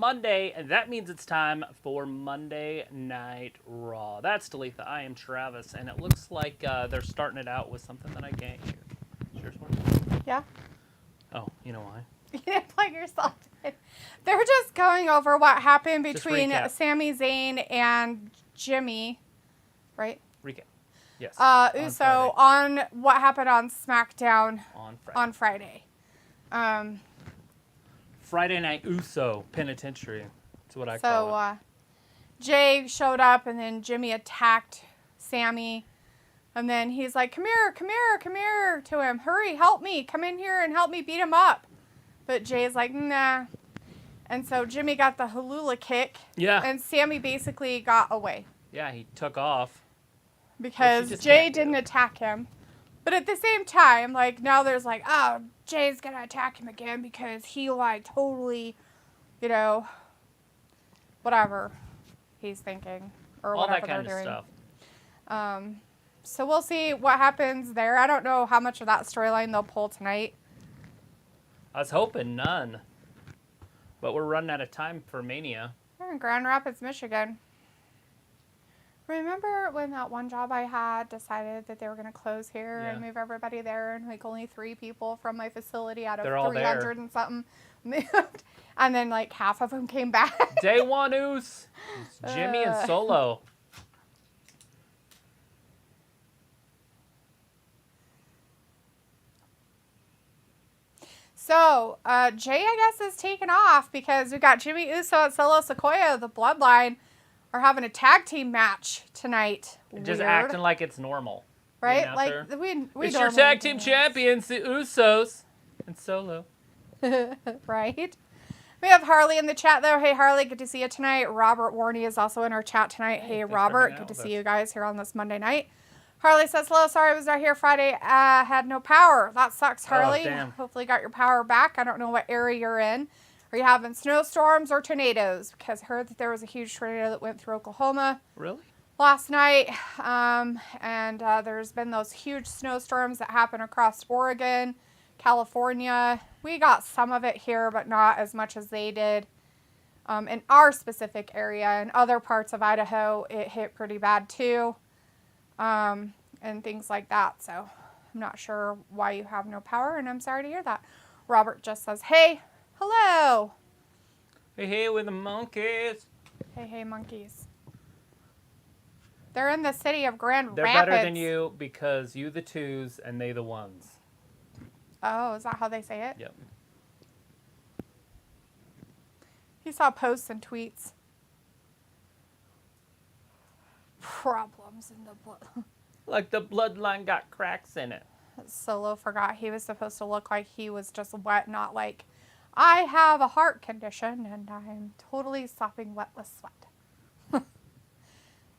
Monday, and that means it's time for Monday Night Raw. That's Talitha. I am Travis, and it looks like they're starting it out with something that I can't hear. Yours one? Yeah. Oh, you know why? You didn't plug yourself in. They're just going over what happened between Sami Zayn and Jimmy, right? Recap. Yes. Uso on what happened on SmackDown on Friday. Friday Night Uso Penitentiary. That's what I call it. Jay showed up, and then Jimmy attacked Sami. And then he's like, come here to him. Hurry, help me. Come in here and help me beat him up. But Jay's like, nah. And so Jimmy got the Halula kick. Yeah. And Sami basically got away. Yeah, he took off. Because Jay didn't attack him. But at the same time, like, now there's like, oh, Jay's going to attack him again because he, like, totally, you know, whatever he's thinking. Or all whatever that kind they're of doing. stuff. So we'll see what happens there. I don't know how much of that storyline they'll pull tonight. I was hoping none. But we're running out of time for Mania. We're in Grand Rapids, Michigan. Remember when that one job I had decided that they were going to close here and move everybody there, and like only 3 people from my facility out of 300 and something moved, and then like half of them came back. Day one, Oos. Jimmy and Solo. So, Jay, I guess, is taken off because we got Jimmy Uso and Solo Sikoa, the Bloodline, are having a tag team match tonight. Just acting like it's normal. Right? Like, we it's your tag team champions, the Usos and Solo. Right? We have Harley in the chat, though. Hey, Harley, good to see you tonight. Robert Warney is also in our chat tonight. Hey Robert, good to see you guys here on this Monday night. Harley says, hello, sorry I was not here Friday. Had no power. That sucks, Harley. Oh, damn. Hopefully you got your power back. I don't know what area you're in. Are you having snowstorms or tornadoes? Because I heard that there was a huge tornado that went through Oklahoma. Really? Last night. And there's been those huge snowstorms that happen across Oregon, California. We got some of it here, but not as much as they did. In our specific area. In other parts of Idaho, it hit pretty bad too. And things like that. So I'm not sure why you have no power, and I'm sorry to hear that. Robert just says, hey, hello. Hey, with the monkeys. Hey, monkeys. They're in the city of Grand Rapids. They're better than you because you the twos and they the ones. Oh, is that how they say it? Yep. You saw posts and tweets. Problems in the blood. Like the bloodline got cracks in it. Solo forgot he was supposed to look like he was just wet, not like, I have a heart condition and I'm totally sopping wet with sweat.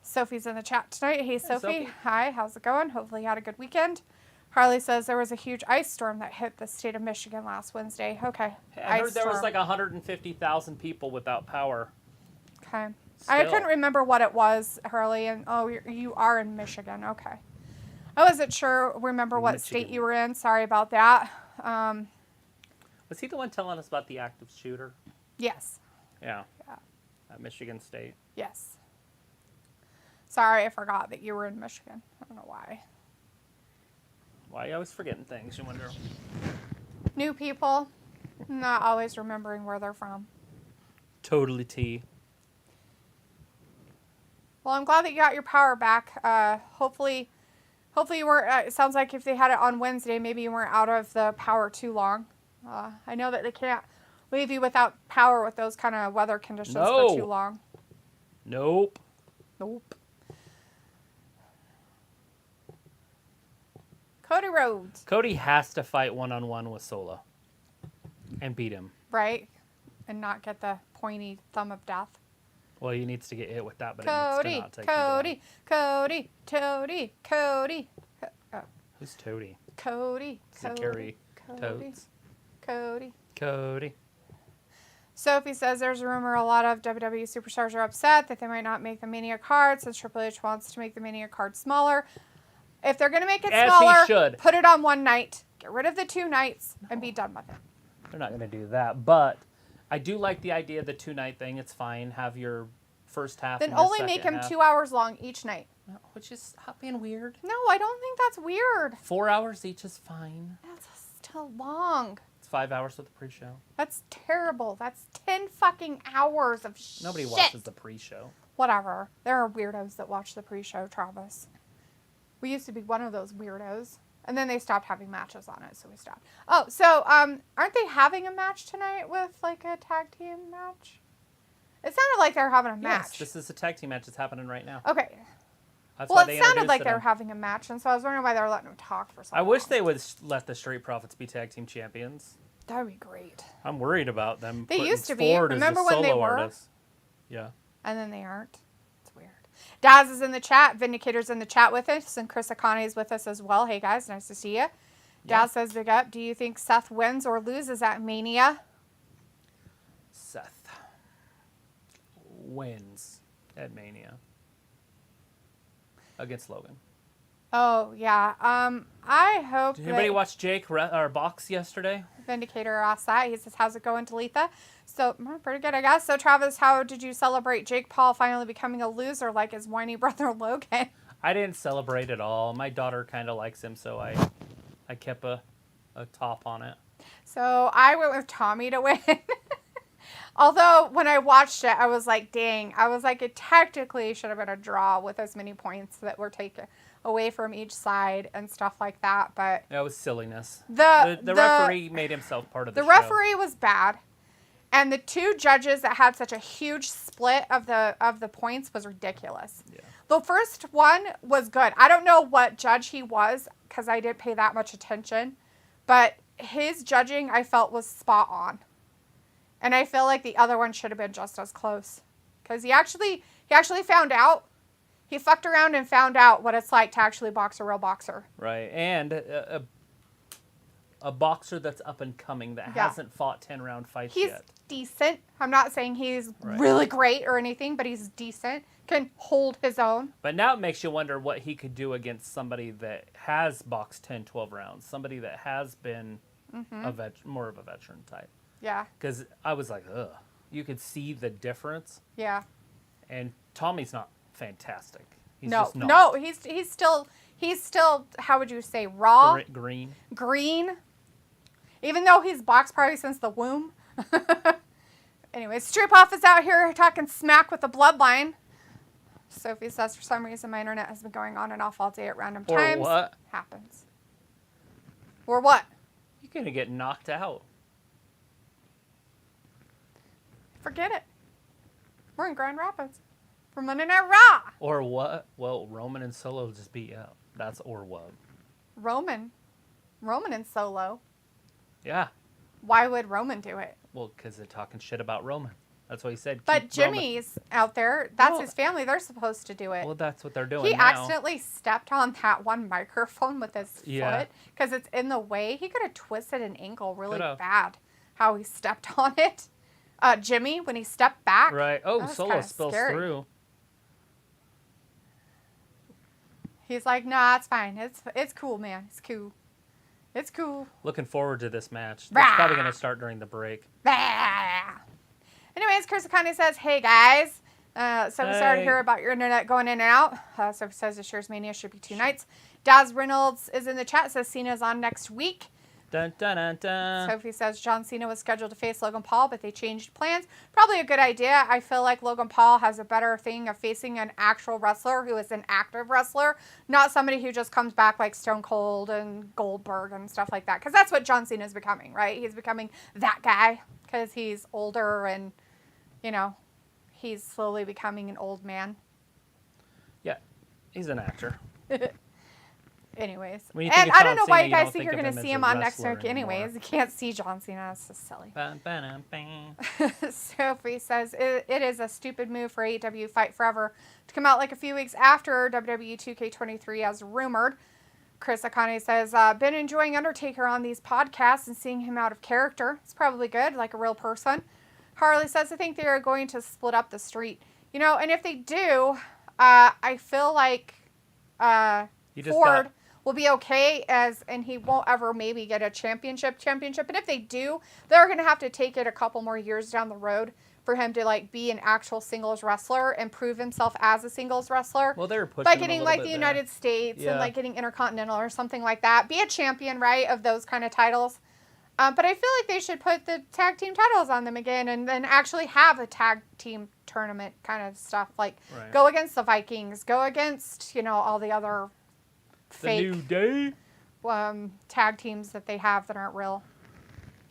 Sophie's in the chat tonight. Hey, Sophie. Hi, how's it going? Hopefully you had a good weekend. Harley says there was a huge ice storm that hit the state of Michigan last Wednesday. Okay. Hey, I heard there was like 150,000 people without power. Okay. Still. I couldn't remember what it was, Harley, and you are in Michigan. Okay. I wasn't sure, remember what state you were in. Sorry about that. Was he the one telling us about the active shooter? Yes. Yeah. At Michigan State. Yes. Sorry, I forgot that you were in Michigan. I don't know why. Why are you always forgetting things, you wonder? New people, not always remembering where they're from. Totally T. Well, I'm glad that you got your power back. Hopefully you weren't, it sounds like if they had it on Wednesday, maybe you weren't out of the power too long. I know that they can't leave you without power with those kind of weather conditions for too long. Nope. Cody Rhodes. Cody has to fight one-on-one with Solo. And beat him. Right. And not get the pointy thumb of death. Well, he needs to get hit with that, but Cody. Oh. Who's Toady? Cody. Cody. Sophie says there's a rumor a lot of WWE superstars are upset that they might not make the Mania card since Triple H wants to make the Mania card smaller. If they're going to make it smaller, put it on one night. Get rid of the 2 nights and be done with it. They're not going to do that, but I do like the idea of the 2-night thing. It's fine. Have your first half. Then and your only make second them half. 2 hours long each night. No, which is being weird. No, I don't think that's weird. 4 hours each is fine. That's still long. It's 5 hours with the pre-show. That's terrible. That's 10 fucking hours of shit. Nobody watches the pre-show. Whatever. There are weirdos that watch the pre-show, Travis. We used to be one of those weirdos. And then they stopped having matches on it, so we stopped. Oh, so aren't they having a match tonight with like a tag team match? It sounded like they were having a match. Yes, this is a tag team match that's happening right now. Okay. That's Well, why it sounded like they them. were having a match, and so I was wondering why they were letting them talk for so long. I wish they would let the Street Profits be tag team champions. That would be great. I'm worried about them. They putting used to be. Ford as Remember the when they solo were? artist. Yeah. And then they aren't. It's weird. Daz is in the chat. Vindicator's in the chat with us, and Chris Akane with us as well. Hey, guys. Nice to see you. Daz says, big up. Do you think Seth wins or loses at Mania? Seth wins at Mania against Logan. Oh, yeah. I hope Did anybody watch Jake box yesterday? Vindicator asked that. He says, how's it going, Talitha? So, pretty good, I guess. So, Travis, how did you celebrate Jake Paul finally becoming a loser like his whiny brother Logan? I didn't celebrate at all. My daughter kind of likes him, so I kept a top on it. So, I went with Tommy to win. Although, when I watched it, I was like, dang. I was like, it technically should have been a draw with as many points that were taken away from each side and stuff like that. But That was silliness. The referee made himself part of the show. The referee was bad. And the two judges that had such a huge split of the points was ridiculous. Yeah. The first one was good. I don't know what judge he was because I didn't pay that much attention. But his judging, I felt, was spot on. And I feel like the other one should have been just as close. Because he actually found out. He fucked around and found out what it's like to actually box a real boxer. Right. And a boxer that's up and coming that hasn't fought 10-round fights He's yet. decent. I'm not saying he's really great or anything, but he's decent. Can hold his own. But now it makes you wonder what he could do against somebody that has boxed 10, 12 rounds. Somebody that has been more of a veteran type. Yeah. Because I was like, ugh. You could see the difference. Yeah. And Tommy's not fantastic. He's no, just not. no, he's still, how would you say, raw? Green. Green. Even though he's boxed probably since the womb. Anyway, Street Prof is out here talking smack with the bloodline. Sophie says, for some reason, my internet has been going on and off all day at random times. Or what? Happens. Or what? You're going to get knocked out. Forget it. We're in Grand Rapids for Monday Night Raw. Or what? Well, Roman and Solo just beat you up. That's or what? Roman and Solo. Yeah. Why would Roman do it? Well, because they're talking shit about Roman. That's what he said. But Keep Jimmy's out there. That's Well, his family. They're supposed to do it. Well, that's what they're doing He now. accidentally stepped on that one microphone with his foot because it's in the way. He could have twisted an ankle really bad how he stepped on it. Jimmy, when he stepped back. Right. Oh, Solo spills through. He's like, nah, it's fine. It's cool, man. It's cool. It's cool. Looking forward to this match. That's probably going to start during the break. Anyways, Chris Akane says, hey, guys. So we started to hear about your internet going in and out. So he says the Shares Mania should be 2 nights. Daz Reynolds is in the chat. Says Cena's on next week. Dun, dun, dun, dun. Sophie says John Cena was scheduled to face Logan Paul, but they changed plans. Probably a good idea. I feel like Logan Paul has a better thing of facing an actual wrestler who is an active wrestler, not somebody who just comes back like Stone Cold and Goldberg and stuff like that. Because that's what John Cena is becoming, right? He's becoming that guy because he's older and, you know, he's slowly becoming an old man. Yeah, he's an actor. Anyways. And I don't know why you guys think you're going to see him on next week anyways. You can't see John Cena. It's just silly. Sophie says, it is a stupid move for AEW Fight Forever to come out like a few weeks after WWE 2K23 as rumored. Chris Akane says, been enjoying Undertaker on these podcasts and seeing him out of character. It's probably good, like a real person. Harley says, I think they are going to split up the street. You know, and if they do, I feel like will be okay and he won't ever maybe get a championship. And if they do, they're going to have to take it a couple more years down the road for him to like be an actual singles wrestler and prove himself as a singles wrestler. Well, they're pushing by him getting a little like bit the there. United States and like getting Intercontinental or something like that. Be a champion, right, of those kind of titles. But I feel like they should put the tag team titles on them again and then actually have a tag team tournament kind of stuff. Like go against the Vikings, go against, all the other fake New Day tag teams that they have that aren't real.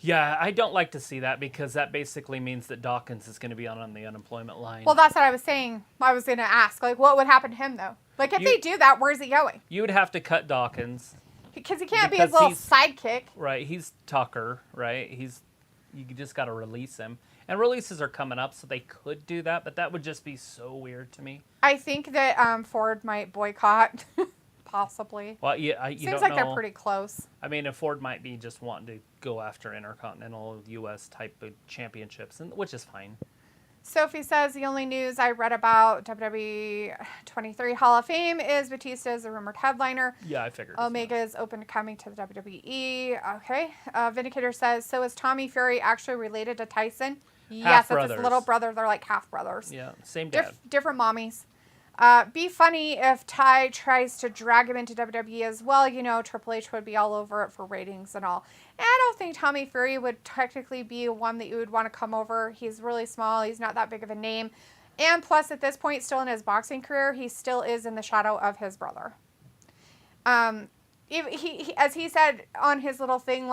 Yeah, I don't like to see that because that basically means that Dawkins is going to be on the unemployment line. Well, that's what I was saying. I was going to ask, like, what would happen to him, though? Like, if they do that, where's he going? You would have to cut Dawkins. Because he can't be his little sidekick. Right, he's Tucker, right? You just got to release him. And releases are coming up, so they could do that, but that would just be so weird to me. I think that Ford might boycott. Possibly. Well, yeah, you Seems don't like know. They're pretty close. I mean, if Ford might be just wanting to go after Intercontinental U.S. type of championships, which is fine. Sophie says the only news I read about WWE 23 Hall of Fame is Batista is a rumored headliner. Yeah, I figured. Omega is open to coming to the WWE. Okay. Vindicator says, so is Tommy Fury actually related to Tyson? Yes, it's his little brother. They're like half brothers. Yeah, same dad. Different mommies. Be funny if Ty tries to drag him into WWE as well. Triple H would be all over it for ratings and all. And I don't think Tommy Fury would technically be one that you would want to come over. He's really small. He's not that big of a name. And plus, at this point, still in his boxing career, he still is in the shadow of his brother. He as he said on his little thing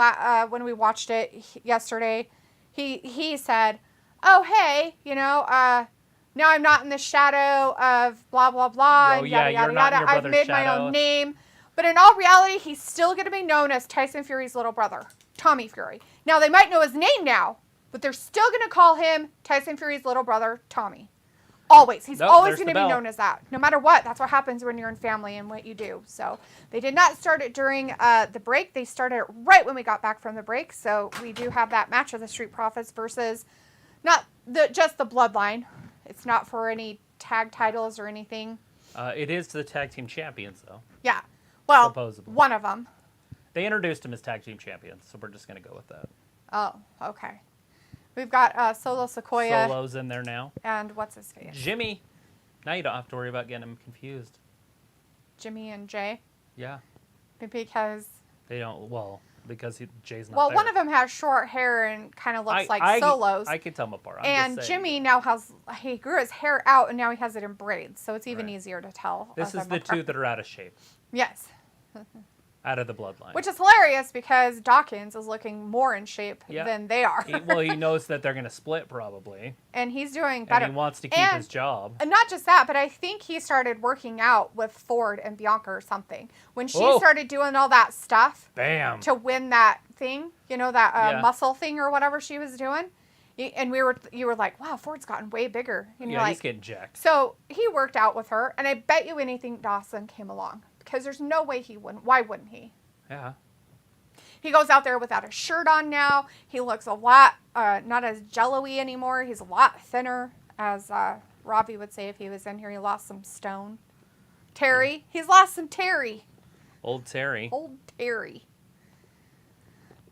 when we watched it yesterday, he said, oh, hey, now I'm not in the shadow of blah, blah, blah, and yada, yada, yada. I've made my own name. But in all reality, he's still going to be known as Tyson Fury's little brother, Tommy Fury. Now, they might know his name now, but they're still going to call him Tyson Fury's little brother, Tommy. Always. He's always going to be known as that. No matter what. That's what happens when you're in family and what you do. So they did not start it during the break. They started it right when we got back from the break. So we do have that match of the Street Profits versus not just the Bloodline. It's not for any tag titles or anything. It is to the tag team champions, though. Yeah. Well, supposedly. One of them. They introduced him as tag team champions, so we're just going to go with that. Oh, okay. We've got Solo Sequoia. Solo's in there now. And what's his face? Jimmy. Now you don't have to worry about getting him confused. Jimmy and Jay? Yeah. Because... They don't... Well... Because Jay's not well, there. one of them has short hair and kind of looks like Solo's. I can tell them apart. And Jimmy now he grew his hair out and now he has it in braids, so it's even easier to tell. This is the two that are out of shape. Yes. Out of the bloodline. Which is hilarious because Dawkins is looking more in shape than they are. He knows that they're going to split probably. And he's doing better. And he wants to keep his job. And not just that, but I think he started working out with Ford and Bianca or something. When she started doing all that stuff. Bam. To win that thing, that muscle thing or whatever she was doing. And you were like, wow, Ford's gotten way bigger. And he's getting jacked. So he worked out with her, and I bet you anything Dawson came along. Because there's no way he wouldn't. Why wouldn't he? Yeah. He goes out there without a shirt on now. He looks a lot, not as jello-y anymore. He's a lot thinner, as Ravi would say if he was in here. He lost some stone. Terry. He's lost some Terry. Old Terry. Old Terry.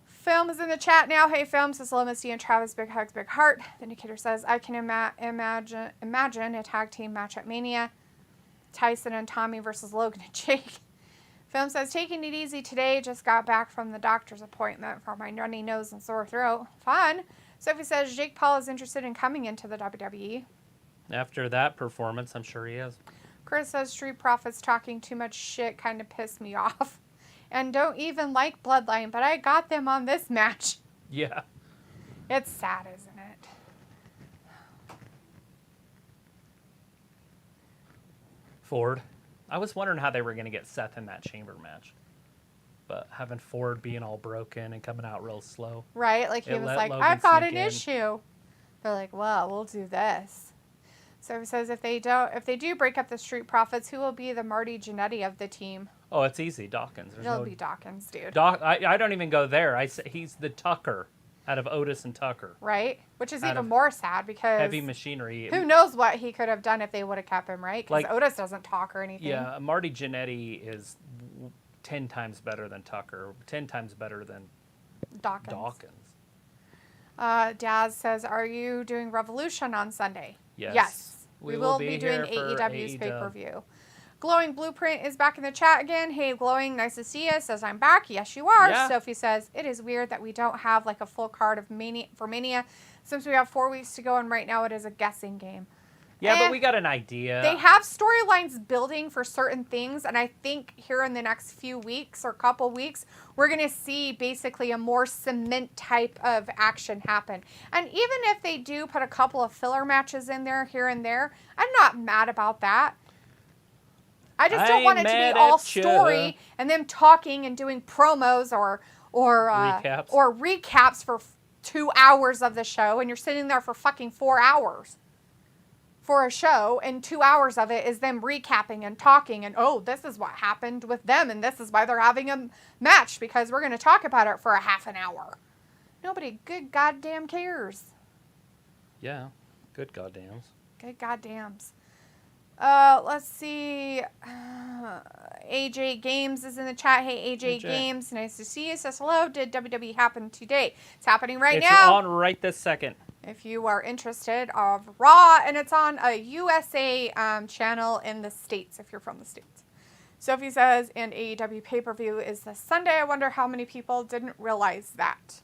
Film is in the chat now. Hey, Film, says Hello, Misty and Travis. Big hugs, big heart. Vindicator says, I can imagine a tag team match at Mania. Tyson and Tommy versus Logan and Jake. Film says, taking it easy today. Just got back from the doctor's appointment for my runny nose and sore throat. Fun. Sophie says, Jake Paul is interested in coming into the WWE. After that performance, I'm sure he is. Chris says, Street Profits talking too much shit kind of pissed me off. And don't even like Bloodline, but I got them on this match. Yeah. It's sad, isn't it? Ford. I was wondering how they were going to get Seth in that chamber match. But having Ford being all broken and coming out real slow. Right? Like he was like, I've got an issue. They're like, well, we'll do this. So it says if they do break up the Street Profits, who will be the Marty Jannetty of the team? Oh, it's easy. Dawkins. It'll be Dawkins, dude. I don't even go there. I say he's the Tucker out of Otis and Tucker. Right? Which is even more sad because... Heavy Machinery. Who knows what he could have done if they would have kept him, right? Because Otis doesn't talk or anything. Yeah, Marty Jannetty is 10 times better than Tucker, 10 times better than Dawkins. Daz says, are you doing Revolution on Sunday? Yes. We will be doing AEW's pay-per-view. Glowing Blueprint is back in the chat again. Hey, Glowing, nice to see you. Says, I'm back. Yes, you are. Yeah. Sophie says, it is weird that we don't have like a full card of Mania since we have 4 weeks to go, and right now it is a guessing game. Yeah, but we got an idea. They have storylines building for certain things, and I think here in the next few weeks or couple weeks, we're going to see basically a more cement type of action happen. And even if they do put a couple of filler matches in there here and there, I'm not mad about that. I just don't want it to be all story and them talking and doing promos or recaps for 2 hours of the show, and you're sitting there for fucking 4 hours for a show, and 2 hours of it is them recapping and talking and, oh, this is what happened with them, and this is why they're having a match, because we're going to talk about it for a half an hour. Nobody good goddamn cares. Yeah, good goddams. Good goddams. Let's see. AJ Games is in the chat. Hey, AJ Games, nice to see you. Says hello. Did WWE happen today? It's happening right now. It's on right this second. If you are interested of Raw, and it's on a USA channel in the States, if you're from the States. Sophie says, and AEW pay-per-view is this Sunday. I wonder how many people didn't realize that.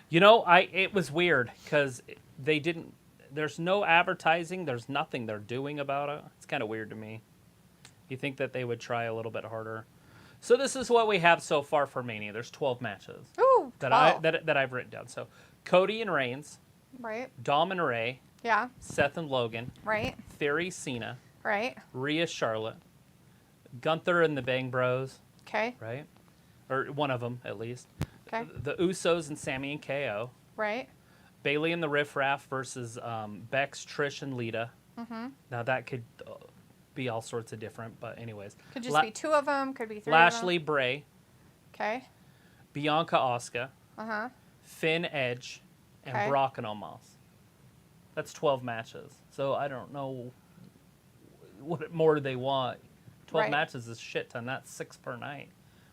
You know, it was weird because they didn't. There's no advertising. There's nothing they're doing about it. It's kind of weird to me. You think that they would try a little bit harder. So this is what we have so far for Mania. There's 12 matches. Ooh, 12. that I've written down. So Cody and Reigns. Right. Dom and Ray. Yeah. Seth and Logan. Right. Theory, Cena. Right. Rhea, Charlotte. Gunther and the Bang Bros. Okay. Right? Or one of them, at least. Okay. The Usos and Sammy and KO. Right. Bailey and the Riff Raff versus Bex, Trish, and Lita. Mm-hmm. Now that could be all sorts of different, but anyways. Could just be 2 of them. Could be 3 Lashley, of them. Bray. Okay. Bianca, Asuka. Uh-huh. Finn, Edge. And Brock and Omos. That's 12 matches. So I don't know what more they want. 12 matches is shit ton. That's 6 per night.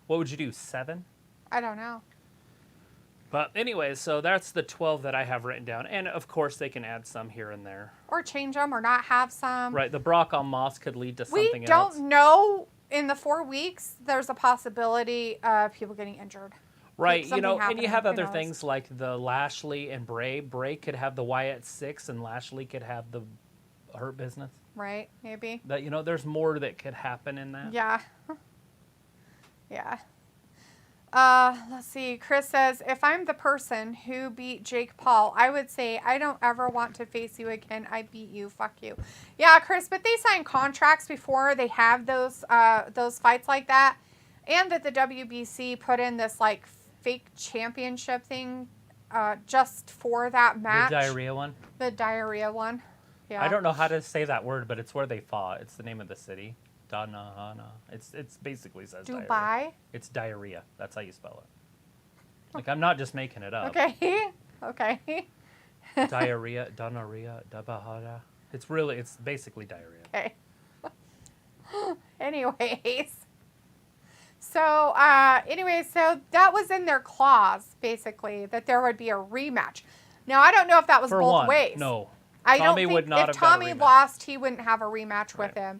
What would you do, 7? I don't know. But anyways, so that's the 12 that I have written down. And, of course, they can add some here and there. Or change them or not have some. Right. The Brock on Moss could lead to something else. We don't know. In the 4 weeks, there's a possibility of people getting injured. Right. You know, and you have other things like the Lashley and Bray. Bray could have the Wyatt Six, and Lashley could have the Hurt Business. Right. Maybe. That, you know, there's more that could happen in that. Yeah. Yeah. Let's see. Chris says, if I'm the person who beat Jake Paul, I would say, I don't ever want to face you again. I beat you. Fuck you. Yeah, Chris, but they sign contracts before they have those fights like that. And that the WBC put in this, like, fake championship thing just for that match. The diarrhea one? The diarrhea one. Yeah. I don't know how to say that word, but it's where they fought. It's the name of the city. Danahana. It's basically says Dubai? Diarrhea. It's diarrhea. That's how you spell it. Like, I'm not just making it up. Okay. Okay. Diarrhea, Danarrhea, Dabahada. It's basically diarrhea. Okay. Anyways. So, so that was in their clause, basically, that there would be a rematch. Now, I don't know if that was both ways. No. Tommy would not have if Tommy lost, he wouldn't have a rematch with him.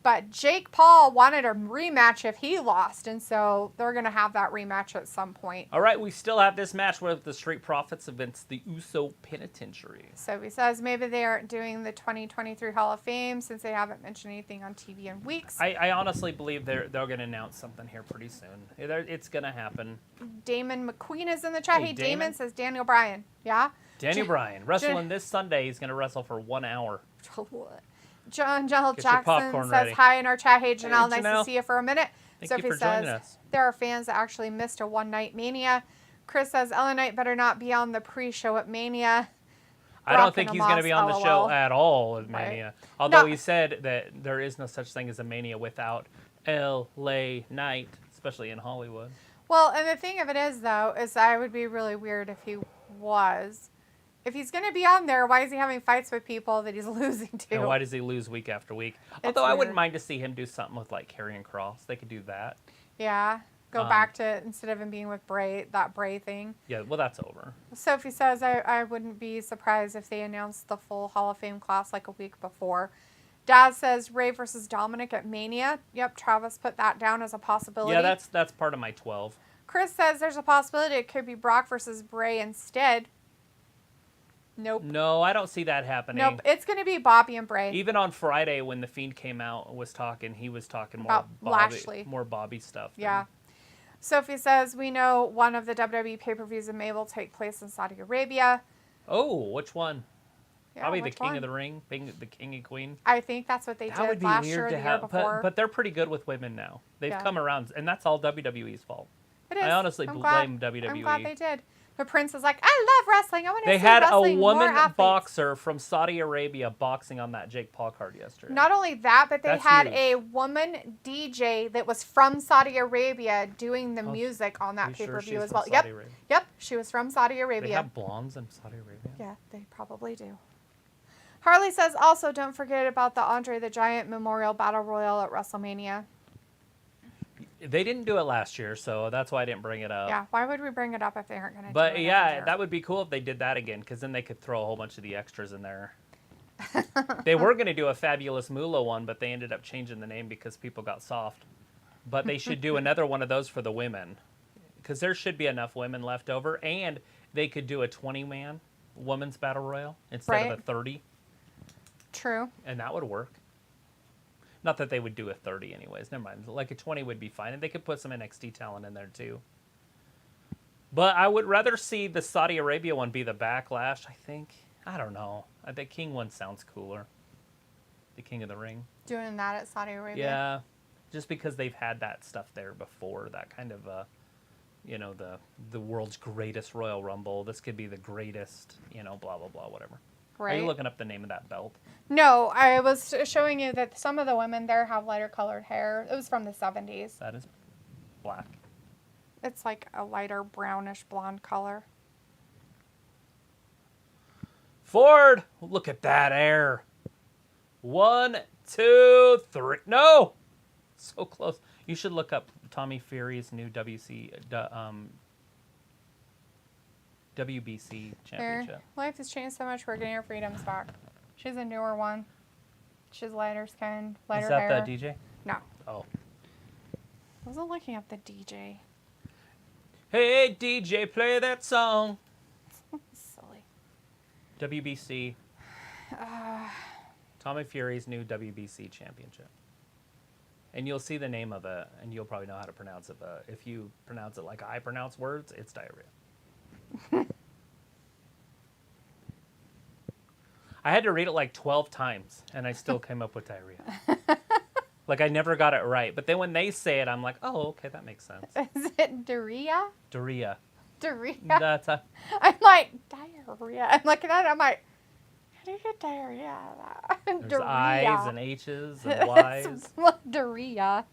But Jake Paul wanted a rematch if he lost, and so they're going to have that rematch at some point. All right, we still have this match with the Street Profits against the Uso Penitentiary. So he says maybe they aren't doing the 2023 Hall of Fame since they haven't mentioned anything on TV in weeks. I honestly believe they're going to announce something here pretty soon. It's going to happen. Damon McQueen is in the chat. Hey, Damon says Daniel Bryan. Yeah? Daniel Bryan. Wrestling this Sunday. He's going to wrestle for 1 hour. John Jackson says hi in our chat. Hey, Janelle, nice to see you for a minute. Thank you for joining us. There are fans that actually missed a one-night Mania. Chris says Ellen Knight better not be on the pre-show at Mania. I don't think he's going to be on the show at all at Mania. Although he said that there is no such thing as a Mania without L.A. Knight, especially in Hollywood. Well, and the thing of it is, though, is I would be really weird if he was. If he's going to be on there, why is he having fights with people that he's losing to? And why does he lose week after week? Although I wouldn't mind to see him do something with, like, Karrion Kross. They could do that. Yeah. Go back to, instead of him being with Bray, that Bray thing. Yeah, well, that's over. Sophie says, I wouldn't be surprised if they announced the full Hall of Fame class like a week before. Dad says Ray versus Dominic at Mania. Yep, Travis put that down as a possibility. Yeah, that's part of my 12. Chris says there's a possibility it could be Brock versus Bray instead. Nope. No, I don't see that happening. Nope, it's going to be Bobby and Bray. Even on Friday when The Fiend came out and was talking, he was talking more About Bobby, Lashley. more Bobby stuff. Yeah. Sophie says, we know one of the WWE pay-per-views in May will take place in Saudi Arabia. Oh, which one? Yeah, Probably the which King one? of the Ring, the King and Queen. I think that's what they That did would be last weird year or to the year have, before. but they're pretty good with women now. They've come around, and that's all WWE's fault. It is. I honestly blame WWE. I'm glad they did. But Prince is like, I love wrestling. I want to see They had a wrestling, more woman athletes. boxer from Saudi Arabia boxing on that Jake Paul card yesterday. Not only that, but they That's had huge. a woman DJ that was from Saudi Arabia doing the music on that You sure pay-per-view she's as from well. Saudi Yep. Arabia? Yep. She was from Saudi Arabia. They have blondes in Saudi Arabia? Yeah, they probably do. Harley says, also, don't forget about the Andre the Giant Memorial Battle Royal at WrestleMania. They didn't do it last year, so that's why I didn't bring it up. Yeah, why would we bring it up if they aren't going to do it? But every yeah, year? that would be cool if they did that again, because then they could throw a whole bunch of the extras in there. They were going to do a Fabulous Moolah one, but they ended up changing the name because people got soft. But they should do another one of those for the women, because there should be enough women left over, and they could do a 20-man women's battle royal instead of a 30, True. and that would work. Not that they would do a 30 anyways. Never mind. Like a 20 would be fine, and they could put some NXT talent in there too. But I would rather see the Saudi Arabia one be the Backlash, I think. I don't know. The King one sounds cooler. The King of the Ring. Doing that at Saudi Arabia. Yeah. Just because they've had that stuff there before. That kind of, the world's greatest Royal Rumble. This could be the greatest, blah, blah, blah, whatever. Right. Are you looking up the name of that belt? No, I was showing you that some of the women there have lighter colored hair. It was from the 70s. That is black. It's like a lighter brownish blonde color. Ford, look at that air. 1, 2, 3. No! So close. You should look up Tommy Fury's new WBC championship. Life has changed so much. We're getting our freedoms back. She's a newer one. She's lighter skinned, lighter Is that hair. the DJ? No. Oh. I wasn't looking up the DJ. Hey, DJ, play that song. Silly. WBC. Tommy Fury's new WBC championship. And you'll see the name of it, and you'll probably know how to pronounce it. But if you pronounce it like I pronounce words, it's diarrhea. I had to read it like 12 times, and I still came up with diarrhea. Like, I never got it right. But then when they say it, I'm like, oh, okay, that makes sense. Is it Daria? Diarrhea. Daria? That's a... I'm like, diarrhea. I'm looking at it, I'm like, how do you get diarrhea out of that? There's Daria. I's and H's and Y's. Daria.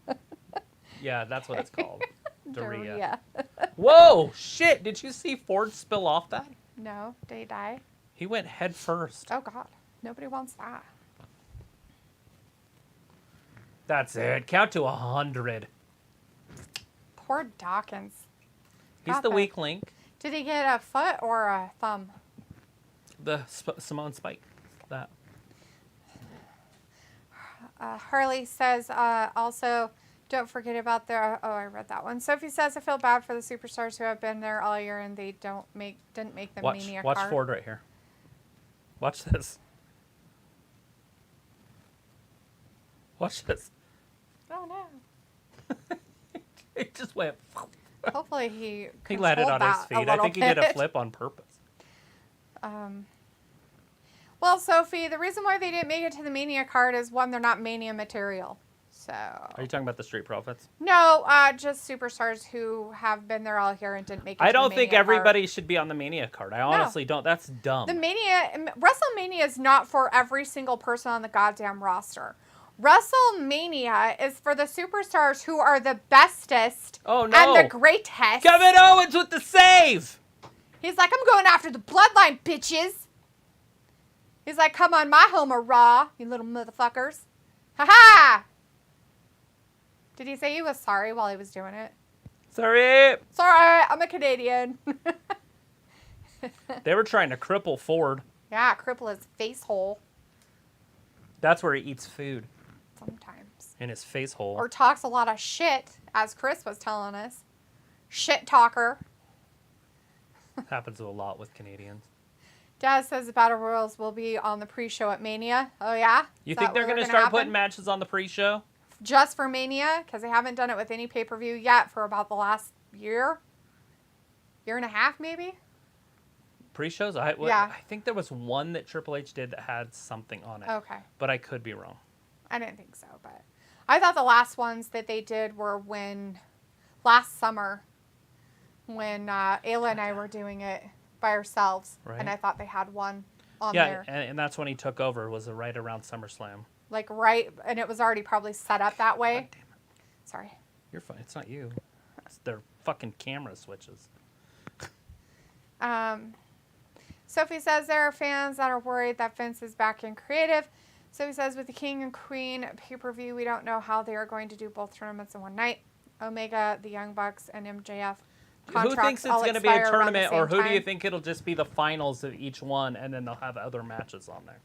Yeah, that's what it's called. Diarrhea. Daria. Whoa, shit. Did you see Ford spill off that? No, did he die? He went head first. Oh, God. Nobody wants that. That's it. Count to 100. Poor Dawkins. He's Got the that. weak link. Did he get a foot or a thumb? The Simone Spike. That. Harley says also, don't forget about the... Oh, I read that one. Sophie says, I feel bad for the superstars who have been there all year and they didn't make the Mania Watch card. Ford right here. Watch this. Watch this. Oh, no. It just went. Hopefully he He landed on his controlled that feet. a I think he did a little bit. flip on purpose. Well, Sophie, the reason why they didn't make it to the Mania card is, one, they're not Mania material. So. Are you talking about the Street Profits? No, just superstars who have been there all year and didn't make it I to don't the think Mania everybody should be on the Mania card. I honestly don't. That's dumb. card. WrestleMania is not for every single person on the goddamn roster. WrestleMania is for the superstars who are the bestest Oh, no. and the greatest. Kevin Owens with the save! He's like, I'm going after the bloodline, bitches. He's like, come on my home of Raw, you little motherfuckers. Ha-ha! Did he say he was sorry while he was doing it? Sorry. Sorry, I'm a Canadian. They were trying to cripple Ford. Yeah, cripple his face hole. That's where he eats food. Sometimes. In his face hole. Or talks a lot of shit, as Chris was telling us. Shit talker. Happens a lot with Canadians. Dad says the Battle Royals will be on the pre-show at Mania. Oh, yeah? You think they're going to start putting matches on the pre-show? Just for Mania? Because they haven't done it with any pay-per-view yet for about the last year and a half, maybe? Pre-shows? Yeah. I think there was one that Triple H did that had something on it. Okay. But I could be wrong. I didn't think so, but I thought the last ones that they did were last summer, when Ayla and I were doing it by ourselves. Right. And I thought they had one on there. Yeah, and that's when he took over, was right around SummerSlam. Like and it was already probably set up that way. God damn it. Sorry. You're fine. It's not you. It's their fucking camera switches. Sophie says there are fans that are worried that Vince is back in creative. Sophie says with the King and Queen pay-per-view, we don't know how they are going to do both tournaments in one night. Omega, the Young Bucks, and MJF contracts Who thinks it's all going to be a expire around the tournament, same or who do you time. think it'll just be the finals of each one, and then they'll have other matches on there?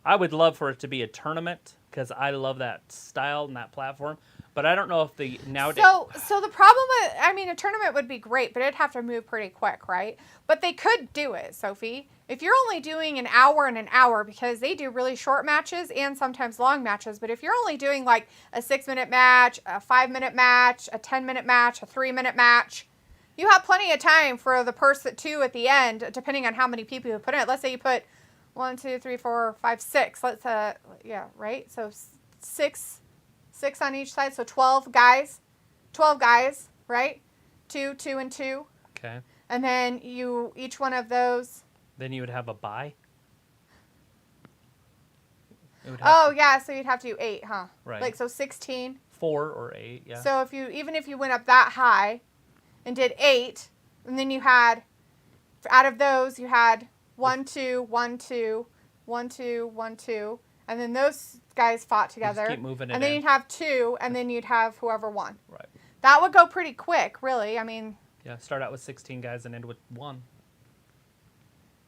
I would love for it to be a tournament, because I love that style and that platform. But I don't know if the nowadays. So the problem with, a tournament would be great, but it'd have to move pretty quick, right? But they could do it, Sophie. If you're only doing an hour and an hour, because they do really short matches and sometimes long matches, but if you're only doing like a 6-minute match, a 5-minute match, a 10-minute match, a 3-minute match, you have plenty of time for the person two at the end, depending on how many people you put in it. Let's say you put 1, 2, 3, 4, 5, 6. Let's right? So six on each side, so 12 guys. 12 guys, right? 2, 2, and 2. Okay. And then each one of those. Then you would have a bye? Yeah, so you'd have to do 8, huh? Right. Like, so 16. 4 or 8, yeah. So even if you went up that high and did 8, and then you had, out of those, you had 1, 2, 1, 2, 1, 2, 1, 2, and then those guys fought together. Just keep moving it and then in. you'd have 2, and then you'd have whoever won. Right. That would go pretty quick, really. Yeah, start out with 16 guys and end with 1.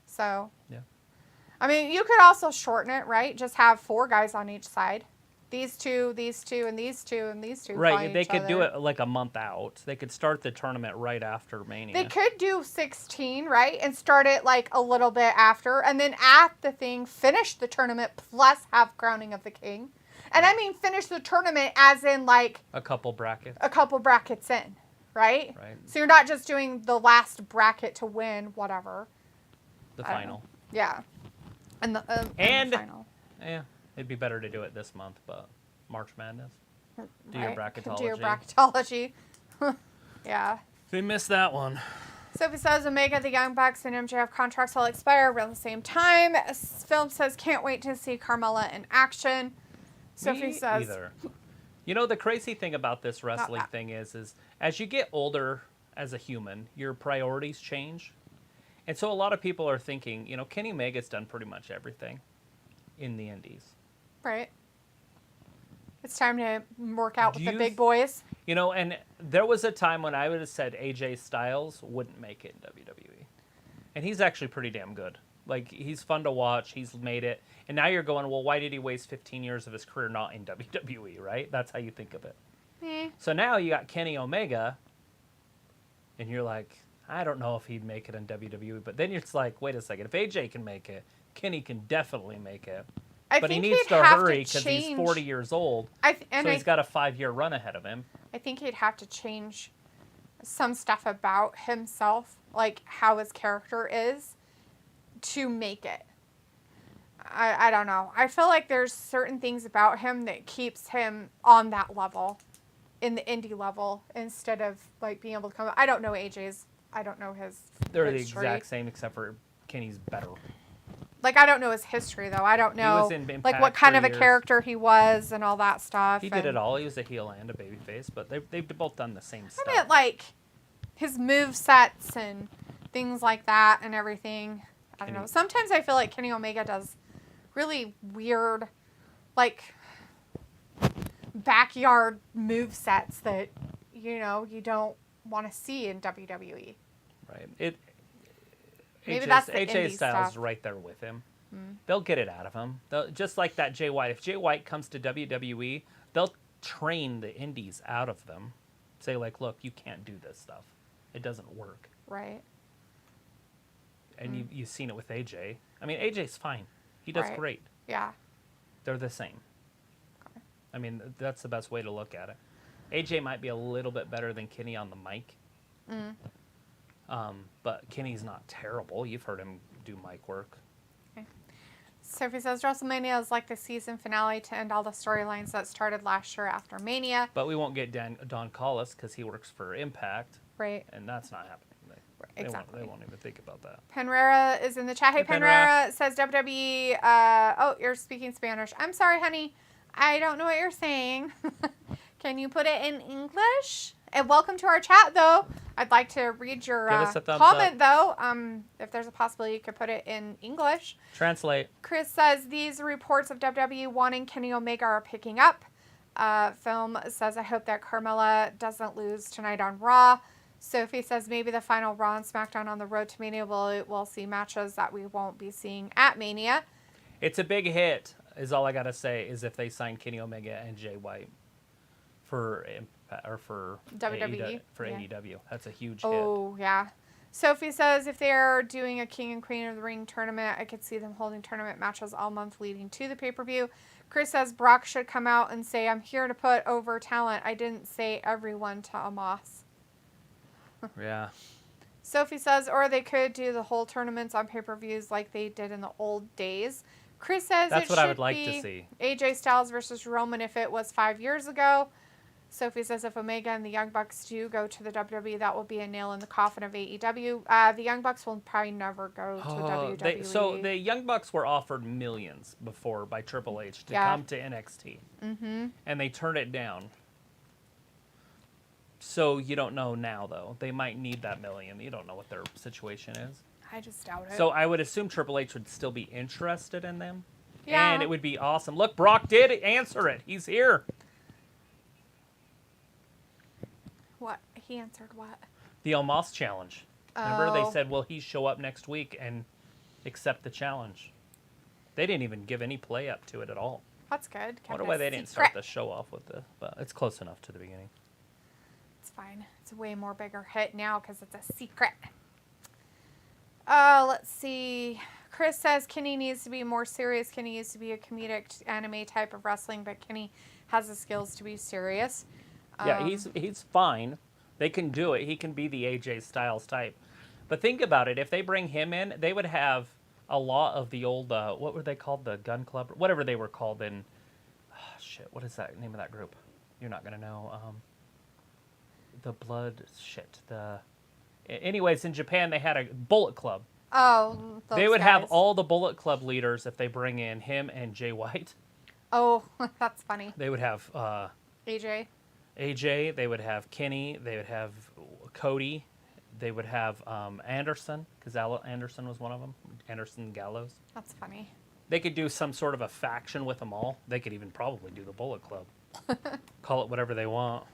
So. Yeah. You could also shorten it, right? Just have 4 guys on each side. These 2, these 2, and these 2, and these 2. Right, they could do it like a month out. They could start the tournament right after Mania. They could do 16, right? And start it like a little bit after. And then at the thing, finish the tournament plus have Crowning of the King. And finish the tournament as in like... A couple brackets. A couple brackets in, right? Right. So you're not just doing the last bracket to win whatever. The final. Yeah. And the final. Yeah, it'd be better to do it this month, but March Madness. Do your bracketology. Do your bracketology. Yeah. They missed that one. Sophie says Omega, the Young Bucks, and MJF contracts all expire around the same time. Film says can't wait to see Carmella in action. Sophie says... either. You know, the crazy thing about this wrestling thing is as you get older as a human, your priorities change. And so a lot of people are thinking, Kenny Omega's done pretty much everything in the indies. Right. It's time to work out with the big boys. And there was a time when I would have said AJ Styles wouldn't make it in WWE. And he's actually pretty damn good. Like, he's fun to watch. He's made it. And now you're going, well, why did he waste 15 years of his career not in WWE, right? That's how you think of it. So now you got Kenny Omega, and you're like, I don't know if he'd make it in WWE. But then it's like, wait a second. If AJ can make it, Kenny can definitely make it. But he needs to hurry because he's 40 years old. So he's got a 5-year run ahead of him. I think he'd have to change some stuff about himself, like how his character is, to make it. I don't know. I feel like there's certain things about him that keeps him on that level, in the indie level, instead of like being able to come. I don't know AJ's. I don't know his. They're history. the exact same, except for Kenny's better. Like, I don't know his history, though. I don't know, He was in Impact like, what kind for of a years. character he was and all that stuff. He did it all. He was a heel and a babyface, but they've both done the same stuff. I meant, like, his movesets and things like that and everything. I don't know. Sometimes I feel like Kenny Omega does really weird, like, backyard move sets that, you know, you don't want to see in WWE. Right. Maybe that's the AJ indie Styles is stuff. right there with him. They'll get it out of him. Just like that Jay White. If Jay White comes to WWE, they'll train the indies out of them. Say, like, look, you can't do this stuff. It doesn't work. Right. And you've seen it with AJ. I mean, AJ's fine. He does Right. great. Yeah. They're the same. Okay. I mean, that's the best way to look at it. AJ might be a little bit better than Kenny on the mic. But Kenny's not terrible. You've heard him do mic work. Okay. Sophie says WrestleMania is like the season finale to end all the storylines that started last year after Mania. But we won't get Don Callis because he works for Impact. Right. And that's not happening. Exactly. They won't even think about that. Panrera is in the chat. Hey, Hey, Panrera says WWE. Oh, you're speaking Spanish. I'm sorry, honey. I don't know what you're saying. Can you put it in English? And welcome to our chat, though. I'd like to read your Give us a thumbs comment, though. If there's a possibility, you could put it in English. Translate. Chris says these reports of WWE wanting Kenny Omega are picking up. Film says, I hope that Carmella doesn't lose tonight on Raw. Sophie says maybe the final Raw and SmackDown on the road to Mania will see matches that we won't be seeing at Mania. It's a big hit, is all I got to say, is if they sign Kenny Omega and Jay White for WWE. For Yeah. AEW. That's a huge hit. Oh, yeah. Sophie says if they're doing a King and Queen of the Ring tournament, I could see them holding tournament matches all month leading to the pay-per-view. Chris says Brock should come out and say, I'm here to put over talent. I didn't say everyone to Amos. Yeah. Sophie says, or they could do the whole tournaments on pay-per-views like they did in the old days. Chris says That's it what I should would like be to see. AJ Styles versus Roman if it was 5 years ago. Sophie says if Omega and the Young Bucks do go to the WWE, that will be a nail in the coffin of AEW. The Young Bucks will probably never go to WWE. So the Young Bucks were offered millions before by Triple H to come to NXT. Mm-hmm. And they turned it down. So you don't know now, though. They might need that million. You don't know what their situation is. I just doubt it. So I would assume Triple H would still be interested in them. Yeah. And it would be awesome. Look, Brock did answer it. He's here. What? He answered what? The Omos challenge. Remember, they Oh. said, will he show up next week and accept the challenge? They didn't even give any play up to it at all. That's good. I wonder why they didn't Secret. start the show off with this, but it's close enough to the beginning. It's fine. It's a way more bigger hit now because it's a secret. Let's see. Chris says Kenny needs to be more serious. Kenny used to be a comedic anime type of wrestling, but Kenny has the skills to be serious. Yeah, he's fine. They can do it. He can be the AJ Styles type. But think about it. If they bring him in, they would have a lot of the old, what were they called? The Gun Club? Whatever they were called in, what is that name of that group? You're not going to know. Anyways, in Japan, they had a Bullet Club. Oh, those They would guys. have all the Bullet Club leaders if they bring in him and Jay White. Oh, that's funny. They would have AJ. AJ. They would have Kenny. They would have Cody. They would have Anderson, because Anderson was one of them. Anderson Gallows. That's funny. They could do some sort of a faction with them all. They could even probably do the Bullet Club. Call it whatever they want.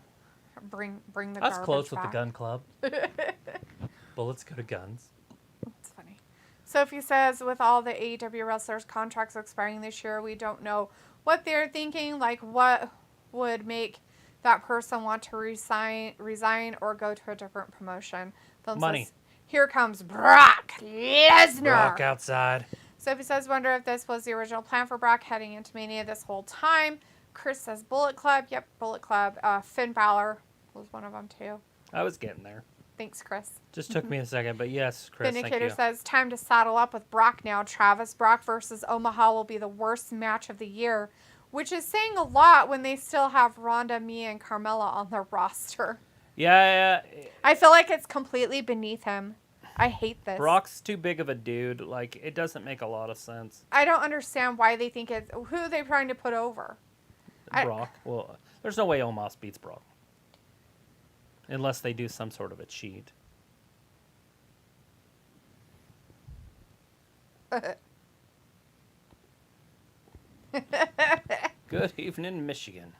Bring the That's garbage close with the back. Gun Club. Bullets go to guns. That's funny. Sophie says, with all the AEW wrestlers' contracts expiring this year, we don't know what they're thinking. Like, what would make that person want to resign or go to a different promotion? Film Money. says, here comes Brock Lesnar. Brock outside. Sophie says, wonder if this was the original plan for Brock heading into Mania this whole time. Chris says, Bullet Club. Yep, Bullet Club. Finn Balor was one of them, too. I was getting there. Thanks, Chris. Just took me a second, but yes, Chris, Vindicator thank you. says, time to saddle up with Brock now, Travis. Brock versus Omaha will be the worst match of the year, which is saying a lot when they still have Ronda, Mia, and Carmella on their roster. Yeah, I feel like it's completely beneath him. I hate this. Brock's too big of a dude. Like, it doesn't make a lot of sense. I don't understand why they think it's... Who are they trying to put over? Brock. Well, there's no way Omos beats Brock. Unless they do some sort of a cheat. Good evening, Michigan.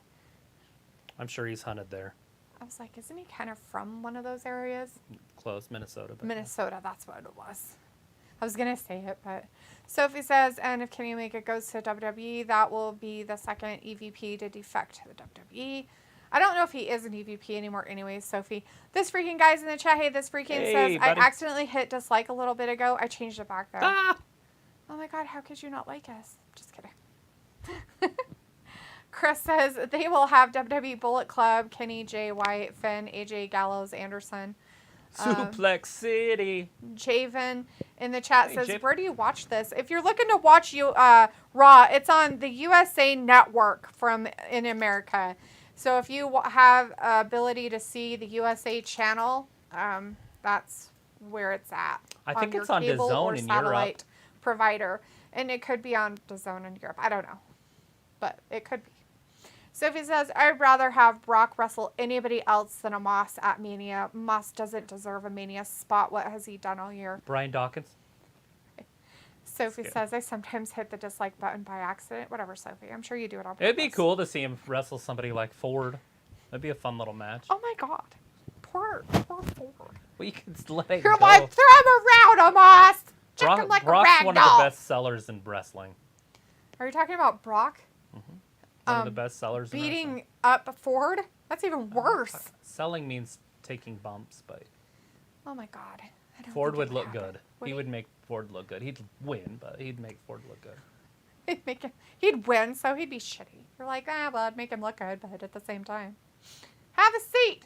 I'm sure he's hunted there. I was like, isn't he kind of from one of those areas? Close, Minnesota. But Minnesota, that's what it was. I was going to say it, but Sophie says, and if Kenny Omega goes to WWE, that will be the second EVP to defect to the WWE. I don't know if he is an EVP anymore anyways, Sophie. This freaking guy's in the chat. Hey, this freaking says, buddy. I accidentally hit dislike a little bit ago. I changed it back, though. Ah! Oh, my God. How could you not like us? Just kidding. Chris says, they will have WWE Bullet Club, Kenny, Jay White, Finn, AJ, Gallows, Anderson. Suplex City. Javen in the chat says, Javen. where do you watch this? If you're looking to watch Raw, it's on the USA Network in America. So if you have ability to see the USA channel, that's where it's at. I think your it's on cable DAZN or in satellite Europe. provider. And it could be on DAZN in Europe. I don't know. But it could be. Sophie says, I'd rather have Brock wrestle anybody else than a Moss at Mania. Moss doesn't deserve a Mania spot. What has he done all year? Brian Dawkins. Sophie says, I sometimes hit the dislike button by accident. Whatever, Sophie. I'm sure you do it on purpose. It'd be cool to see him wrestle somebody like Ford. That'd be a fun little match. Oh, my God. Poor Ford. Well, you can let it You're go. like, throw him around, Moss. Check him like Brock's a rag one of doll. the best sellers in wrestling. Are you talking about Brock? One of the best sellers in wrestling. Beating up Ford? That's even worse. Selling means taking bumps, but Oh, my God. I don't Ford think would it look happen. good. He would make Ford look good. He'd win, but he'd make Ford look good. He'd win, so he'd be shitty. You're like, well, I'd make him look good, but at the same time. Have a seat.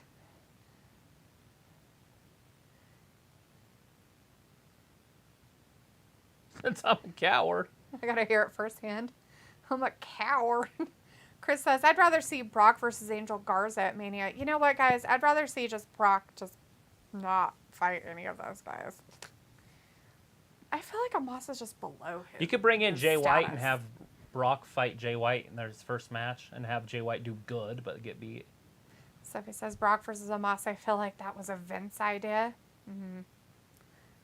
Since I'm a coward. I gotta hear it firsthand. I'm a coward. Chris says, I'd rather see Brock versus Angel Garza at Mania. You know what, guys? I'd rather see just Brock just not fight any of those guys. I feel like Amos is just below him. You could bring in his Jay White and status. have Brock fight Jay White in their first match and have Jay White do good but get beat. Sophie says, Brock versus Amos. I feel like that was a Vince idea.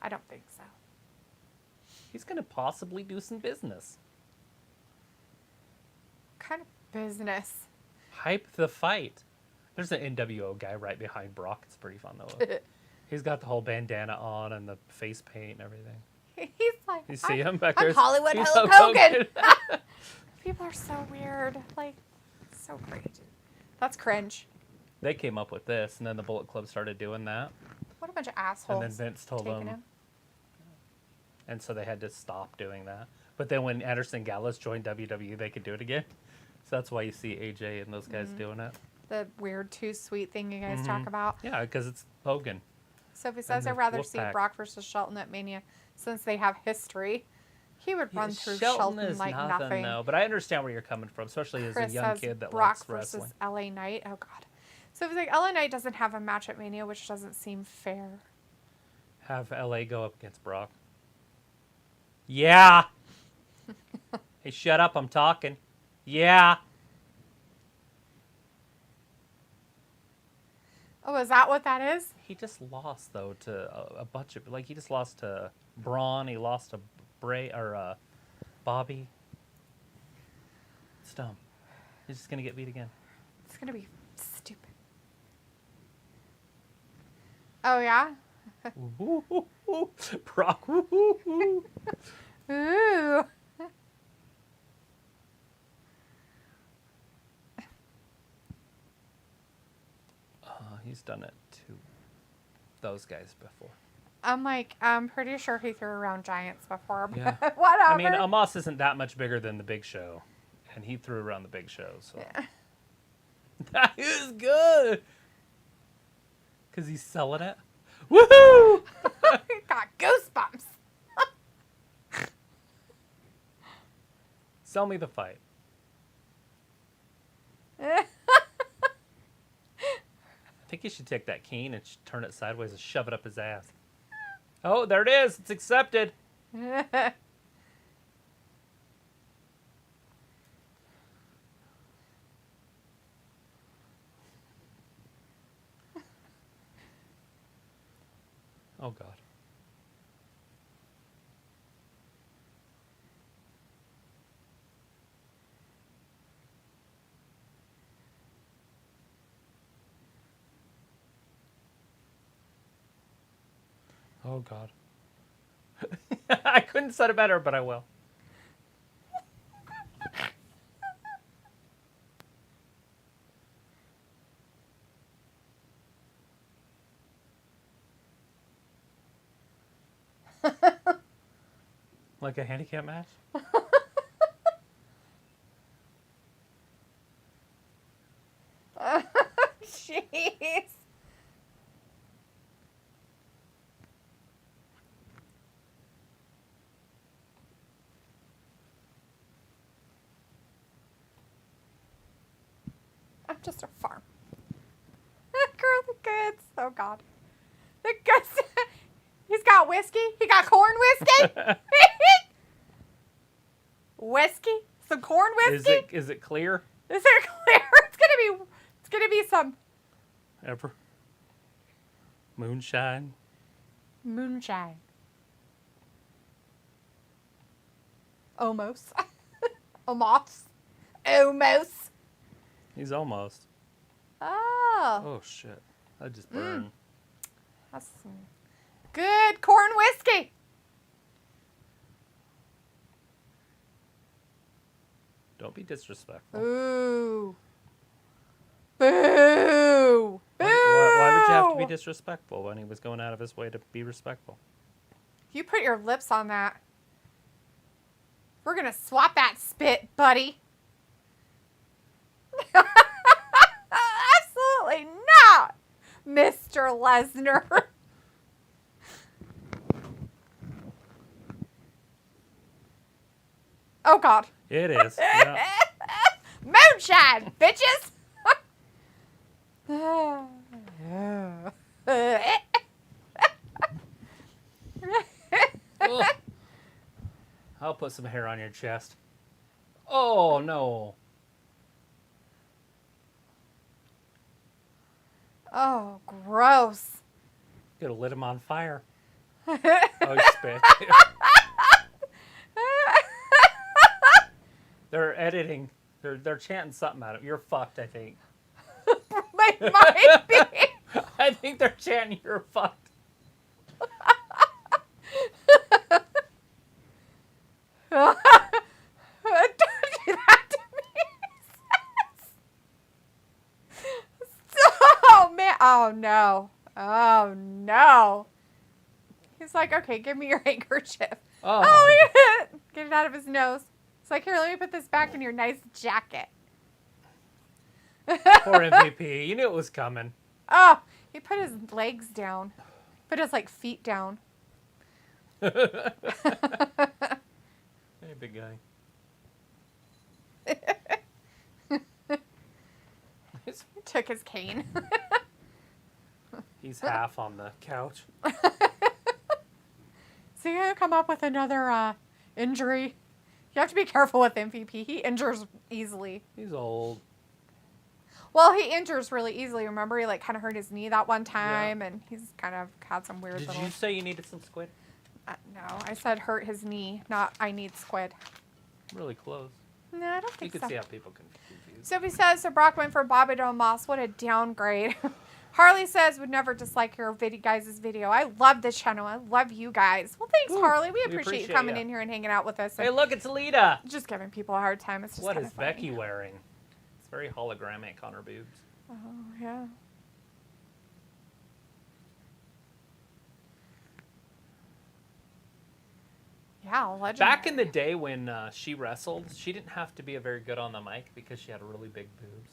I don't think so. He's going to possibly do some business. Kind of business. Hype the fight. There's an NWO guy right behind Brock. It's pretty fun, though. He's got the whole bandana on and the face paint and everything. He's like, You see him back there? I'm Hollywood He's Hulk Hogan. People are so weird. Like, so great. That's cringe. They came up with this, and then the Bullet Club started doing that. What a bunch of assholes. And then Vince told taking them, and so they had to stop doing that. But then when Anderson Gallows joined WWE, they could do it again. So that's why you see AJ and those guys doing it. The weird too sweet thing you guys talk about. Yeah, because it's Hogan. Sophie says, the I'd rather see Wolfpack. Brock versus Shelton at Mania since they have history. He would run through Shelton Shelton is like nothing. though. But I understand where you're coming from, especially as Chris a young says kid that Brock likes versus wrestling. LA Knight. Oh, God. So if it's like LA Knight doesn't have a match at Mania, which doesn't seem fair. Have LA go up against Brock. Yeah. Hey, shut up! I'm talking. Yeah. Oh, is that what that is? He just lost though to a bunch of he just lost to Braun. He lost to Bobby. It's dumb. He's just gonna get beat again. It's going to be stupid. Oh, yeah? Ooh, ooh, ooh. Brock. Ooh, ooh, ooh. Ooh. He's done it to those guys before. I'm pretty sure he threw around giants before, but Yeah. whatever. I mean, Amos isn't that much bigger than the Big Show, and he threw around the Big Show. So Yeah. that is good because he's selling it. Woohoo! Got goosebumps. Sell me the fight. I think you should take that cane and turn it sideways and shove it up his ass. Oh, there it is. It's accepted. Oh, God. Oh, God. I couldn't set it better, but I will. Like a handicap match? Jeez. I'm just a farm. Girl, the goods. Oh, God. The goods. He's got whiskey. He got corn whiskey. Whiskey. Some corn whiskey. Is it clear? Is it clear? It's gonna be some Ever? Moonshine? moonshine. Almost. Almost. Almost. He's almost. Oh. Oh, shit. I just burned. That's some good corn whiskey. Don't be disrespectful. Ooh. Boo. Boo. Why would you have to be disrespectful when he was going out of his way to be respectful? You put your lips on that. We're going to swap that spit, buddy. Absolutely not, Mr. Lesnar. Oh, God. It is. Yeah. Moonshine, bitches. Ugh. I'll put some hair on your chest. Oh, no. Oh, gross. Could have lit him on fire. Oh, he spit. They're editing. They're chanting something at him. You're fucked, I think. Might be. I think they're chanting you're fucked. Don't do that to me. Oh, man. Oh, no. Oh, no. He's like, okay, give me your handkerchief. Oh. Get it out of his nose. It's like, here, let me put this back in your nice jacket. Poor MVP. You knew it was coming. Oh, he put his legs down. Put his, like, feet down. Hey, big guy. Took his cane. He's half on the couch. So you're going to come up with another injury. You have to be careful with MVP. He injures easily. He's old. Well, he injures really easily. Remember, he like kind of hurt his knee that one time, and he's kind of had some weird Did little... you say you needed some squid? No, I said hurt his knee, not I need squid. Really close. No, I don't You think can so. see how people can confuse. Sophie says, so Brock went for Bobby to Moss. What a downgrade. Harley says, would never dislike your guys' video. I love this channel. I love you guys. Well, thanks, Harley. We appreciate you coming in here and hanging out with us. Hey, look, it's Lita. Just giving people a hard time. It's just What kinda is funny. Becky wearing? It's very hologramic on her boobs. Oh, yeah. Yeah, legendary. Back in the day when she wrestled, she didn't have to be a very good on the mic because she had really big boobs.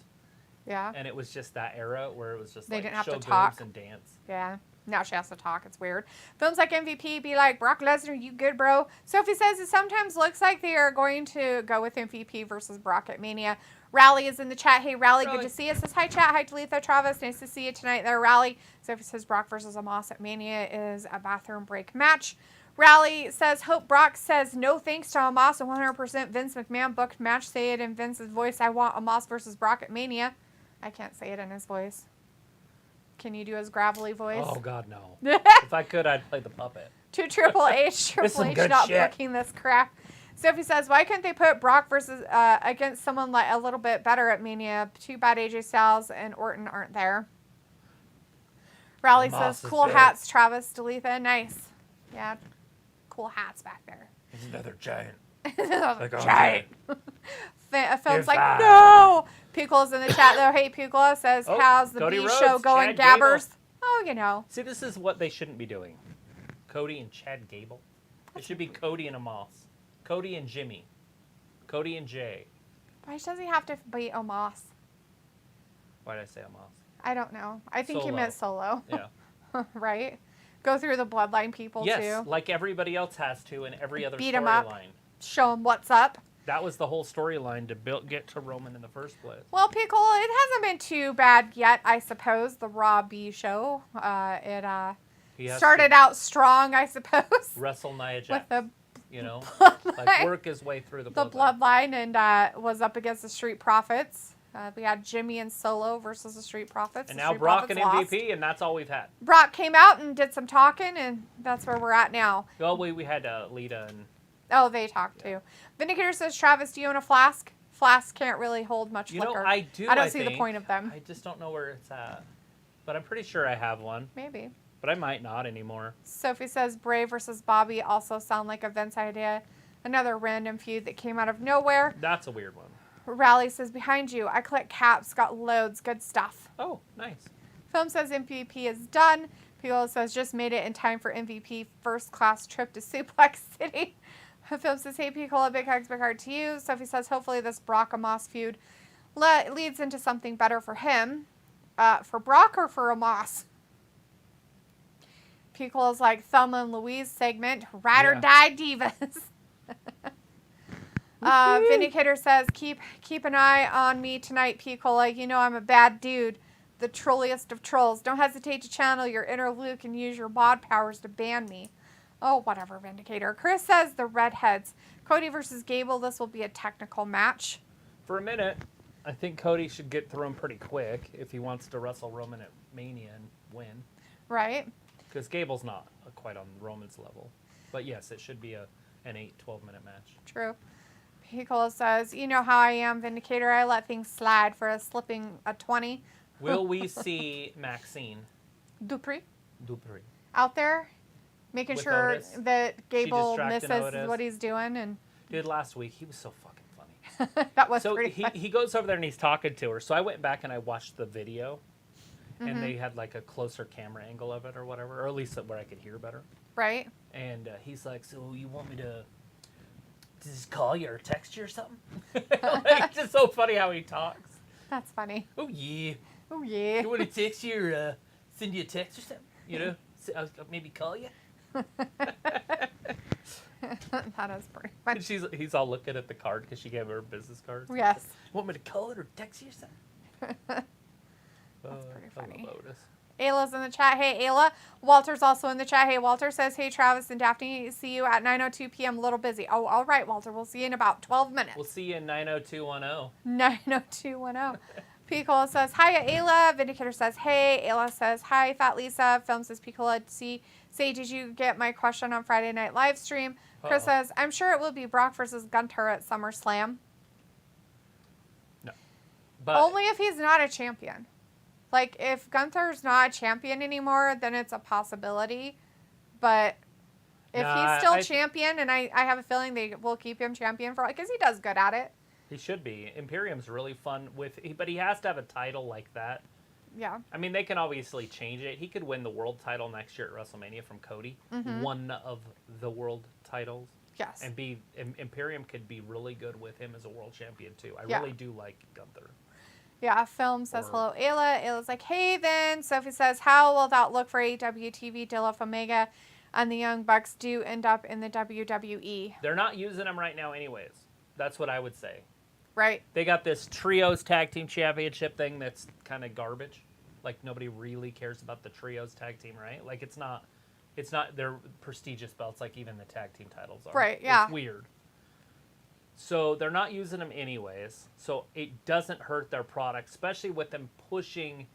Yeah. And it was just that era where it was just They like didn't have show to boobs talk. and dance. Yeah. Now she has to talk. It's weird. Films like MVP be like, Brock Lesnar, you good, bro? Sophie says it sometimes looks like they are going to go with MVP versus Brock at Mania. Rally is in the chat. Hey, Rally, good to see you. Says, hi, chat. Hi, Talitha Travis. Nice to see you tonight there, Rally. Sophie says Brock versus Amos at Mania is a bathroom break match. Rally says, hope Brock says no thanks to Amos. A 100% Vince McMahon booked match. Say it in Vince's voice. I want Amos versus Brock at Mania. I can't say it in his voice. Can you do his gravelly voice? Oh, God, no. If I could, I'd play the puppet. To Triple H. Triple H good not shit. booking this crap. Sophie says, why couldn't they put Brock versus against someone like a little bit better at Mania? Too bad AJ Styles and Orton aren't there. Raleigh Omos says, is cool dead. hats, Travis Dalitha. Nice. Yeah, cool hats back there. He's another giant. Like I'm giant. Film's like, five. no! Pukola's in the chat, though. Hey, Pukola says, Oh, how's the Cody B Rhodes, show going, Chad Gabbers? Oh, you know. See, this is what they shouldn't be doing. Cody and Chad Gable. It should be Cody and Omos. Cody and Jimmy. Cody and Jay. Why does he have to be Omos? Why did I say Omos? I don't know. I think he Solo. meant Solo. Yeah. Right? Go through the bloodline people, Yes, too. like everybody else has to in every other Beat 'em up. storyline. Show him what's up. That was the whole storyline to get to Roman in the first place. Well, Piccola, it hasn't been too bad yet, I suppose, the Raw B show. He has Started to out strong, I suppose. wrestle Nia With Jax, the you know? bloodline. Like, work his way through the bloodline and was up against the Street Profits. We had Jimmy and Solo versus the Street Profits. And The now Street Brock and Profits lost. MVP, and that's all we've had. Brock came out and did some talking, and that's where we're at now. Well, we had Lita and... Oh, they talked too. Vindicator says, Travis, do you own a flask? Flask can't really hold much You liquor. know, I do, I don't see the think. point of them. I just don't know where it's at. But I'm pretty sure I have one. Maybe. But I might not anymore. Sophie says, Bray versus Bobby also sound like a Vince idea. Another random feud that came out of nowhere. That's a weird one. Rally says, behind you. I click caps. Got loads. Good stuff. Oh, nice. Film says MVP is done. People says, just made it in time for MVP first class trip to Suplex City. Film says, hey, Piccola, big hugs, big heart to you. Sophie says, hopefully this Brock Amos feud leads into something better for him. For Brock or for Amos? Piccola's like, Thelma and Louise segment, ride or die divas. Vindicator says, keep an eye on me tonight, Piccola. You know I'm a bad dude. The trolliest of trolls. Don't hesitate to channel your inner Luke and use your mod powers to ban me. Oh, whatever, Vindicator. Chris says the redheads. Cody versus Gable. This will be a technical match. For a minute, I think Cody should get through him pretty quick if he wants to wrestle Roman at Mania and win. Right? Because Gable's not quite on Roman's level. But yes, it should be an 12-minute match. True. Piccola says, you know how I am, Vindicator. I let things slide for a slipping a 20. Will we see Maxine Dupree out there making With sure Otis? that Gable distracting misses Otis. what he's doing, and Dude, last week, he was so fucking funny. that was So pretty funny. he goes over there and he's talking to her. So I went back and I watched the video. Mm-hmm. And they had like a closer camera angle of it or whatever. Or at least where I could hear better. Right? And he's like, so you want me to just call you or text you or something? Like, it's just so funny how he talks. That's funny. Oh, yeah. Oh, yeah. You want to text you or send you a text or something? You know? I'll maybe call you? That is pretty funny. And he's all looking at the card because she gave her a business card. Yes. Want me to call it or text you or something? That's pretty I funny. love Otis. Ayla's in the chat. Hey, Ayla. Walter's also in the chat. Hey, Walter says, hey, Travis and Daphne, see you at 9:02 p.m. A little busy. Oh, all right, Walter. We'll see you in about 12 minutes. We'll see you in 90210. 90210. Picola says, hi, Ayla. Vindicator says, hey. Ayla says, hi, Fat Lisa. Film says, Picola, say, did you get my question on Friday night live stream? Chris says, I'm sure it will be Brock versus Gunter at SummerSlam. No. But Only if he's not a champion. Like, if Gunther's not a champion anymore, then it's a possibility. But if he's still champion, and I have a feeling they will keep him champion for, because he does good at it. he should be. Imperium's really fun but he has to have a title like that. Yeah. I mean, they can obviously change it. He could win the world title next year at WrestleMania from Cody. Mm-hmm. One of the world titles. Yes. And Imperium could be really good with him as a world champion, too. I Yeah. really do like Gunther. Yeah, Film says, hello, Ayla. Ayla's like, hey, then. Sophie says, how will that look for AEW TV? Dilif Omega and the Young Bucks do end up in the WWE. They're not using them right now anyways. That's what I would say. Right. They got this Trios Tag Team Championship thing that's kind of garbage. Like, nobody really cares about the Trios Tag Team, right? Like, it's not their prestigious belts like even the tag team titles are. Right, yeah. It's weird. So they're not using them anyways. So it doesn't hurt their product, especially with them pushing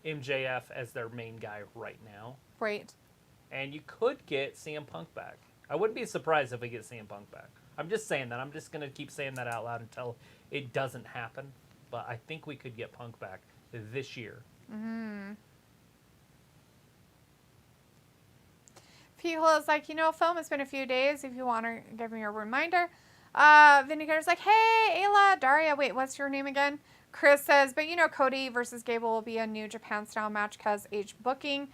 MJF as their main guy right now. Right. And you could get CM Punk back. I wouldn't be surprised if we get CM Punk back. I'm just saying that. I'm just going to keep saying that out loud until it doesn't happen. But I think we could get Punk back this year. Mm-hmm. People is like, film, it's been a few days. If you want to give me a reminder. Vindicator's like, hey, Ayla, Daria, wait, what's your name again? Chris says, but Cody versus Gable will be a New Japan style match because age booking.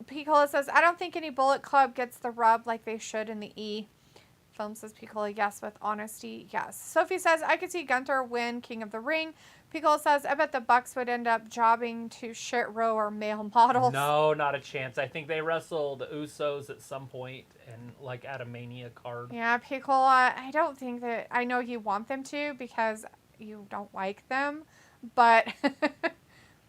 Picola says, I don't think any Bullet Club gets the rub like they should in the E. Film says, Picola, yes, with honesty, yes. Sophie says, I could see Gunther win King of the Ring. Picola says, I bet the Bucks would end up jobbing to shit row or male models. No, not a chance. I think they wrestle the Usos at some point and like at a Mania card. Yeah, Picola, I don't think that, I know you want them to because you don't like them, but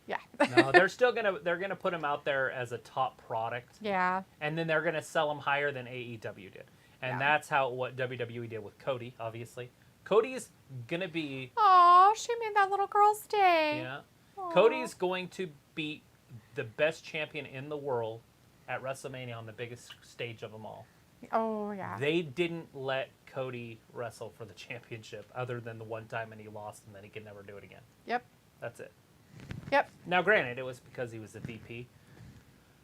yeah. No, they're gonna put him out there as a top product. Yeah. And then they're gonna sell him higher than AEW did. And that's what WWE did with Cody, obviously. Cody's gonna be. Oh, she made that little girl's day. Yeah. Aww. Cody's going to beat the best champion in the world at WrestleMania on the biggest stage of them all. Oh, yeah. They didn't let Cody wrestle for the championship other than the one time and he lost and then he could never do it again. Yep. That's it. Yep. Now, granted, it was because he was the VP.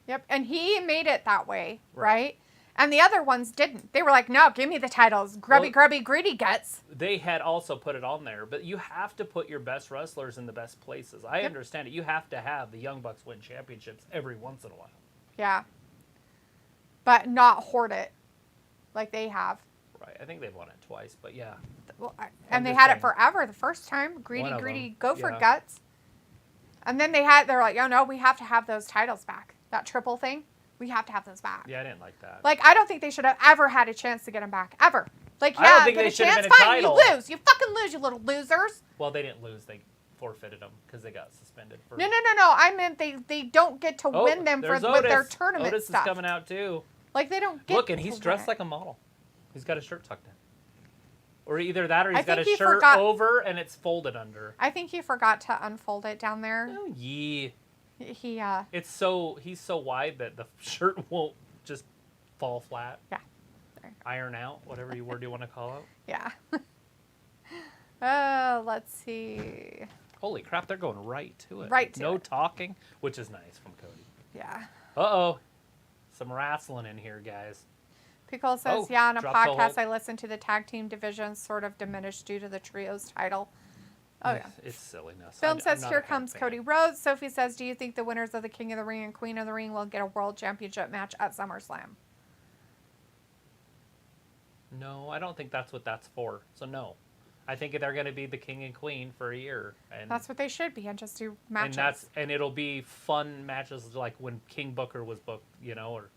Yep. And he made it that way, right? And the other ones didn't. They were like, no, give me the titles. Grubby, greedy guts. They had also put it on there, but you have to put your best wrestlers in the best places. I understand it. You have to have the Young Bucks win championships every once in a while. Yeah. But not hoard it like they have. Right. I think they've won it twice, but yeah. Well, and they had it forever the first time. Greedy, go for guts. And then they're like, oh, no, we have to have those titles back. That triple thing. We have to have those back. Yeah, I didn't like that. Like, I don't think they should have ever had a chance to get them back. Ever. Like, I don't think get they a should have chance. been a Fine, title. you lose. You fucking lose, you little losers. Well, they didn't lose. They forfeited them because they got suspended. For... No. I meant they don't get to win them with their tournament Otis stuff. is coming out, too. Like, they don't get Look, and he's dressed like a model. He's got his shirt tucked in. Or either that or he's got his shirt over and it's folded under. I think he forgot to unfold it down there. Oh, yeah. He's so wide that the shirt won't just fall flat. Yeah. Iron out, whatever word you want to call it. Yeah. Let's see. Holy crap, they're going right to it. Right to no it. talking, which is nice from Cody. Yeah. Uh-oh. Some wrestling in here, guys. Pickle says, on a drop the podcast hold. I listened to, the tag team division sort of diminished due to the trios title. Oh, yeah. It's silliness. Film says, I'm not here a fan comes fan. Cody Rhodes. Sophie says, do you think the winners of the King of the Ring and Queen of the Ring will get a world championship match at SummerSlam? No, I don't think that's what that's for. So, no. I think they're going to be the king and queen for a year. And That's what they should be, and just do matches. And it'll be fun matches like when King Booker was booked, or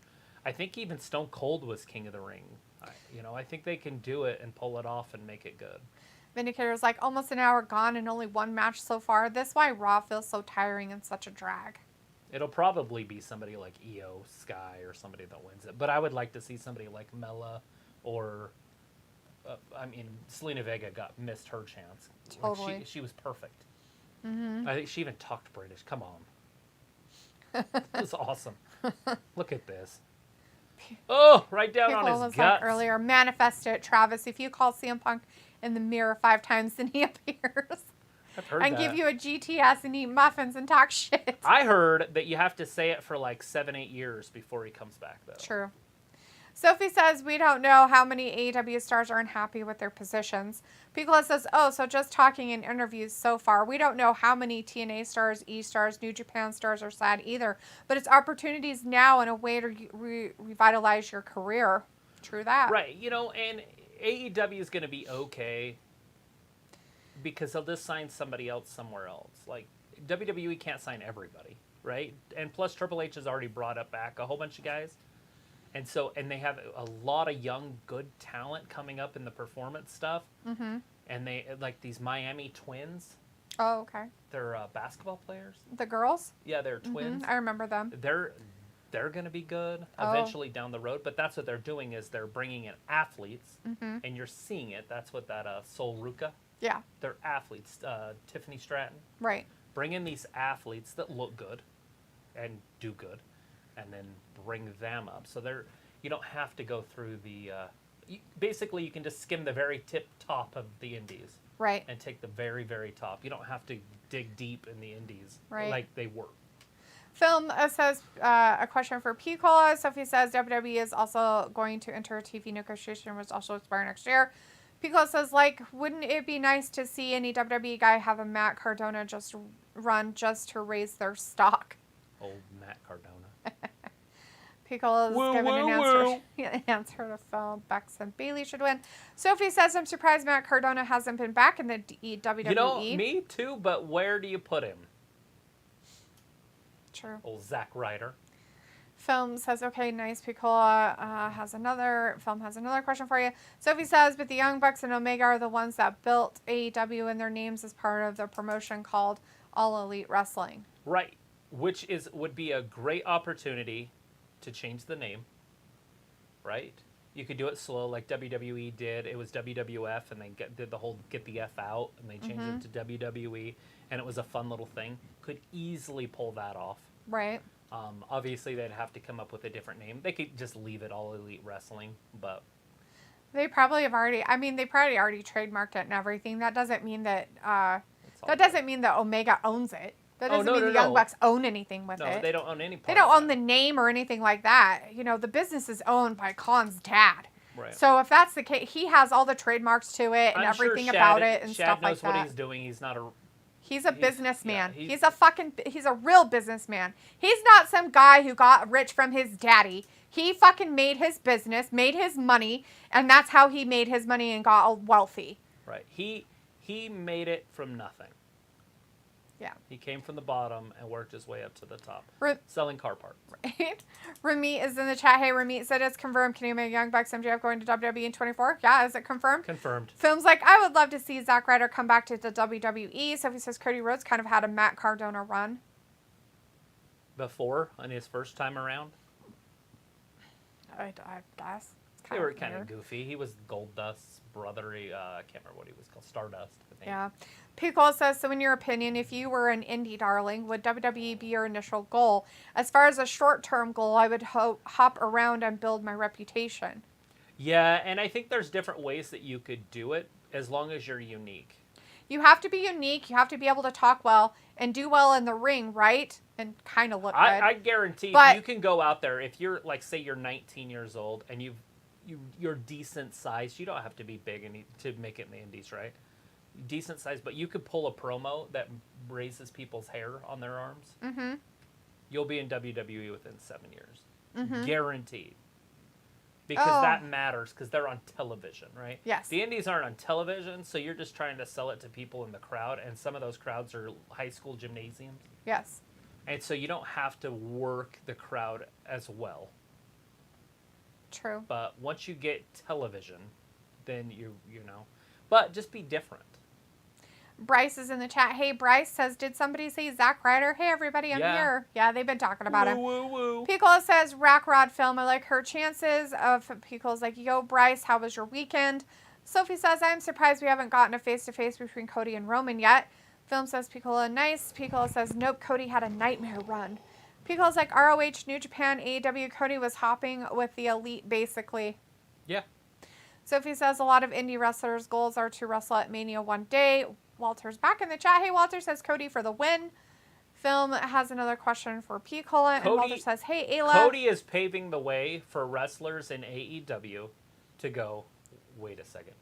I think even Stone Cold was King of the Ring. I think they can do it and pull it off and make it good. Vindicator's like, almost an hour gone and only one match so far. That's why Raw feels so tiring and such a drag. It'll probably be somebody like Io Sky or somebody that wins it. But I would like to see somebody like Mella or, Selena Vega missed her chance. Totally. Like she was perfect. Mm-hmm. I think she even talked British. Come on. That was awesome. Look at this. Oh, right down People on his was guts. like earlier, manifest it, Travis. If you call CM Punk in the mirror 5 times, then he appears. I've heard and that. give you a GTS and eat muffins and talk shit. I heard that you have to say it for like 7-8 years before he comes back, though. True. Sophie says, we don't know how many AEW stars are unhappy with their positions. Piccola says, so just talking in interviews so far. We don't know how many TNA stars, E-stars, New Japan stars are sad either. But it's opportunities now and a way to revitalize your career. True that. Right. And AEW is going to be okay because they'll just sign somebody else somewhere else. Like, WWE can't sign everybody, right? And plus, Triple H has already brought up back a whole bunch of guys. And they have a lot of young, good talent coming up in the performance stuff. Mm-hmm. And they, like these Miami Twins. Oh, okay. They're basketball players. The girls? Yeah, they're twins. I remember them. They're going to be good eventually down the road. But that's what they're doing is they're bringing in athletes. Mm-hmm. And you're seeing it. That's what that Sol Ruca. Yeah. They're athletes. Tiffany Stratton. Right. Bring in these athletes that look good and do good. And then bring them up. So you don't have to go through the... basically, you can just skim the very top of the indies. Right. And take the very, very top. You don't have to dig deep in the indies right. like they were. Film says a question for P-Cola. Sophie says WWE is also going to enter a TV negotiation, which also expire next year. P-Cola says, like, wouldn't it be nice to see any WWE guy have a Matt Cardona just run just to raise their stock? Old Matt Cardona. Pickle is giving an answer to Phil. Bex and Bailey should win. Sophie says, I'm surprised Matt Cardona hasn't been back in the WWE. You know, me too, but where do you put him? True. Old Zack Ryder. Film says, okay, nice. Picola has another question for you. Sophie says, but the Young Bucks and Omega are the ones that built AEW, and their names as part of the promotion called All Elite Wrestling. Right. Which would be a great opportunity to change the name. Right? You could do it slow like WWE did. It was WWF, and they did the whole get the F out, and they changed it to WWE, and it was a fun little thing. Could easily pull that off. Right. Obviously, they'd have to come up with a different name. They could just leave it All Elite Wrestling, but... They probably already trademarked it and everything. That doesn't mean that, that Omega owns it. That doesn't mean the Young Bucks own anything with it. No, they don't own any part They don't own the name or anything like that. You know, the business is owned by Khan's dad. Right. So if that's the case, he has all the trademarks to it and everything about it and stuff like that. Shad knows what he's doing. He's not a... He's a businessman. Yeah, he's a real businessman. He's not some guy who got rich from his daddy. He fucking made his business, made his money, and that's how he made his money and got wealthy. Right. He made it from nothing. Yeah. He came from the bottom and worked his way up to the top. Selling car parts. Right. Ramit is in the chat. Hey, Ramit said it's confirmed. Can you make Young Bucks MJF going to WWE in 24? Yeah, is it confirmed? Confirmed. Film's like, I would love to see Zack Ryder come back to the WWE. Sophie says Cody Rhodes kind of had a Matt Cardona run. Before, on his first time around? I guess. They were kind of goofy. He was Goldust's brother. I can't remember what he was called. Stardust, I think. Yeah. Pickle says, so in your opinion, if you were an indie darling, would WWE be your initial goal? As far as a short-term goal, I would hop around and build my reputation. Yeah, and I think there's different ways that you could do it as long as you're unique. You have to be unique. You have to be able to talk well and do well in the ring, right? And kind of look good. I guarantee you can go out there. If you're, like, say you're 19 years old and you're decent size. You don't have to be big to make it in the indies, right? Decent size, but you could pull a promo that raises people's hair on their arms. Mm-hmm. You'll be in WWE within 7 years. Mm-hmm. Guaranteed. Because that matters, because they're on television, right? Yes. The indies aren't on television, so you're just trying to sell it to people in the crowd, and some of those crowds are high school gymnasiums. Yes. And so you don't have to work the crowd as well. True. But once you get television, then you know. But just be different. Bryce is in the chat. Hey, Bryce says, did somebody say Zack Ryder? Hey, everybody, I'm here. Yeah, they've been talking about him. Woo, woo. Pickle says, Rack Rod film. I like her chances. Pickle's like, yo, Bryce, how was your weekend? Sophie says, I'm surprised we haven't gotten a face-to-face between Cody and Roman yet. Film says, Pickle, nice. Pickle says, nope, Cody had a nightmare run. Pickle's like, ROH, New Japan, AEW, Cody was hopping with the elite, basically. Yeah. Sophie says, a lot of indie wrestlers' goals are to wrestle at Mania one day. Walter's back in the chat. Hey, Walter says Cody for the win. Film has another question for P. And Walter says, hey, Ayla. Cody is paving the way for wrestlers in AEW to go, wait a second.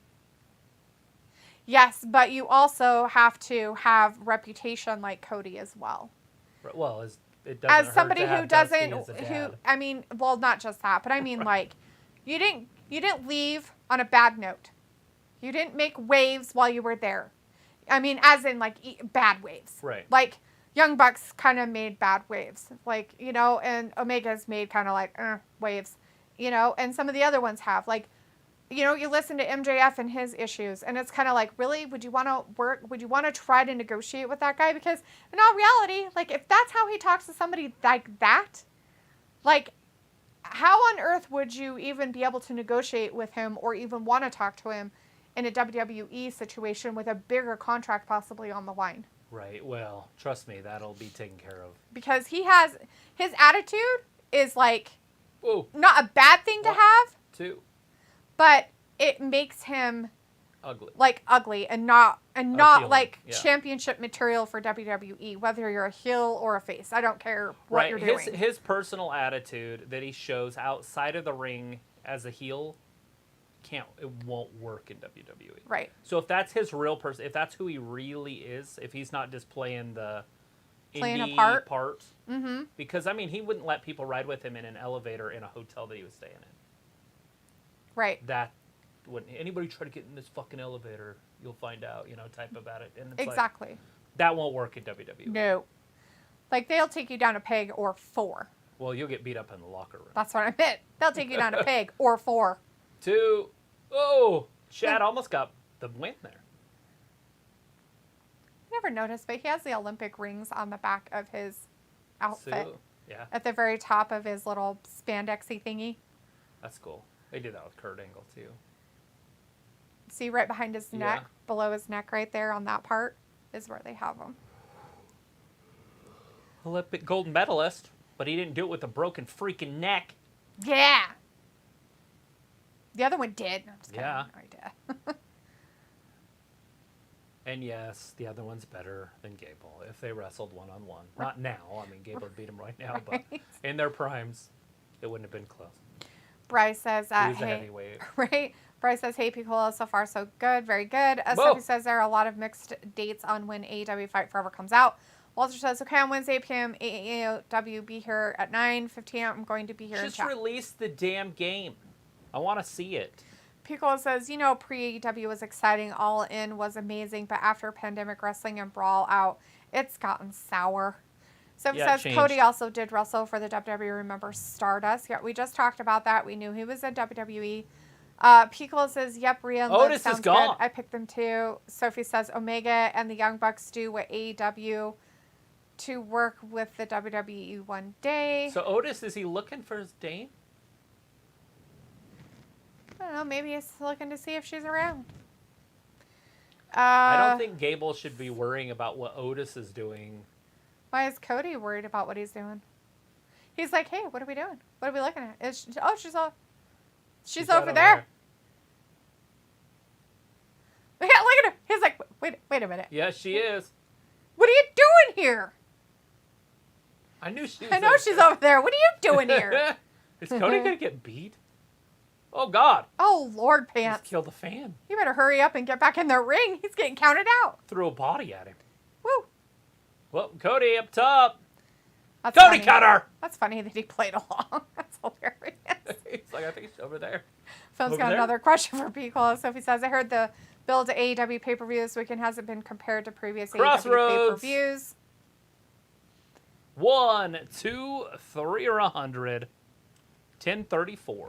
Yes, but you also have to have reputation like Cody as well. Well, it doesn't as somebody hurt to who have doesn't, Dusty as a dad. I mean, well, not just that, but I mean, like, you didn't leave on a bad note. You didn't make waves while you were there. I mean, as in, like, bad waves. Right. Like, Young Bucks kind of made bad waves. Like, you know, and Omega's made kind of like, waves. You know, and some of the other ones have. Like, you know, you listen to MJF and his issues, and it's kind of like, really? Would you want to try to negotiate with that guy? Because in all reality, like, if that's how he talks to somebody like that, like, how on earth would you even be able to negotiate with him or even want to talk to him in a WWE situation with a bigger contract possibly on the line? Right. Well, trust me, that'll be taken care of. Because his attitude is like, whoa, not a bad thing to have. Two. But it makes him ugly and not Appealing, like yeah. championship material for WWE, whether you're a heel or a face. I don't care what you're doing. His personal attitude that he shows outside of the ring as a heel it won't work in WWE. Right. So if that's his real person, if that's who he really is, if he's not just playing the indie a part. Mm-hmm. Because I mean, he wouldn't let people ride with him in an elevator in a hotel that he was staying in. Right. That wouldn't anybody try to get in this fucking elevator, you'll find out, type about it. And it's exactly. like, that won't work in WWE. No. Like they'll take you down a peg or 4. Well, you'll get beat up in the locker room. That's what I meant. They'll take you down a peg or 4. 2. Oh, Chad almost got the win there. Never noticed, but he has the Olympic rings on the back of his outfit. Yeah. At the very top of his little spandexy thingy. That's cool. They did that with Kurt Angle too. See right behind his neck, below his neck right there on that part is where they have them. Olympic gold medalist, but he didn't do it with a broken freaking neck. Yeah. The other one did. I'm just kidding. Yeah. No idea. And yes, the other one's better than Gable if they wrestled one-on-one. Not now. I mean, Gable beat him right now, but in their primes, it wouldn't have been close. Bryce says, He was a hey, heavyweight. right? Bryce says, hey, Piccolo, so far so good. Very good. Sophie says there are a lot of mixed dates on when AEW Fight Forever comes out. Walter says, okay, on Wednesday, 8 p.m., AEW, be here at 9:15. I'm going to be here Just in chat. release the damn game. I want to see it. Piccolo says, pre-AEW was exciting. All In was amazing, but after Pandemic Wrestling and Brawl out, it's gotten sour. Sophie says, Cody also did wrestle for the WWE. Remember Stardust? Yeah, we just talked about that. We knew he was in WWE. Piccolo says, yep, Rhea and Liv sounds good. I picked them too. Sophie says, Omega and the Young Bucks do what AEW to work with the WWE one day. So Otis, is he looking for his dame? I don't know. Maybe he's looking to see if she's around. I don't think Gable should be worrying about what Otis is doing. Why is Cody worried about what he's doing? He's like, hey, what are we doing? What are we looking at? She's over there. Yeah, look at her. He's like, wait a minute. Yeah, she is. What are you doing here? I know she's over there. What are you doing here? Is Cody going to get beat? Oh, God. Oh, Lord, Pants. Just killed the fan. You better hurry up and get back in the ring. He's getting counted out. Threw a body at him. Woo. Well, Cody up top. That's Cody funny. cutter. That's funny that he played along. That's hilarious. He's like, I think she's over there. Phil's got another question for Piccolo. Sophie says, I heard the build to AEW pay-per-view this weekend hasn't been compared to previous AEW pay-per-views. 1, 2, 3 or 100. 10:34.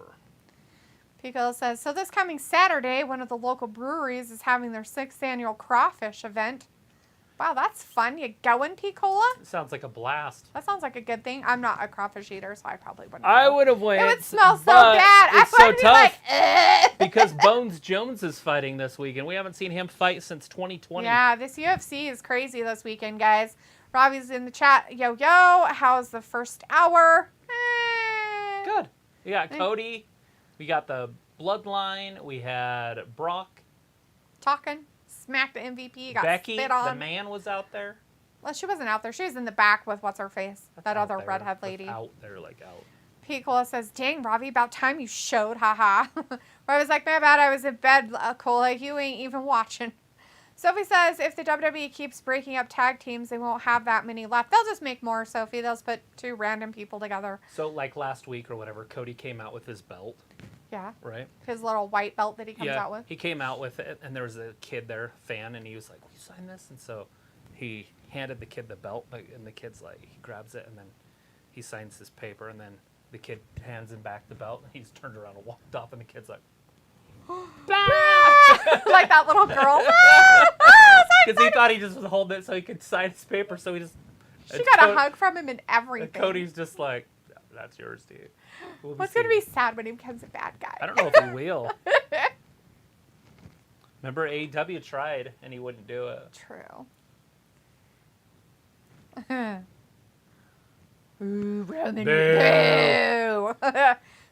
Piccolo says, so this coming Saturday, one of the local breweries is having their 6th annual crawfish event. Wow, that's fun. You going, Piccolo? Sounds like a blast. That sounds like a good thing. I'm not a crawfish eater, so I probably wouldn't. I would have went. It would smell so bad. It's so tough like, because Bones Jones is fighting this weekend. We haven't seen him fight since 2020. Yeah, this UFC is crazy this weekend, guys. Robbie's in the chat. Yo, how's the first hour? Good. We got Cody. We got the Bloodline. We had Brock. Talking. Smacked the MVP. Got Becky, spit on. the man, was out there. Well, she wasn't out there. She was in the back with what's-her-face. That other redhead lady. Out there, like out. Piccolo says, dang, Robbie, about time you showed. Haha. I was like, my bad. I was in bed, Cola. You ain't even watching. Sophie says, if the WWE keeps breaking up tag teams, they won't have that many left. They'll just make more, Sophie. They'll just put 2 random people together. So, like last week or whatever, Cody came out with his belt. Yeah. Right? His little white belt that he comes out with. He came out with it, and there was a kid there, fan, and he was like, will you sign this? And so he handed the kid the belt, and the kid's like, he grabs it, and then he signs this paper, and then the kid hands him back the belt, and he's turned around and walked off, and the kid's like, like that little girl. Because he thought he just was holding it so he could sign his paper, so he just... She got a hug from him and everything. And Cody's just like, that's yours, dude. What's going to be sad when he becomes a bad guy? I don't know if he will. Remember, AEW tried, and he wouldn't do it. True. Ooh, Roman. Boo!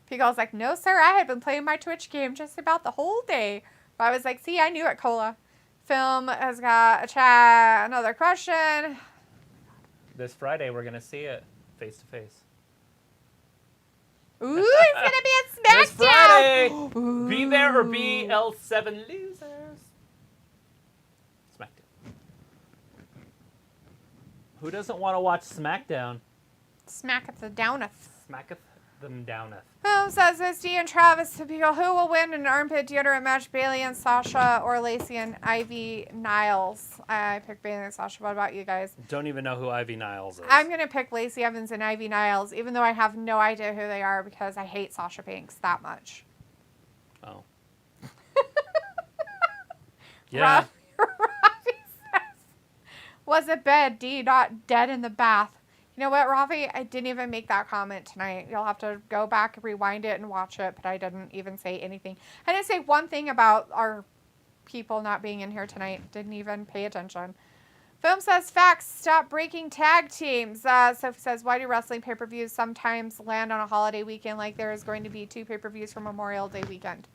Picole's like, no, sir, I had been playing my Twitch game just about the whole day. But I was like, see, I knew it, Cola. Film has got a chat. Another question. This Friday, we're going to see it face to face. Ooh, it's going to be a SmackDown. This Friday. Ooh. Be there or be L7 losers. SmackDown. Who doesn't want to watch SmackDown? Smacketh the downeth. Smacketh them downeth. Film says Misty and Travis to people who will win an armpit deodorant match, Bailey and Sasha or Lacey and Ivy Niles. I picked Bailey and Sasha. What about you guys? Don't even know who Ivy Niles is. I'm going to pick Lacey Evans and Ivy Niles, even though I have no idea who they are because I hate Sasha Banks that much. Oh. Yeah. Rafi says, was it bed? D not dead in the bath. You know what, Rafi? I didn't even make that comment tonight. You'll have to go back, rewind it, and watch it, but I didn't even say anything. I didn't say one thing about our people not being in here tonight. Didn't even pay attention. Film says, facts, stop breaking tag teams. Sophie says, why do wrestling pay-per-views sometimes land on a holiday weekend like there is going to be 2 pay-per-views for Memorial Day weekend?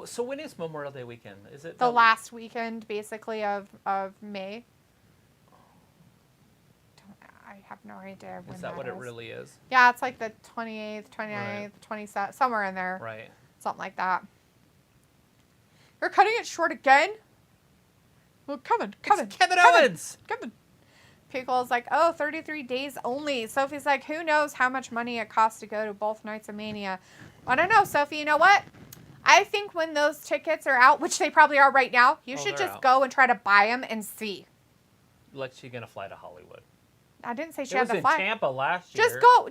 So when is Memorial Day weekend? Is it The last weekend, basically, of May. I have no idea when Is that what it really is? Yeah, it's like the 28th, 29th, Right. 27th, somewhere in there. Right. Something like that. You're cutting it short again? Well, Kevin. Kevin Owens! Kevin. Pickle's like, oh, 33 days only. Sophie's like, who knows how much money it costs to go to both nights of Mania. I don't know, Sophie. You know what? I think when those tickets are out, which they probably are right now, you should they're just out. go and try to buy them and see. Like she's going to fly to Hollywood. I didn't say she It had was to in fly. Tampa last year.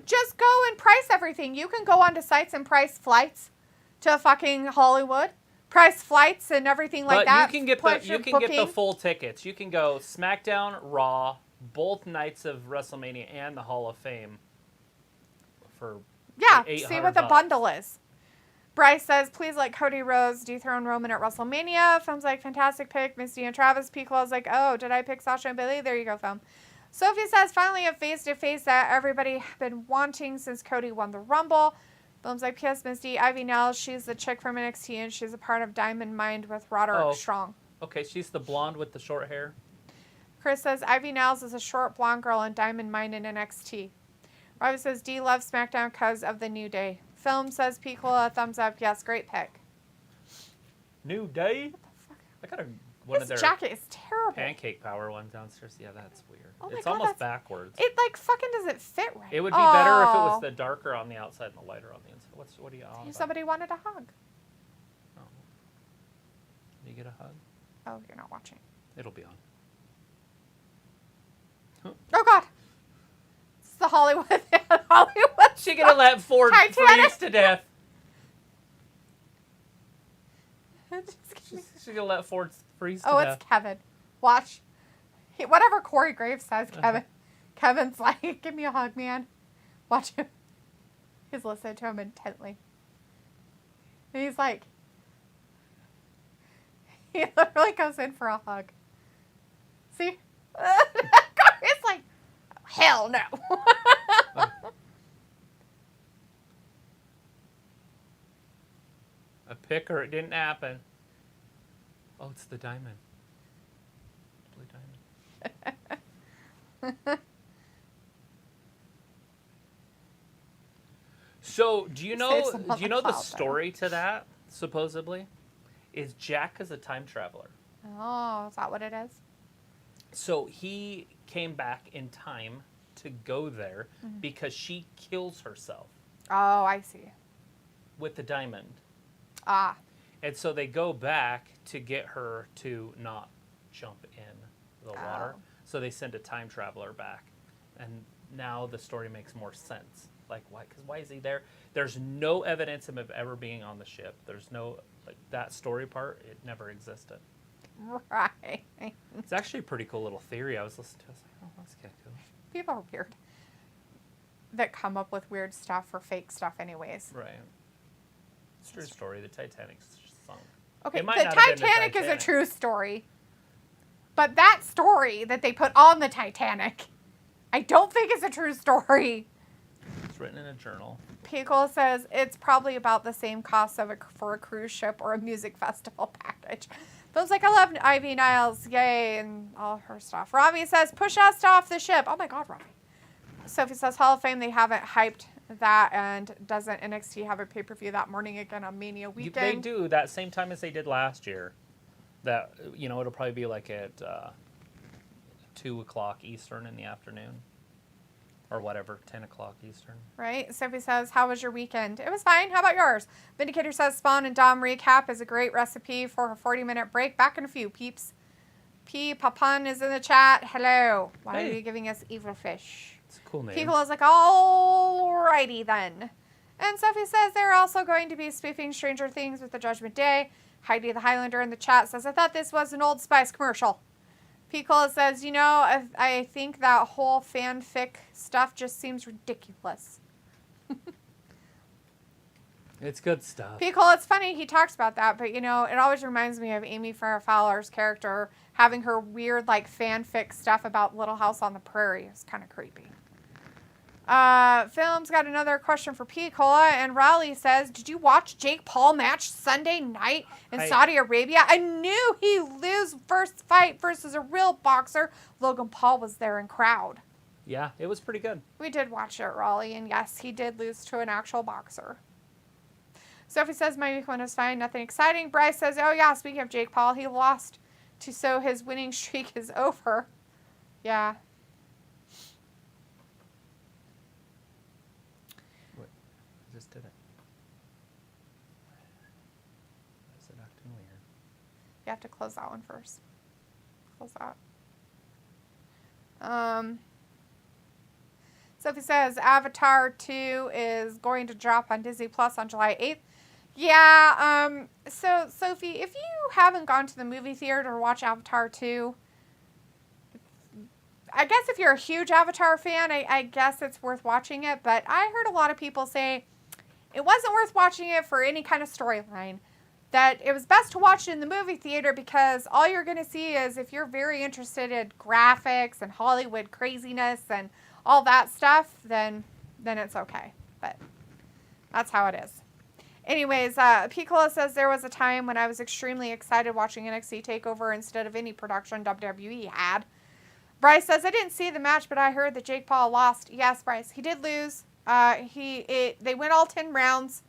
Just go and price everything. You can go onto sites and price flights to fucking Hollywood. Price flights and everything like that. But you can get the full tickets. You can go SmackDown, Raw, both nights of WrestleMania and the Hall of Fame for see what the bundle is. Bryce says, please let Cody Rhodes dethrone Roman at WrestleMania. Film's like, fantastic pick. Misty and Travis. Pico's like, oh, did I pick Sasha and Bailey? There you go, Film. Sophie says, finally a face-to-face that everybody been wanting since Cody won the Rumble. Film's like, P.S. Misty, Ivy Nels, she's the chick from NXT, and she's a part of Diamond Mind with Roderick Strong. Okay, she's the blonde with the short hair. Chris says, Ivy Nels is a short blonde girl in Diamond Mind in NXT. Robbie says, D loves SmackDown because of the New Day. Film says, Picola, thumbs up. Yes, great pick. New Day? I got one of their jacket is terrible. pancake power ones downstairs. Yeah, that's weird. Oh my It's God, almost backwards. It like fucking doesn't fit right. It would be better if it was the darker on the outside and the lighter on the inside. What are you on about? Somebody wanted a hug. Oh. Did you get a hug? Oh, you're not watching. It'll be on. Oh God. It's the Hollywood. Hollywood. She gonna let Ford freeze to death. She's gonna let Ford freeze to death. Oh, it's Kevin. Watch. Whatever Corey Graves says, Kevin. Kevin's like, give me a hug, man. Watch him. He's listening to him intently. And he's like, he literally goes in for a hug. See? Corey's like, hell no. A picker, it didn't happen. Oh, it's the diamond. Blue diamond. So, do you know the story to that, supposedly? Is Jack is a time traveler. Oh, is that what it is? So, he came back in time to go there because she kills herself. Oh, I see. With the diamond. Ah. And so they go back to get her to not jump in the water. So they send a time traveler back. And now the story makes more sense. Like, why? Because why is he there? There's no evidence of him ever being on the ship. There's no, like, that story part, it never existed. Right. It's actually a pretty cool little theory. I was listening to it. I was like, oh, that's kind of cool. People are weird. That come up with weird stuff for fake stuff anyways. Right. It's a true story. The Titanic sunk. Okay, the Titanic is a true story. But that story that they put on the Titanic, I don't think is a true story. written in a journal. Pickle says it's probably about the same cost for a cruise ship or a music festival package. Feels like I love Ivy Niles, yay, and all her stuff. Robbie says, push us off the ship. Oh my God, Robbie. Sophie says, Hall of Fame, they haven't hyped that, and doesn't NXT have a pay-per-view that morning again on Mania weekend? They do, that same time as they did last year. That, it'll probably be like at 2 o'clock Eastern in the afternoon. Or whatever, 10 o'clock Eastern. Right. Sophie says, how was your weekend? It was fine. How about yours? Vindicator says, Spawn and Dom recap is a great recipe for a 40-minute break. Back in a few, peeps. P. Papan is in the chat. Hello. Why are you giving us evil fish? It's a cool name. People is like, alrighty then. And Sophie says they're also going to be spoofing Stranger Things with the Judgment Day. Heidi the Highlander in the chat says, I thought this was an Old Spice commercial. Picola says, I think that whole fanfic stuff just seems ridiculous. It's good stuff. Picola, it's funny he talks about that, but it always reminds me of Amy Farrah Fowler's character having her weird fanfic stuff about Little House on the Prairie. It's kind of creepy. Film's got another question for Picola, and Raleigh says, did you watch Jake Paul match Sunday night in Saudi Arabia? I knew he'd lose first fight versus a real boxer. Logan Paul was there in crowd. Yeah, it was pretty good. We did watch it, Raleigh, and yes, he did lose to an actual boxer. Sophie says, my week one was fine, nothing exciting. Bryce says, oh yeah, speaking of Jake Paul, he lost so his winning streak is over. Yeah. Just did it. Is it acting weird? You have to close that one first. Close that. Sophie says Avatar 2 is going to drop on Disney Plus on July 8th. Yeah, so Sophie, if you haven't gone to the movie theater to watch Avatar 2, I guess if you're a huge Avatar fan, I guess it's worth watching it, but I heard a lot of people say it wasn't worth watching it for any kind of storyline. That it was best to watch it in the movie theater because all you're going to see is, if you're very interested in graphics and Hollywood craziness and all that stuff, then it's okay. But that's how it is. Anyways, Picola says there was a time when I was extremely excited watching NXT TakeOver instead of any production WWE had. Bryce says, I didn't see the match, but I heard that Jake Paul lost. Yes, Bryce, he did lose. They went all 10 rounds.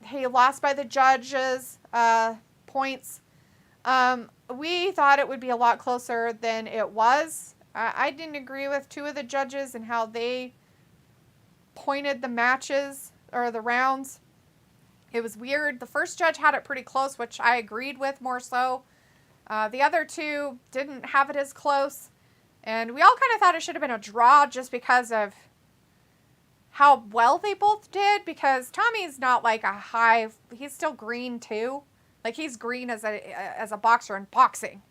He lost by the judges' points. We thought it would be a lot closer than it was. I didn't agree with two of the judges and how they pointed the matches or the rounds. It was weird. The first judge had it pretty close, which I agreed with more so. The other two didn't have it as close. And we all kind of thought it should have been a draw just because of how well they both did. Because Tommy's not like he's still green too. Like he's green as a boxer in boxing.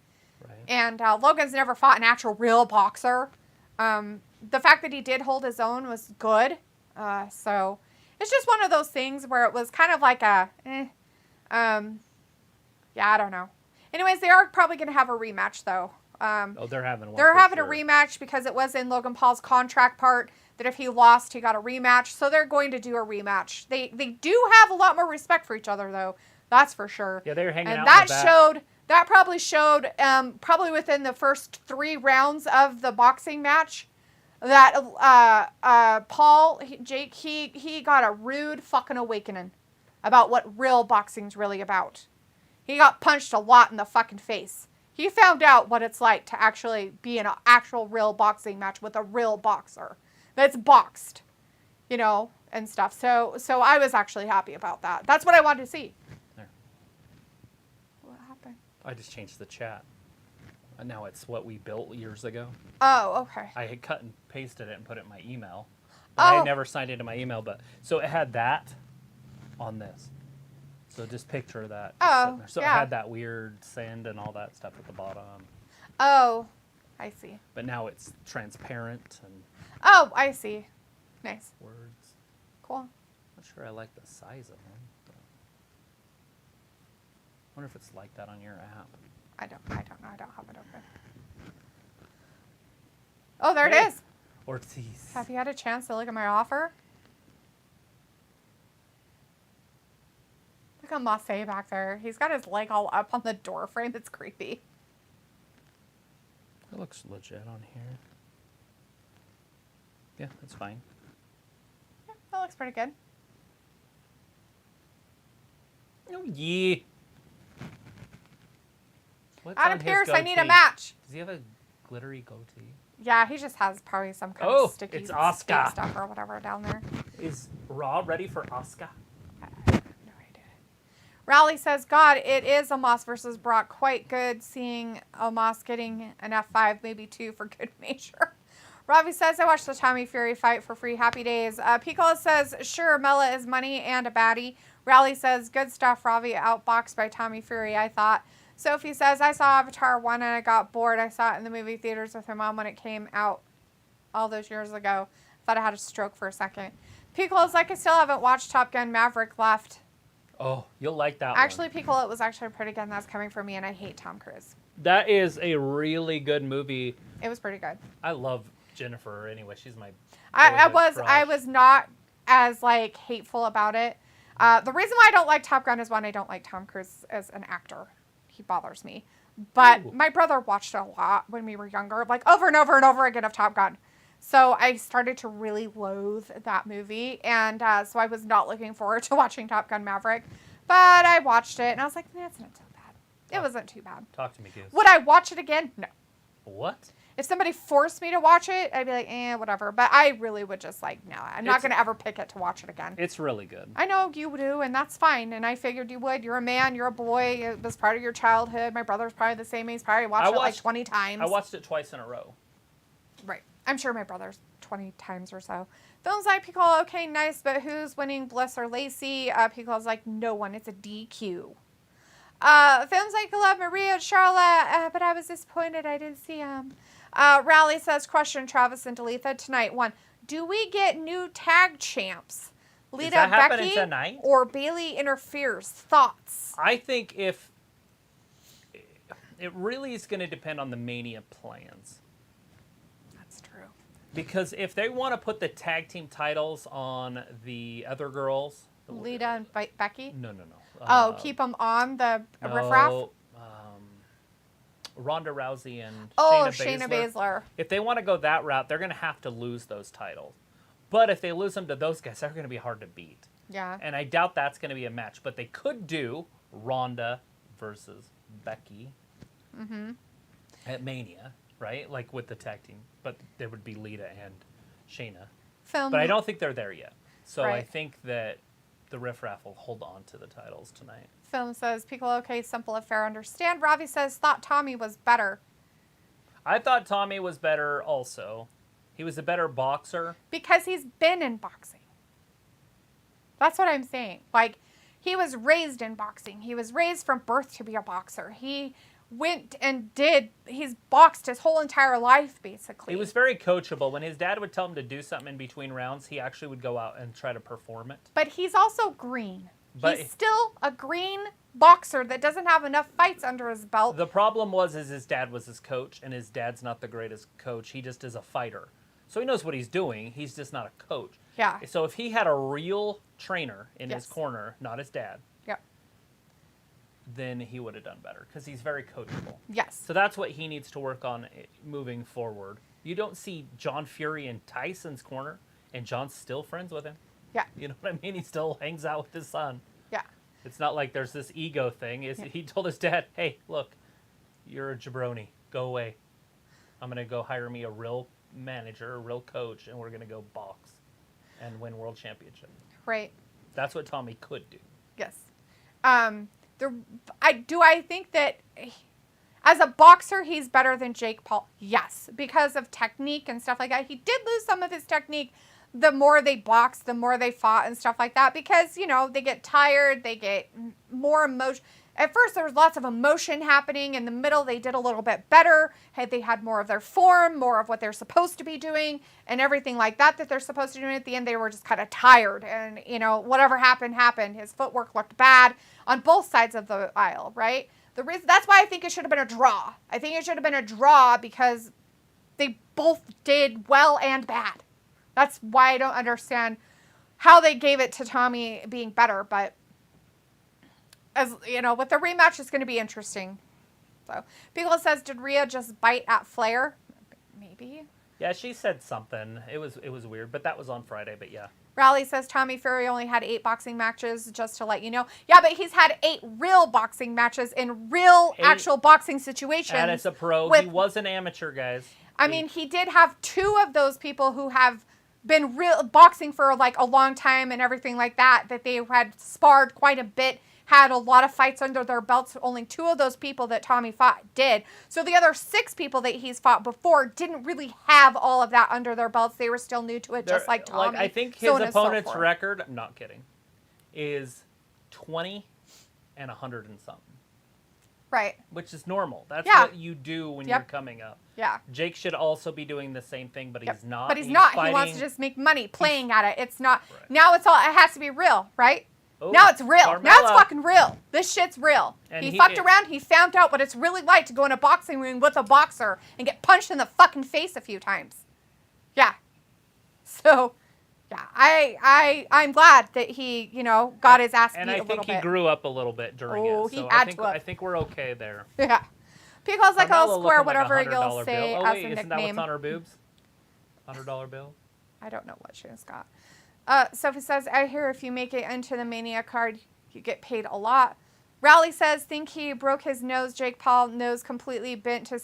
Right. And Logan's never fought an actual real boxer. The fact that he did hold his own was good. So it's just one of those things where it was kind of like yeah, I don't know. Anyways, they are probably going to have a rematch, though. They're having one. They're having a rematch because it was in Logan Paul's contract part that if he lost, he got a rematch. So they're going to do a rematch. They do have a lot more respect for each other, though. That's for sure. Yeah, they were hanging out. And that probably showed, probably within the first 3 rounds of the boxing match, that Jake, he got a rude fucking awakening about what real boxing's really about. He got punched a lot in the fucking face. He found out what it's like to actually be in an actual real boxing match with a real boxer that's boxed, and stuff. So I was actually happy about that. That's what I wanted to see. There. What happened? I just changed the chat. And now it's what we built years ago. Oh, okay. I had cut and pasted it and put it in my email. I had never signed into my email, so it had that on this. So just picture that. Oh, so yeah. It had that weird sand and all that stuff at the bottom. Oh, I see. But now it's transparent and. Oh, I see. Nice. Words. Cool. Not sure I like the size of them. I wonder if it's like that on your app. I don't know. I don't have it open. Oh, there it is. Ortiz. Have you had a chance to look at my offer? Look at Massey back there. He's got his leg all up on the door frame. It's creepy. It looks legit on here. Yeah, that's fine. Yeah, that looks pretty good. Oh, yeah. What's Adam on his Pierce, I need a goatee? match. Does he have a glittery goatee? Yeah, he just has probably some kind Oh, of sticky it's Asuka. stuff or whatever down there. Is Raw ready for Asuka? I have no idea. Rowley says, God, it is Omos versus Brock. Quite good seeing Omos getting an F5, maybe 2 for good measure. Ravi says, I watched the Tommy Fury fight for free. Happy days. Piccolo says, sure, Mela is money and a baddie. Rowley says, good stuff, Ravi. Outboxed by Tommy Fury, I thought. Sophie says, I saw Avatar 1 and I got bored. I saw it in the movie theaters with my mom when it came out all those years ago. Thought I had a stroke for a second. Piccolo's like, I still haven't watched Top Gun Maverick left. Oh, you'll like that Actually, one. Piccolo, it was actually pretty good, and that's coming from me, and I hate Tom Cruise. That is a really good movie. It was pretty good. I love Jennifer anyway. She's my I crush. was not as, like, hateful about it. The reason why I don't like Top Gun is, one, I don't like Tom Cruise as an actor. He bothers me. But Ooh. my brother watched it a lot when we were younger, like over and over and over again of Top Gun. So I started to really loathe that movie. And so I was not looking forward to watching Top Gun Maverick. But I watched it and I was like, it's not so bad. It wasn't too bad. Talk to me, Goose. Would I watch it again? No. What? If somebody forced me to watch it, I'd be like, whatever. But I really would just like, no, I'm not going to ever pick it to watch it again. It's really good. I know you do, and that's fine. And I figured you would. You're a man. You're a boy. It was part of your childhood. My brother's probably the same age. Probably watched it like 20 times. I watched it twice in a row. Right. I'm sure my brother's 20 times or so. Film's like, Piccolo, okay, nice, but who's winning, Bliss or Lacey? Piccolo's like, no one. It's a DQ. Film's like, I love Maria and Charlotte, but I was disappointed I didn't see him. Rally says, question, Travis and Dalitha, tonight. 1, do we get new tag champs? Lita, that happening Becky, tonight? or Bailey interferes? Thoughts? I think if it really is going to depend on the Mania plans. That's true. Because if they want to put the tag team titles on the other girls, Lita and Becky? No. Keep them on the riffraff? Ronda Rousey and Shayna Baszler. Baszler. If they want to go that route, they're going to have to lose those titles. But if they lose them to those guys, they're going to be hard to beat. Yeah. And I doubt that's going to be a match. But they could do Ronda versus Becky at Mania, right? Like with the tag team. But there would be Lita and Shayna. But I don't think they're there yet. So I think that the riffraff will hold on to the titles tonight. Film says, Piccolo, okay, simple and fair, understand. Ravi says, thought Tommy was better. I thought Tommy was better also. He was a better boxer. Because he's been in boxing. That's what I'm saying. Like, he was raised in boxing. He was raised from birth to be a boxer. He went and he's boxed his whole entire life, basically. He was very coachable. When his dad would tell him to do something in between rounds, he actually would go out and try to perform it. But he's also green. But he's still a green boxer that doesn't have enough fights under his belt. The problem is his dad was his coach, and his dad's not the greatest coach. He just is a fighter. So he knows what he's doing. He's just not a coach. Yeah. So if he had a real trainer in his corner, not his dad, then he would have done better because he's very coachable. Yes. So that's what he needs to work on moving forward. You don't see John Fury in Tyson's corner, and John's still friends with him. Yeah. You know what I mean? He still hangs out with his son. Yeah. It's not like there's this ego thing. He told his dad, hey, look, you're a jabroni. Go away. I'm going to go hire me a real manager, a real coach, and we're going to go box and win world championship. Right. That's what Tommy could do. Yes. I think that as a boxer, he's better than Jake Paul. Yes, because of technique and stuff like that. He did lose some of his technique the more they boxed, the more they fought and stuff like that. Because, they get tired, they get more emotion. At first, there was lots of emotion happening. In the middle, they did a little bit better. They had more of their form, more of what they're supposed to be doing, and everything like that they're supposed to do. And at the end, they were just kind of tired. And, whatever happened, happened. His footwork looked bad on both sides of the aisle, right? That's why I think it should have been a draw. I think it should have been a draw because They both did well and bad. That's why I don't understand how they gave it to Tommy being better. But, as you know, with the rematch, it's going to be interesting. So, Piccolo says, did Rhea just bite at Flair? Maybe. Yeah, she said something. It was weird, but that was on Friday, but yeah. Raleigh says Tommy Fury only had 8 boxing matches, just to let you know. Yeah, but he's had 8 real boxing matches in real, actual boxing situations. And it's a pro. He was an amateur, guys. I mean, he did have 2 of those people who have been real boxing for like a long time and everything like that they had sparred quite a bit, had a lot of fights under their belts. Only 2 of those people that Tommy fought did. So the other 6 people that he's fought before didn't really have all of that under their belts. They were still new to it, just like Tommy. I think his opponent's record, I'm not kidding, is 20 and 100 and something. Right. Which is normal. That's what you do when you're coming up. Yeah. Jake should also be doing the same thing, but he's not. But he's not. He wants to just make money playing at it. It's not. Right. Now it has to be real, right? Oh, now it's real. Carmella. Now it's fucking real. This shit's real. And he fucked around. He found out what it's really like to go in a boxing ring with a boxer and get punched in the fucking face a few times. Yeah. So, yeah, I'm glad that he, got his ass beat a little bit. And I think he grew up a little bit during it. So I think we're okay there. Yeah. Pico's like, I'll square whatever like you'll say bill. as wait, a isn't nickname. Isn't that what's on her boobs? $100 bill? I don't know what she has got. Sophie says, I hear if you make it into the Mania card, you get paid a lot. Rowley says, think he broke his nose. Jake Paul nose completely bent to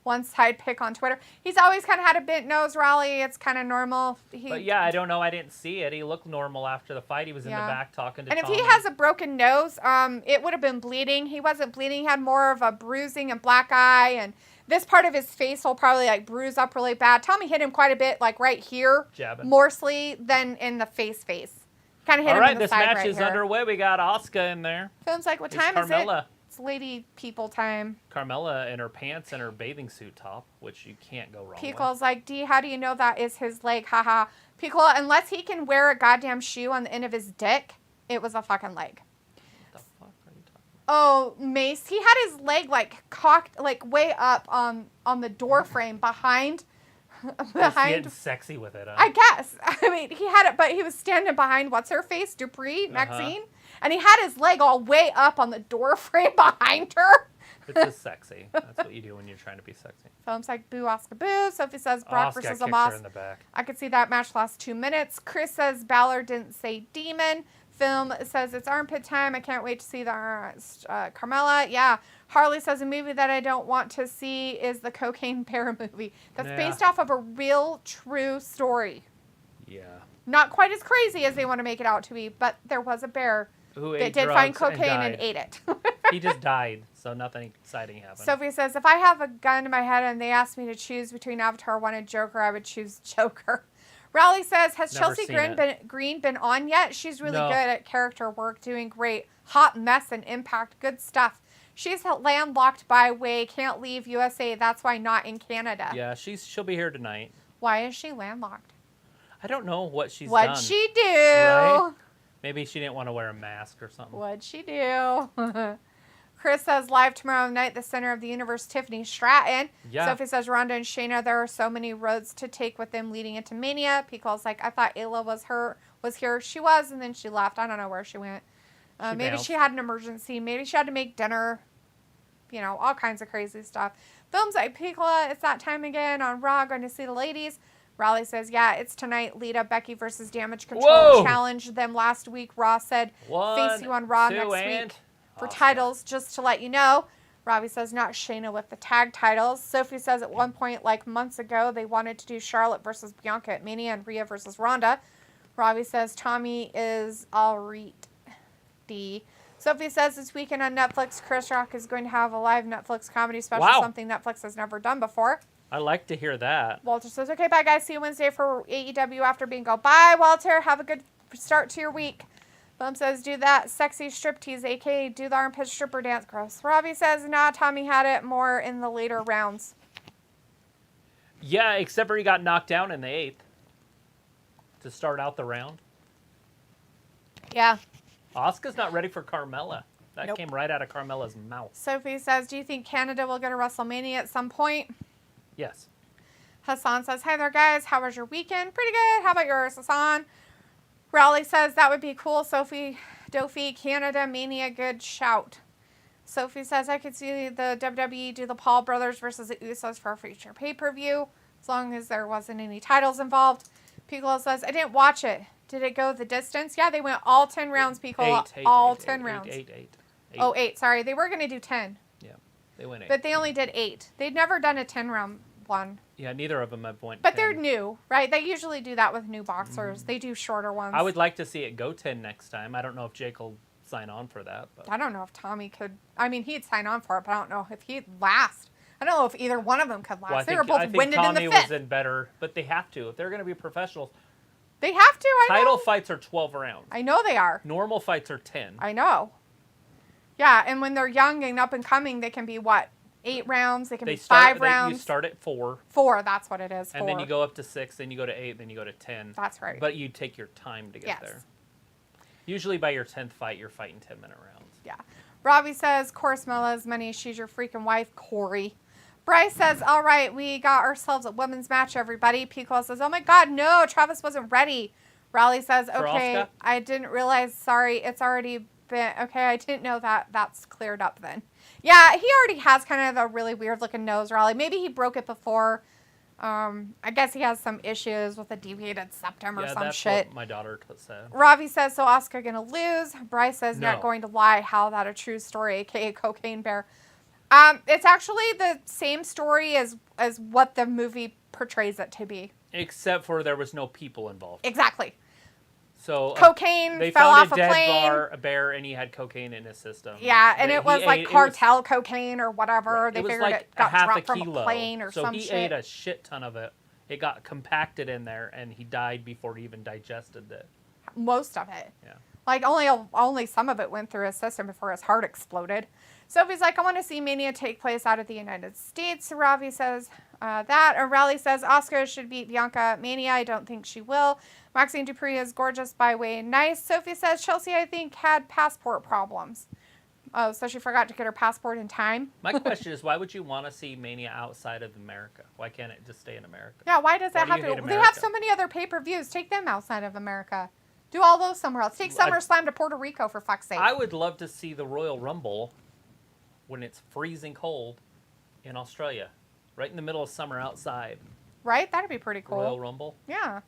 one side pick on Twitter. He's always kind of had a bent nose, Rowley. It's kind of normal. But yeah, I don't know. I didn't see it. He looked normal after the fight. He was in the back talking to Tommy. And if he has a broken nose, it would have been bleeding. He wasn't bleeding. He had more of a bruising and black eye, and this part of his face will probably like bruise up really bad. Tommy hit him quite a bit, like right here, morely than in the face. Kind of hit him in the side right here. All right, this match is underway. We got Asuka in there. Film's like, what time is it? It's lady people time. Carmella in her pants and her bathing suit top, which you can't go wrong Pico's like, D, how do you know that is his leg? Haha. Pico, unless he can wear a goddamn shoe on the end of his dick, it was a fucking leg. What the fuck are you talking about? Oh, Mace, he had his leg like cocked, like way up on the door frame behind. He's getting sexy with it. I guess. I mean, he had it, but he was standing behind what's her face, Dupree, Maxine, and he had his leg all way up on the door frame behind her. It's just sexy. That's what you do when you're trying to be sexy. Film's like, boo, Asuka, boo. Sophie says Brock versus Amos. I could see that match last 2 minutes. Chris says Balor didn't say demon. Film says it's armpit time. I can't wait to see the Carmella. Yeah. Harley says a movie that I don't want to see is the Cocaine Bear movie. That's based off of a real, true story. Yeah. Not quite as crazy as they want to make it out to be, but there was a bear that did find cocaine and ate it. He just died, so nothing exciting happened. Sophie says, if I have a gun to my head and they asked me to choose between Avatar 1 and Joker, I would choose Joker. Rowley says, has Chelsea Green been on yet? She's really good at character work, doing great. Hot mess and impact. Good stuff. She's landlocked by way, can't leave USA. That's why not in Canada. Yeah, she'll be here tonight. Why is she landlocked? I don't know what she's done. What'd she do? Right? Maybe she didn't want to wear a mask or something. What'd she do? Chris says, live tomorrow night, the center of the universe, Tiffany Stratton. Yeah. Sophie says, Ronda and Shayna, there are so many roads to take with them leading into Mania. Pico's like, I thought Ayla was here. She was, and then she left. I don't know where she went. Maybe she had an emergency. Maybe she had to make dinner. You know, all kinds of crazy stuff. Films like Piccola, it's that time again on Raw, going to see the ladies. Raleigh says, yeah, it's tonight. Lita, Becky versus Damage Control challenged them last week. Raw said, face you on Raw next week for titles, just to let you know. Robbie says, not Shayna with the tag titles. Sophie says at one point, like months ago, they wanted to do Charlotte versus Bianca at Mania and Rhea versus Ronda. Robbie says, Tommy is all right. D. Sophie says this weekend on Netflix, Chris Rock is going to have a live Netflix comedy special, something Netflix has never done before. I like to hear that. Walter says, okay, bye, guys. See you Wednesday for AEW After Bingo. Bye, Walter. Have a good start to your week. Bum says, do that sexy striptease, a.k.a. do the armpit stripper dance. Gross. Robbie says, nah, Tommy had it more in the later rounds. Yeah, except for he got knocked down in the 8th to start out the round. Yeah. Asuka's not ready for Carmella. That came right out of Carmella's mouth. Sophie says, do you think Canada will go to WrestleMania at some point? Yes. Hassan says, "Hi there, guys. How was your weekend?" "Pretty good. How about yours, Hassan?" Raleigh says, "That would be cool. Sophie, Dophie, Canada Mania, good shout." Sophie says, "I could see the WWE do the Paul brothers versus the Usos for a future pay-per-view, as long as there wasn't any titles involved." Piccolo says, "I didn't watch it. Did it go the distance?" Yeah, they went all 10 rounds, Piccolo. All 10 rounds. Eight. Oh, 8. Sorry. They were going to do 10. Yeah, they went 8. But they only did 8. They'd never done a 10-round one. Yeah, neither of them have went But 10. they're new, right? They usually do that with new boxers. They do shorter ones. I would like to see it go 10 next time. I don't know if Jake will sign on for that. But I don't know if Tommy could. I mean, he'd sign on for it, but I don't know if he'd last. I don't know if either one of them could last. Well, They were both winded Tommy in the fifth. was in better, but they have to. If they're going to be professionals, They have to, I know. title fights are 12 rounds. I know they are. Normal fights are 10. I know. Yeah, and when they're young and up and coming, they can be what? 8 rounds? They can be 5 rounds? You start at 4. 4, that's what it is. 4. And then you go up to 6, then you go to 8, then you go to 10. That's right. But you take your time to get there. Usually by your 10th fight, you're fighting 10-minute rounds. Yeah. Robbie says, "Course Mella's money. She's your freaking wife, Corey." Bryce says, "All right, we got ourselves a women's match, everybody." Piccolo says, "Oh my God, no, Travis wasn't ready." Raleigh says, For "Okay, Asuka? I didn't realize. Sorry, it's already been. Okay, I didn't know that. That's cleared up then." Yeah, he already has kind of a really weird looking nose, Raleigh. Maybe he broke it before. I guess he has some issues with a deviated septum or some shit. That's what my daughter said. Ravi says, "So Asuka gonna lose?" Bryce says, No. "Not going to lie. How that a true story, aka Cocaine Bear." It's actually the same story as what the movie portrays it to be. Except for there was no people involved. Exactly. So cocaine they fell found off a dead plane. bear, and he had cocaine in his system. Yeah, and That it was he like ate- cartel cocaine or whatever. Right. They It was figured like it got half dropped a from kilo. a plane or so some he shit. ate a shit ton of it. It got compacted in there, and he died before he even digested it. Most of it. Yeah. Like only some of it went through his system before his heart exploded. Sophie's like, "I want to see Mania take place out of the United States." Ravi says that. Or Raleigh says, "Asuka should beat Bianca at Mania. I don't think she will." Maxine Dupree is gorgeous by way nice. Sophie says, "Chelsea, I think, had passport problems." Oh, so she forgot to get her passport in time? My question is, why would you want to see Mania outside of America? Why can't it just stay in America? Yeah, why does that Why have do you to? hate They have America? so many other pay-per-views. Take them outside of America. Do all those somewhere else. Take SummerSlam to Puerto Rico, for fuck's sake. I would love to see the Royal Rumble when it's freezing cold in Australia, right in the middle of summer outside. Right? That'd be pretty cool. Royal Rumble. Yeah.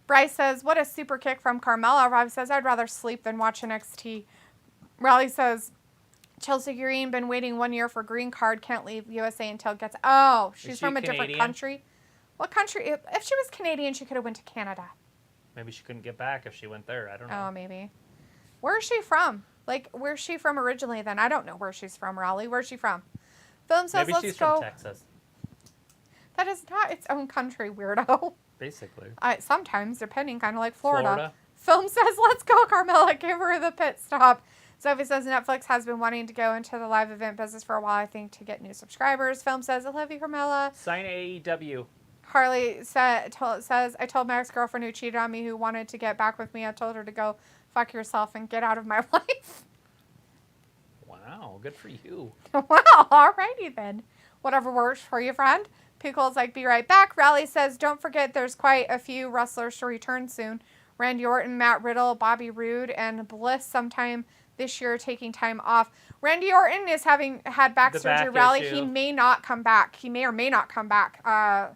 Bryce says, "What a super kick from Carmella." Rob says, "I'd rather sleep than watch NXT." Raleigh says, "Chelsea Green been waiting 1 year for green card. Can't leave USA until it gets." Oh, she's she from a different Canadian? country. What country? If she was Canadian, she could have went to Canada. Maybe she couldn't get back if she went there. I don't know. Oh, maybe. Where is she from? Like, where's she from originally then? I don't know where she's from, Raleigh. Where's she from? Film says, Maybe "Let's she's go." from Texas, That is not its own country, weirdo. basically. Sometimes, depending, kind of like Florida. Florida. Film says, "Let's go, Carmella. Give her the pit stop." Sophie says, "Netflix has been wanting to go into the live event business for a while, I think, to get new subscribers." Film says, "I love you, Carmella." Sign AEW. Harley says, "I told my ex-girlfriend who cheated on me, who wanted to get back with me, I told her to go fuck yourself and get out of my life." Wow, good for you. Wow, alrighty then. Whatever works for you, friend. Pickle's like, "Be right back." Raleigh says, "Don't forget there's quite a few wrestlers to return soon. Randy Orton, Matt Riddle, Bobby Roode, and Bliss sometime this year taking time off." Randy Orton is having had back The surgery. back Raleigh, issue. he may not come back. He may or may not come back.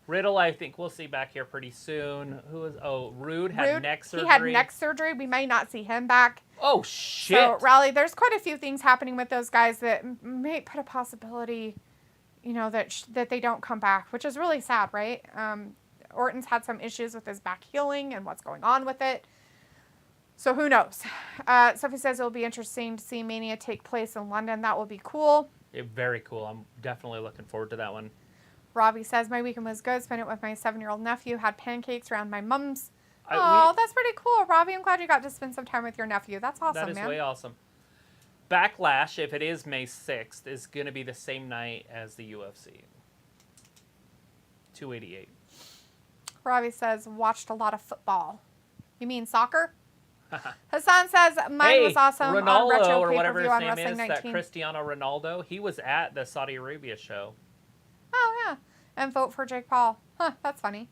Riddle, I think we'll see back here pretty soon. Rude had Rude, neck surgery. He had neck surgery. We may not see him back. Oh, shit. So, Raleigh, there's quite a few things happening with those guys that may put a possibility, that they don't come back, which is really sad, right? Orton's had some issues with his back healing and what's going on with it. So who knows? Sophie says it'll be interesting to see Mania take place in London. That will be cool. Very cool. I'm definitely looking forward to that one. Robbie says, "My weekend was good. Spent it with my 7-year-old nephew. Had pancakes around my mom's." We- That's pretty cool, Robbie. I'm glad you got to spend some time with your nephew. That's awesome, That is man. way awesome. Backlash, if it is May 6th, is going to be the same night as the UFC. 288. Robbie says, "Watched a lot of football." You mean soccer? Hassan says, "Mine was awesome on Ronaldo, Retro or whatever Pay-Per-View his on name Wrestling is, 19. that Cristiano Ronaldo, he was at the Saudi Arabia show. Oh, yeah. And vote for Jake Paul. Huh, that's funny.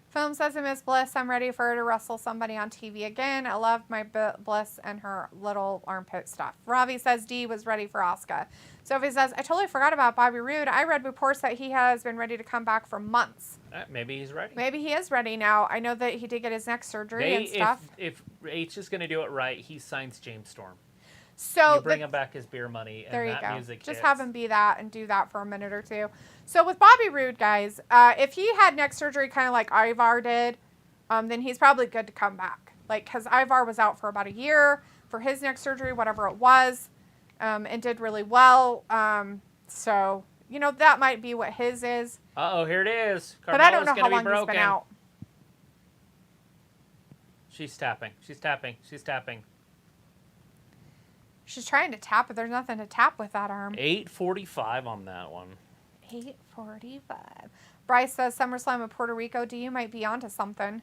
Film says, I miss Bliss. I'm ready for her to wrestle somebody on TV again. I love my Bliss and her little armpit stuff. Ravi says D was ready for Asuka. Sophie says, I totally forgot about Bobby Roode. I read reports that he has been ready to come back for months. Maybe he's ready. Maybe he is ready now. I know that he did get his neck surgery and stuff. If H is going to do it right, he signs James Storm. So you bring him back his beer money, and there you that go. music Just hits. have him be that and do that for a minute or two. So with Bobby Roode, guys, if he had neck surgery kind of like Ivar did, then he's probably good to come back. Like, because Ivar was out for about a year for his neck surgery, whatever it was, and did really well. So, you know, that might be what his is. Uh-oh, here it is. But I don't know Carmella's how gonna be long he's been out. She's tapping. She's tapping. She's tapping. She's trying to tap, but there's nothing to tap with that arm. 8:45 on that one. 8:45. Bryce says SummerSlam in Puerto Rico. Do you might be onto something?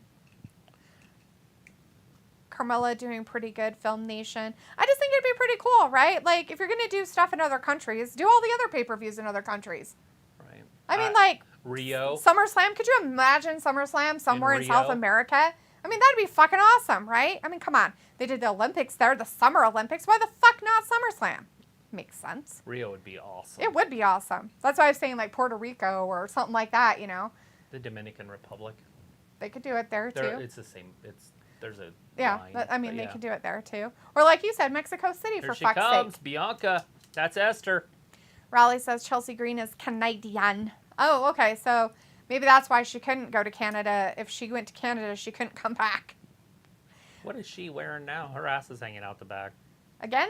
Carmella doing pretty good. Film Nation. I just think it'd be pretty cool, right? Like, if you're going to do stuff in other countries, do all the other pay-per-views in other countries. Right. I mean, like, Rio. SummerSlam. Could you imagine SummerSlam somewhere in South America? I mean, that'd be fucking awesome, right? I mean, come on. They did the Olympics there, the Summer Olympics. Why the fuck not SummerSlam? Makes sense. Rio would be awesome. It would be awesome. That's why I was saying, like, Puerto Rico or something like that, you know? The Dominican Republic. They could do it there, too. It's the same. There's a yeah, line, but, I mean, they could do it there, too. Or, like you said, Mexico City, Here for she fuck's comes. sake. Bianca. That's Esther. Raleigh says Chelsea Green is Canadian. Oh, okay. So maybe that's why she couldn't go to Canada. If she went to Canada, she couldn't come back. What is she wearing now? Her ass is hanging out the back. Again?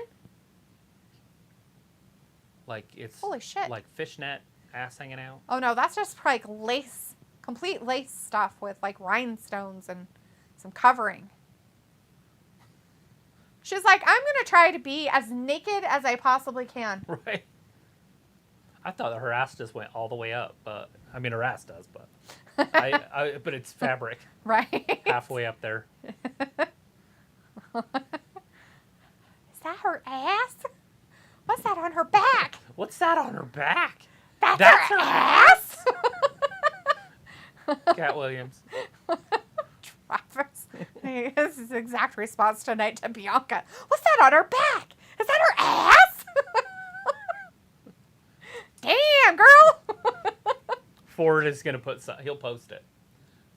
Like it's Holy shit. Like fishnet ass hanging out. Oh, no. That's just like lace. Complete lace stuff with like rhinestones and some covering. She's like, I'm going to try to be as naked as I possibly can. Right. I thought that her ass just went all the way up, but I mean her ass does, but but it's fabric. Right. Halfway up there. Is that her ass? What's that on her back? What's that on her back? That's her ass? Cat Williams. Travis. Hey, this is the exact response tonight to Bianca. What's that on her back? Is that her ass? Damn, girl. Ford is gonna he'll post it.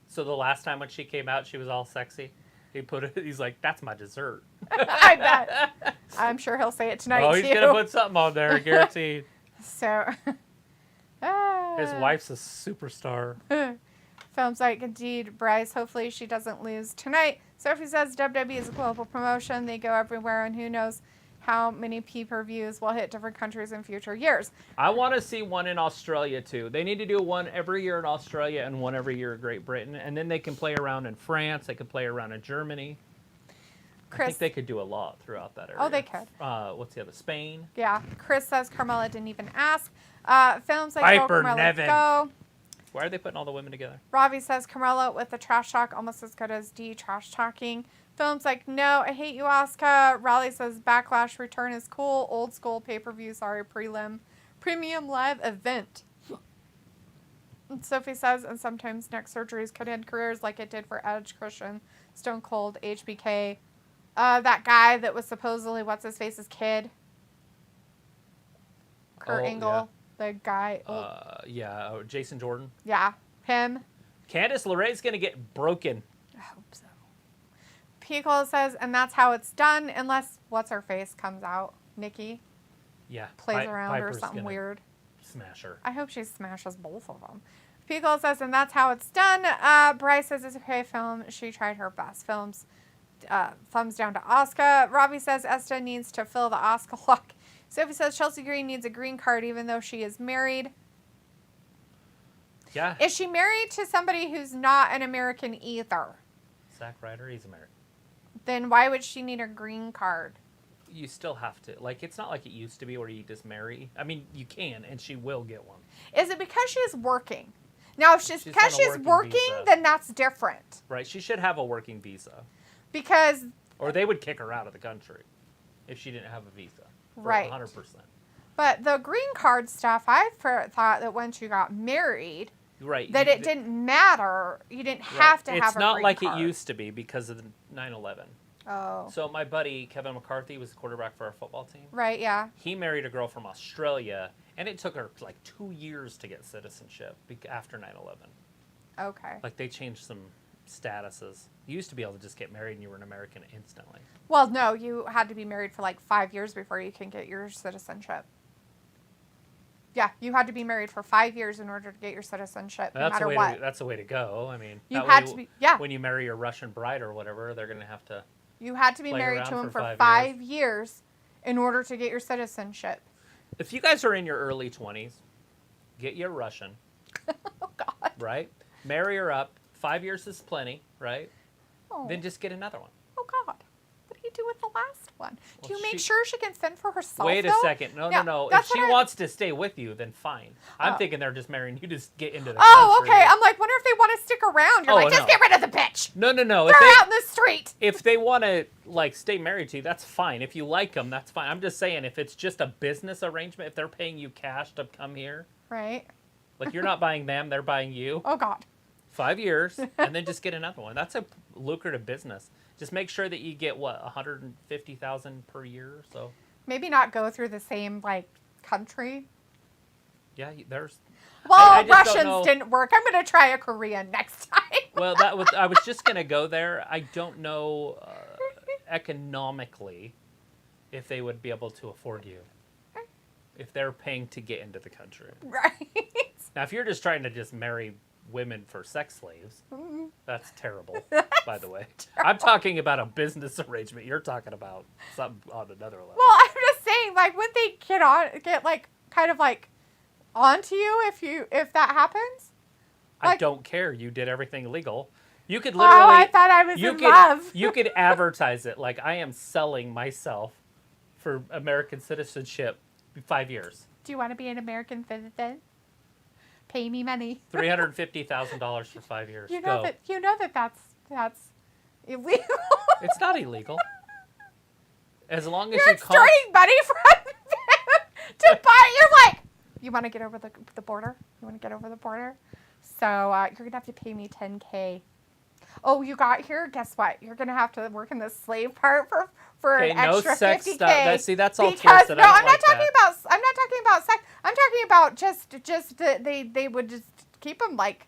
So the last time when she came out, she was all sexy. He's like, that's my dessert. I bet. I'm sure he'll say it tonight, Oh, he's too. gonna put something on there, guaranteed. So. His wife's a superstar. Films like, indeed, Bryce. Hopefully she doesn't lose tonight. Sophie says WWE is a global promotion. They go everywhere, and who knows how many pay-per-views will hit different countries in future years. I want to see one in Australia, too. They need to do one every year in Australia and one every year in Great Britain. And then they can play around in France. They can play around in Germany. Chris, I think they could do a lot throughout that area. Oh, they could. What's the other? Spain? Yeah. Chris says Carmella didn't even ask. Films like Piper Carmella, Niven. Let's Go. Why are they putting all the women together? Ravi says Carmella with the trash talk almost as good as D trash talking. Films like, no, I hate you, Asuka. Raleigh says Backlash Return is cool. Old school pay-per-view, sorry, premium live event. And Sophie says, and sometimes neck surgeries could end careers like it did for Edge, Christian, Stone Cold, HBK. That guy that was supposedly, what's-his-face's kid? Kurt Angle. Yeah. The guy. Jason Jordan. Yeah, him. Candice LeRae's going to get broken. I hope so. Pico says, and that's how it's done, unless what's-her-face comes out. Nikki Yeah. plays around Piper's or something gonna weird. Smash her. I hope she smashes both of them. Pico says, and that's how it's done. Bryce says, it's okay, film. She tried her best. Films, thumbs down to Asuka. Robbie says, Esta needs to fill the Asuka lock. Sophie says, Chelsea Green needs a green card even though she is married. Yeah. Is she married to somebody who's not an American either? Zack Ryder, he's American. Then why would she need a green card? You still have to. Like, it's not like it used to be where you just marry. I mean, you can, and she will get one. Is it because she's working? Now, if she's because on a she's working working, visa. then that's different. Right. She should have a working visa. Because... Or they would kick her out of the country if she didn't have a visa. Right. 100%. But the green card stuff, I thought that when she got married, Right. That it didn't matter. You didn't have to have a It's not green like card. it used to be because of the 9/11. Oh. So my buddy Kevin McCarthy was the quarterback for our football team. Right, yeah. He married a girl from Australia, and it took her like 2 years to get citizenship after 9/11. Okay. Like they changed some statuses. You used to be able to just get married and you were an American instantly. Well, no, you had to be married for like 5 years before you can get your citizenship. Yeah, you had to be married for 5 years in order to get your citizenship, no matter what. That's the way to go. I mean, You that had way, to be, yeah. When you marry your Russian bride or whatever, they're going to have to. You had to be play married around to him for for 5 5 years in order to get your citizenship. If you guys are in your early 20s, get your Russian, Oh, God. right? Marry her up. 5 years is plenty, right? Oh, Then just get another one. oh God. What do you do with the last one? Do Well, you make she- sure she can fend for herself, Wait a though? second. No. If that's she what wants to stay with you, then fine. I'm Oh. thinking they're just marrying you to get into the Oh, country. okay. I'm like, wonder if they want to stick around. You're Oh, like, just no. get rid of the bitch. No. Throw her out in the street. If they want to like stay married to you, that's fine. If you like them, that's fine. I'm just saying, if it's just a business arrangement, if they're paying you cash to come here, Right. like you're not buying them, they're buying you. Oh, God. 5 years, and then just get another one. That's a lucrative business. Just make sure that you get what, 150,000 per year. So Maybe not go through the same, like, country. yeah, there's. Well, I just don't Russians know. didn't work. I'm going to try a Korean next time. Well, I was just gonna go there. I don't know economically if they would be able to afford you if they're paying to get into the country. Right. Now, if you're just trying to just marry women for sex slaves, that's terrible. By the way, I'm talking about a business arrangement. You're talking about something on another level. Well, I'm just saying, like, would they get like, kind of like, onto you if that happens? I like- don't care. You did everything legal. You could Oh, literally. I thought I was you in could, love. You could advertise it like I am selling myself for American citizenship 5 years. Do you want to be an American citizen? Pay me money. $350,000 for 5 years. You know Go. that's illegal. It's not illegal. As long as You're you extorting money from them to buy. You're like, you want to get over the border? You want to get over the border? So you're gonna have to pay me $10K. Oh, you got here? Guess what? You're gonna have to work in the slave part for Okay, an no extra sex $50K. stuff. See, that's all because twisted. no, I don't I'm not like talking that. about. I'm not talking about sex. I'm talking about just that they would just keep them like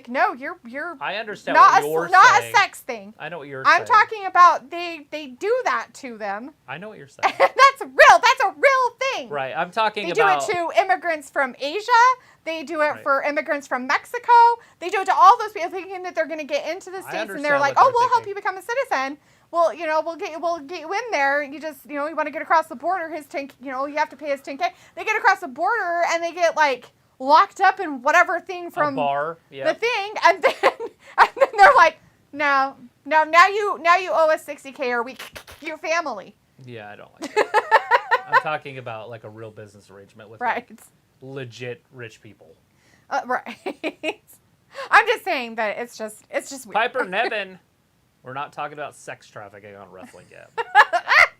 no, you're I understand not what you're not saying. a sex thing. I know what you're I'm saying. talking about they do that to them. I know what you're saying. That's real. That's a real thing. Right. I'm talking They about. do it to immigrants from Asia. They do it Right. for immigrants from Mexico. They do it to all those people thinking that they're going to get into the states, and understand they're like, what "Oh, they're we'll help thinking. you become a citizen. Well, we'll get you in there. You just, you want to get across the border. His 10, you have to pay his $10K. They get across the border and they get like locked up in whatever thing from a bar. Yeah. the thing, and then they're like, no, now you owe us $60K or we your family." Yeah, I don't like it. I'm talking about like a real business arrangement with Right. like, legit rich people. Right. I'm just saying that it's just weird. Piper Nevin. We're not talking about sex trafficking on wrestling yet.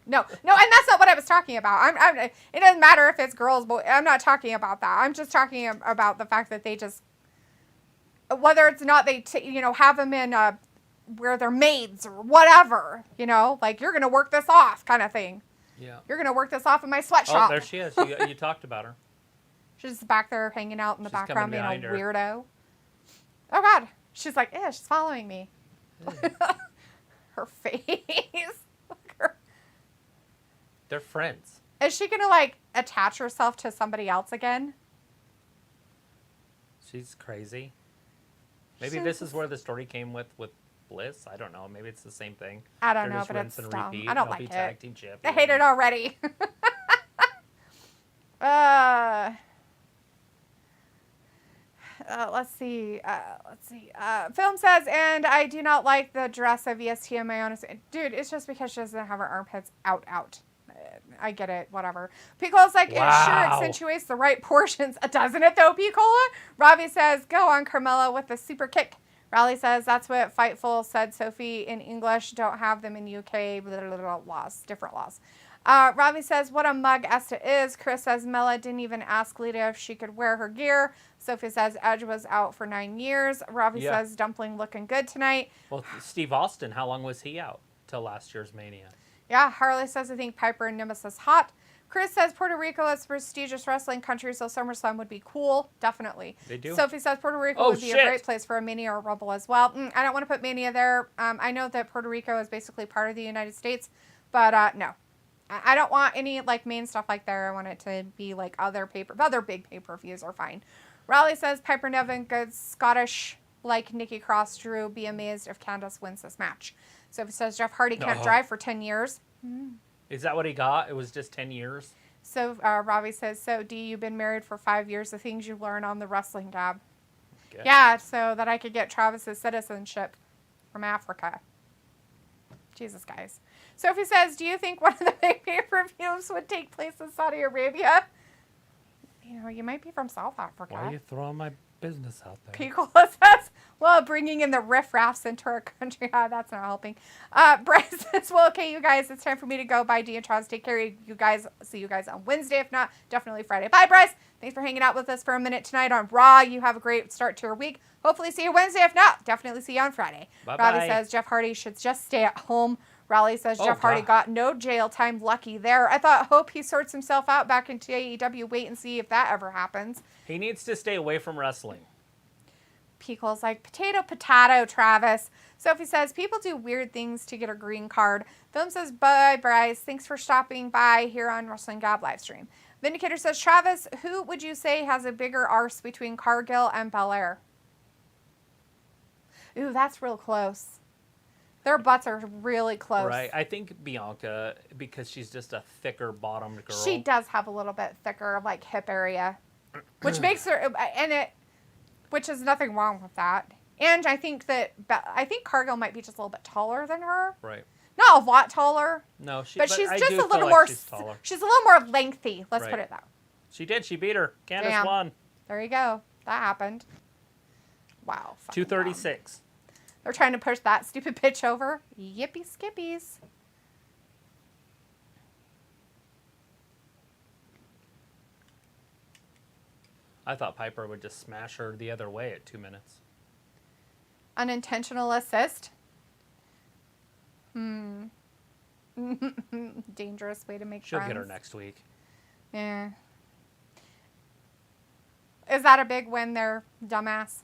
No, and that's not what I was talking about. It doesn't matter if it's girls, boys. I'm not talking about that. I'm just talking about the fact that they just, whether it's not they, have them in where they're maids or whatever, like you're gonna work this off kind of thing. Yeah. You're gonna work this off in my Oh, sweatshop. there she is. You talked about her. She's just back there hanging out in the She's coming background being a behind her. weirdo. Oh God, she's like, yeah, she's following me. Her face. Look at her. They're friends. Is she gonna like attach herself to somebody else again? She's crazy. Maybe this is where the story came with Bliss. I don't know. Maybe it's the same thing. I don't They're know, just but rinse it's and dumb. repeat. I don't They'll like be it. tag team champions. I hate it already. Let's see. Film says, and I do not like the dress of EST on my own. Dude, it's just because she doesn't have her armpits out. I get it. Whatever. Picola's like, It sure Wow. accentuates the right portions. Doesn't it though, Picola? Robbie says, go on, Carmella, with the super kick. Riley says, that's what Fightful said, Sophie, in English. Don't have them in UK. Blah, blah, blah, laws. Different laws. Robbie says, what a mug Esta is. Chris says, Mela didn't even ask Lita if she could wear her gear. Sophie says, Edge was out for 9 years. Robbie says, Dumpling looking good tonight. Well, Steve Austin, how long was he out? Till last year's Mania. Yeah, Harley says, I think Piper and Nemesis hot. Chris says, Puerto Rico is a prestigious wrestling country, so SummerSlam would be cool. Definitely. They do. Sophie says, Puerto Rico would be a great place for a Mania or Rumble as well. I don't want to put Mania there. I know that Puerto Rico is basically part of the United States, but no. I don't want any like main stuff like there. I want it to be like other big pay-per-views are fine. Raleigh says, Piper Niven, good Scottish like Nikki Cross, Drew. Be amazed if Candice wins this match. Sophie says, Jeff Hardy can't drive for 10 years. Is that what he got? It was just 10 years? So Robbie says, so Dee, you've been married for 5 years. The things you learn on the wrestling job. Yeah, so that I could get Travis's citizenship from Africa. Jesus, guys. Sophie says, do you think one of the big pay-per-views would take place in Saudi Arabia? You know, you might be from South Africa. Why are you throwing my business out there? Picola says, well, bringing in the riffraffs into our country. That's not helping. Bryce says, well, okay, you guys, it's time for me to go. Bye, Dee and Travis. Take care of you guys. See you guys on Wednesday. If not, definitely Friday. Bye, Bryce. Thanks for hanging out with us for a minute tonight on Raw. You have a great start to your week. Hopefully see you Wednesday. If not, definitely see you on Friday. Bye-bye. Robbie says, Jeff Hardy should just stay at home. Raleigh says, Jeff Hardy got no jail time. Lucky there. Hope he sorts himself out back into AEW. Wait and see if that ever happens. He needs to stay away from wrestling. Picole's like, potato, Travis. Sophie says, people do weird things to get a green card. Film says, bye, Bryce. Thanks for stopping by here on Wrestling Gab livestream. Vindicator says, Travis, who would you say has a bigger arse between Cargill and Belair? Ooh, that's real close. Their butts are really close. Right. I think Bianca, because she's just a thicker bottomed girl. She does have a little bit thicker, like, hip area. Which makes her, which is nothing wrong with that. And I think Cargill might be just a little bit taller than her. Right. Not a lot taller. No, but she's just a little more. She's a little more lengthy. Let's put it that way. She did. She beat her. Candice won. There you go. That happened. Wow. 236. They're trying to push that stupid pitch over. Yippee skippies. I thought Piper would just smash her the other way at 2 minutes. Unintentional assist. Dangerous way to make She'll friends. get her next week. Yeah. Is that a big win there, dumbass?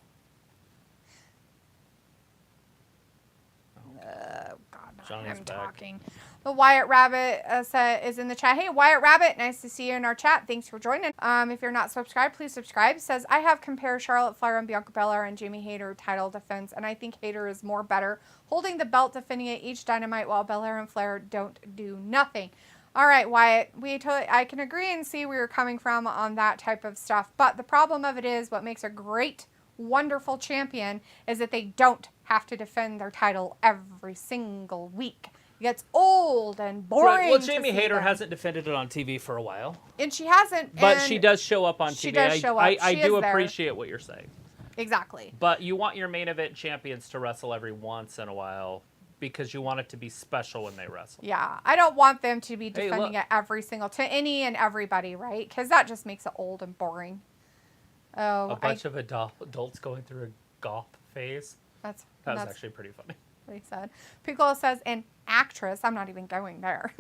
God, I'm talking. The Wyatt Rabbit is in the chat. Hey, Wyatt Rabbit, nice to see you in our chat. Thanks for joining. If you're not subscribed, please subscribe. It says, I have compared Charlotte Flair and Bianca Belair and Jamie Hayter title defense, and I think Hayter is more better, holding the belt, defending it each Dynamite, while Belair and Flair don't do nothing. All right, Wyatt, I can agree and see where you're coming from on that type of stuff, but the problem of it is what makes a great, wonderful champion is that they don't have to defend their title every single week. It gets old and boring. Right. Well, Jamie Hayter hasn't defended it on TV for a while. And she hasn't. But she does show up on TV. She does show up. I do appreciate what you're saying. Exactly. But you want your main event champions to wrestle every once in a while because you want it to be special when they wrestle. Yeah. I don't want them to be defending it every single, to any and everybody, right? Because that just makes it old and boring. Oh, a bunch of adults going through a goth phase. That was actually pretty funny. He said. Piccolo says, an actress. I'm not even going there.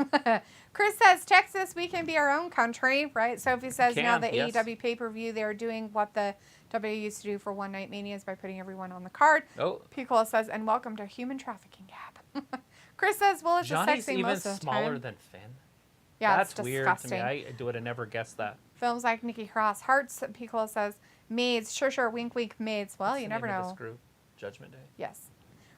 Chris says, Texas, we can be our own country, right? Sophie says, now the AEW pay-per-view, they're doing what the WWE used to do for One Night Manias by putting everyone on the card. Oh. Piccolo says, and welcome to human trafficking gap. Chris says, well, it's Johnny's a sexy most of the time. even smaller than Finn. Yeah, that's it's weird to me. I would have never guessed that. Films like Nikki Cross. Hearts, Piccolo says, maids. Sure, wink, wink, maids. Well, What's you the never name know. Of this group? Judgment Day. Yes.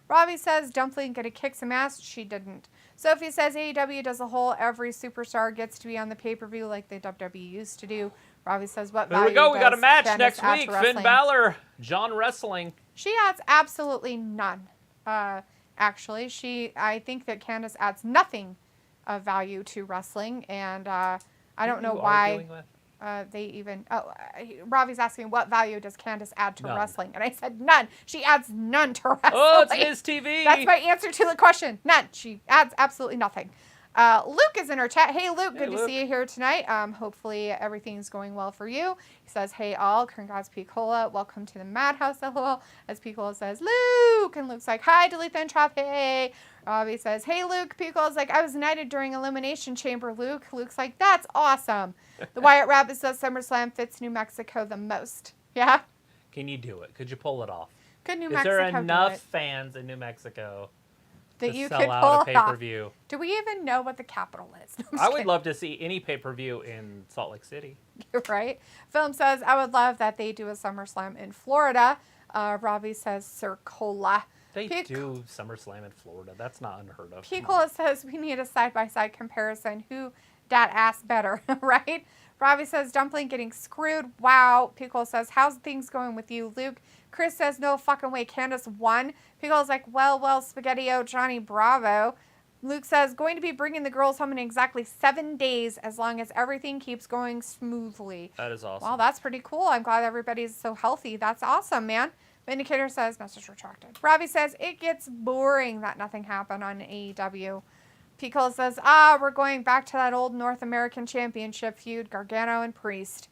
Robbie says, Dumpling gonna kick some ass. She didn't. Sophie says, AEW does a whole every superstar gets to be on the pay-per-view like the WWE used to do. Robbie says, what value There we go. We got a match Candice next week. Finn Balor, John Wrestling. She adds absolutely none. Actually, I think that Candice adds nothing of value to wrestling, and I don't know why they even. Robbie's asking what value does Candice add to wrestling, and I said none. She adds none to wrestling. Oh, it's Miz TV. That's my answer to the question. None. She adds absolutely nothing. Luke is in our chat. Hey, Luke, Hey, good to Luke. see you here tonight. Hopefully everything's going well for you. He says, hey, all. Congrats, Picola. Welcome to the Madhouse, LOL. As Picola says, Luke. And Luke's like, hi, delete the entrap. Hey. Robbie says, hey, Luke. Picola's like, I was knighted during Elimination Chamber, Luke. Luke's like, that's awesome. The Wyatt Rabbit says SummerSlam fits New Mexico the most. Yeah? Can you do it? Could you pull it off? Could New Is Mexico there do enough it? fans in New Mexico That to you sell could out pull a it off? pay-per-view? Do we even know what the capital is? No, I'm I just would kidding. love to see any pay-per-view in Salt Lake City. You're right. Film says, I would love that they do a SummerSlam in Florida. Robbie says, Circola. They do SummerSlam in Florida. That's not unheard of. Come on. Picola says, we need a side-by-side comparison. Who dat ass better, right? Robbie says, Dumpling getting screwed. Wow. Picola says, how's things going with you, Luke? Chris says, no fucking way. Candace won. Picola's like, well, Spaghetti-O, Johnny Bravo. Luke says, going to be bringing the girls home in exactly 7 days as long as everything keeps going smoothly. That is awesome. Well, that's pretty cool. I'm glad everybody's so healthy. That's awesome, man. Vindicator says, message retracted. Robbie says, it gets boring that nothing happened on AEW. Picola says, we're going back to that old North American Championship feud, Gargano and Priest.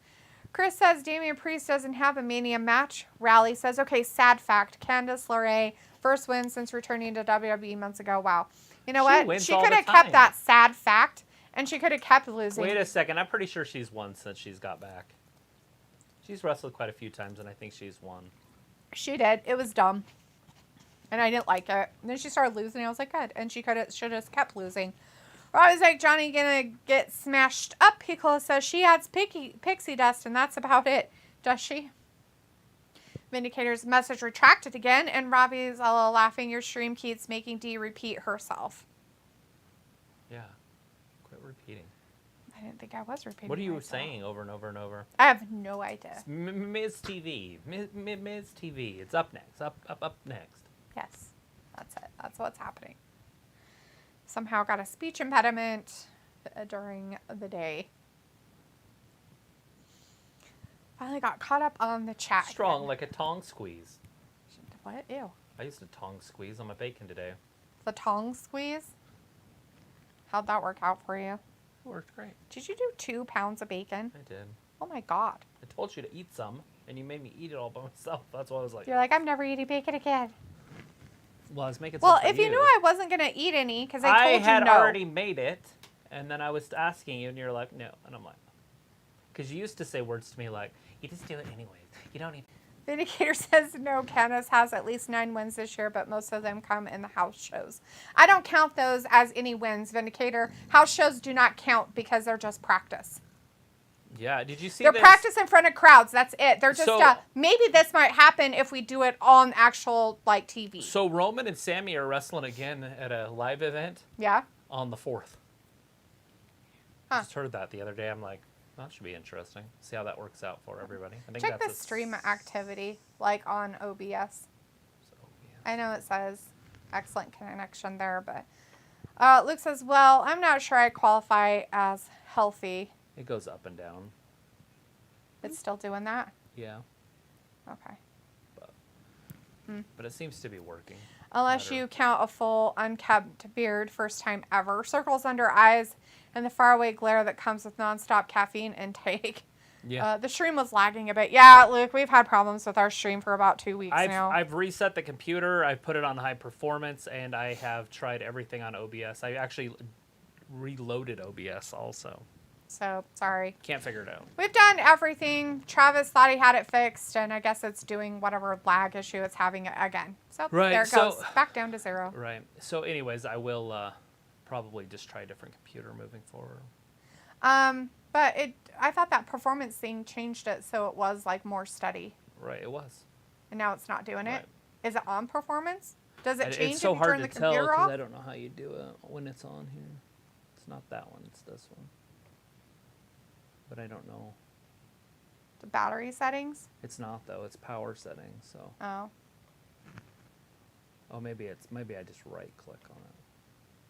Chris says, Damian Priest doesn't have a Mania match. Rally says, okay, sad fact. Candice LeRae, first win since returning to WWE months ago. Wow. You know what? wins She all could the have kept time. that sad fact, and she could have kept losing. Wait a second. I'm pretty sure she's won since she's got back. She's wrestled quite a few times, and I think she's won. She did. It was dumb. And I didn't like it. And then she started losing. I was like, good. And she should have kept losing. Or I was like, Johnny gonna get smashed up. Picola says she adds pixie dust, and that's about it. Does she? Vindicator's message retracted again, and Robbie's all laughing. Your stream keeps making Dee repeat herself. Yeah. Quit repeating. I didn't think I was repeating What are you myself. saying over and over and over? I have no idea. Ms. TV. Ms. TV. It's up next. Up next. Yes, that's it. That's what's happening. Somehow got a speech impediment during the day. Finally got caught up on the chat. Strong again. like a tongue squeeze. What? Ew. I used a tongue squeeze on my bacon today. The tongue squeeze? How'd that work out for you? It worked great. Did you do 2 pounds of bacon? I did. Oh my God. I told you to eat some, and you made me eat it all by myself. That's why I was like... You're like, I'm never eating bacon again. Well, I was making Well, some for if you knew I wasn't going to eat any, because I told you had no. already made it, and then I was asking you, and you're like, no. And I'm like... Because you used to say words to me like, you just do it anyways. You don't even... Vindicator says no, Candace has at least 9 wins this year, but most of them come in the house shows. I don't count those as any wins, Vindicator. House shows do not count because they're just practice. Yeah, did you see They're this? practice in front of crowds. That's it. They're just, So- maybe this might happen if we do it on actual, like, TV. So Roman and Sammy are wrestling again at a live event Yeah? on the 4th. Huh. Just heard that the other day. I'm like, that should be interesting. See how that works out for everybody. I think Check the that's stream activity, like on OBS. So, yeah. I know it says excellent connection there, but Luke says, well, I'm not sure I qualify as healthy. It goes up and down. It's still doing that? Yeah, Okay. but it seems to be working. Unless Matter. you count a full unkept beard, first time ever. Circles under eyes and the faraway glare that comes with nonstop caffeine intake. Yeah. The stream was lagging a bit. Yeah, Luke, we've had problems with our stream for about 2 weeks now. I've reset the computer. I've put it on high performance, and I have tried everything on OBS. I actually reloaded OBS also. So, sorry. Can't figure it out. We've done everything. Travis thought he had it fixed, and I guess it's doing whatever lag issue it's having again. So, Right, there it so- goes. Back down to 0. Right. So, anyways, I will probably just try a different computer moving forward. But I thought that performance thing changed it so it was, like, more steady. Right. It was. And now it's not doing it. Right. Is it on performance? Does it change It's so if you hard turn to the tell computer because off? I don't know how you do it when it's on here. It's not that one. It's this one. But I don't know. The battery settings? It's not though. It's power settings. So. Oh. Oh, maybe I just right click on it.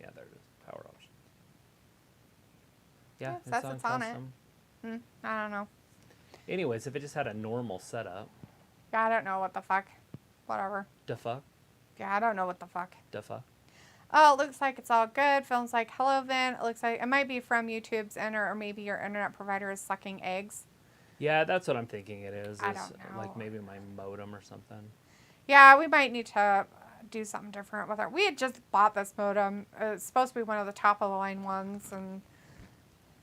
Yeah, there it is. Power options. Yeah, it says it's on it. custom. I don't know. Anyways, if it just had a normal setup, Yeah, I don't know what the fuck. Whatever. da fuck, Yeah, I don't know what the fuck. da fuck. Oh, it looks like it's all good. Film's like, hello, Vin. It looks like it might be from YouTube's or maybe your internet provider is sucking eggs. Yeah, that's what I'm thinking it is. I Is don't know. like maybe my modem or something. Yeah, we might need to do something different with it. We had just bought this modem. It's supposed to be one of the top of the line ones, and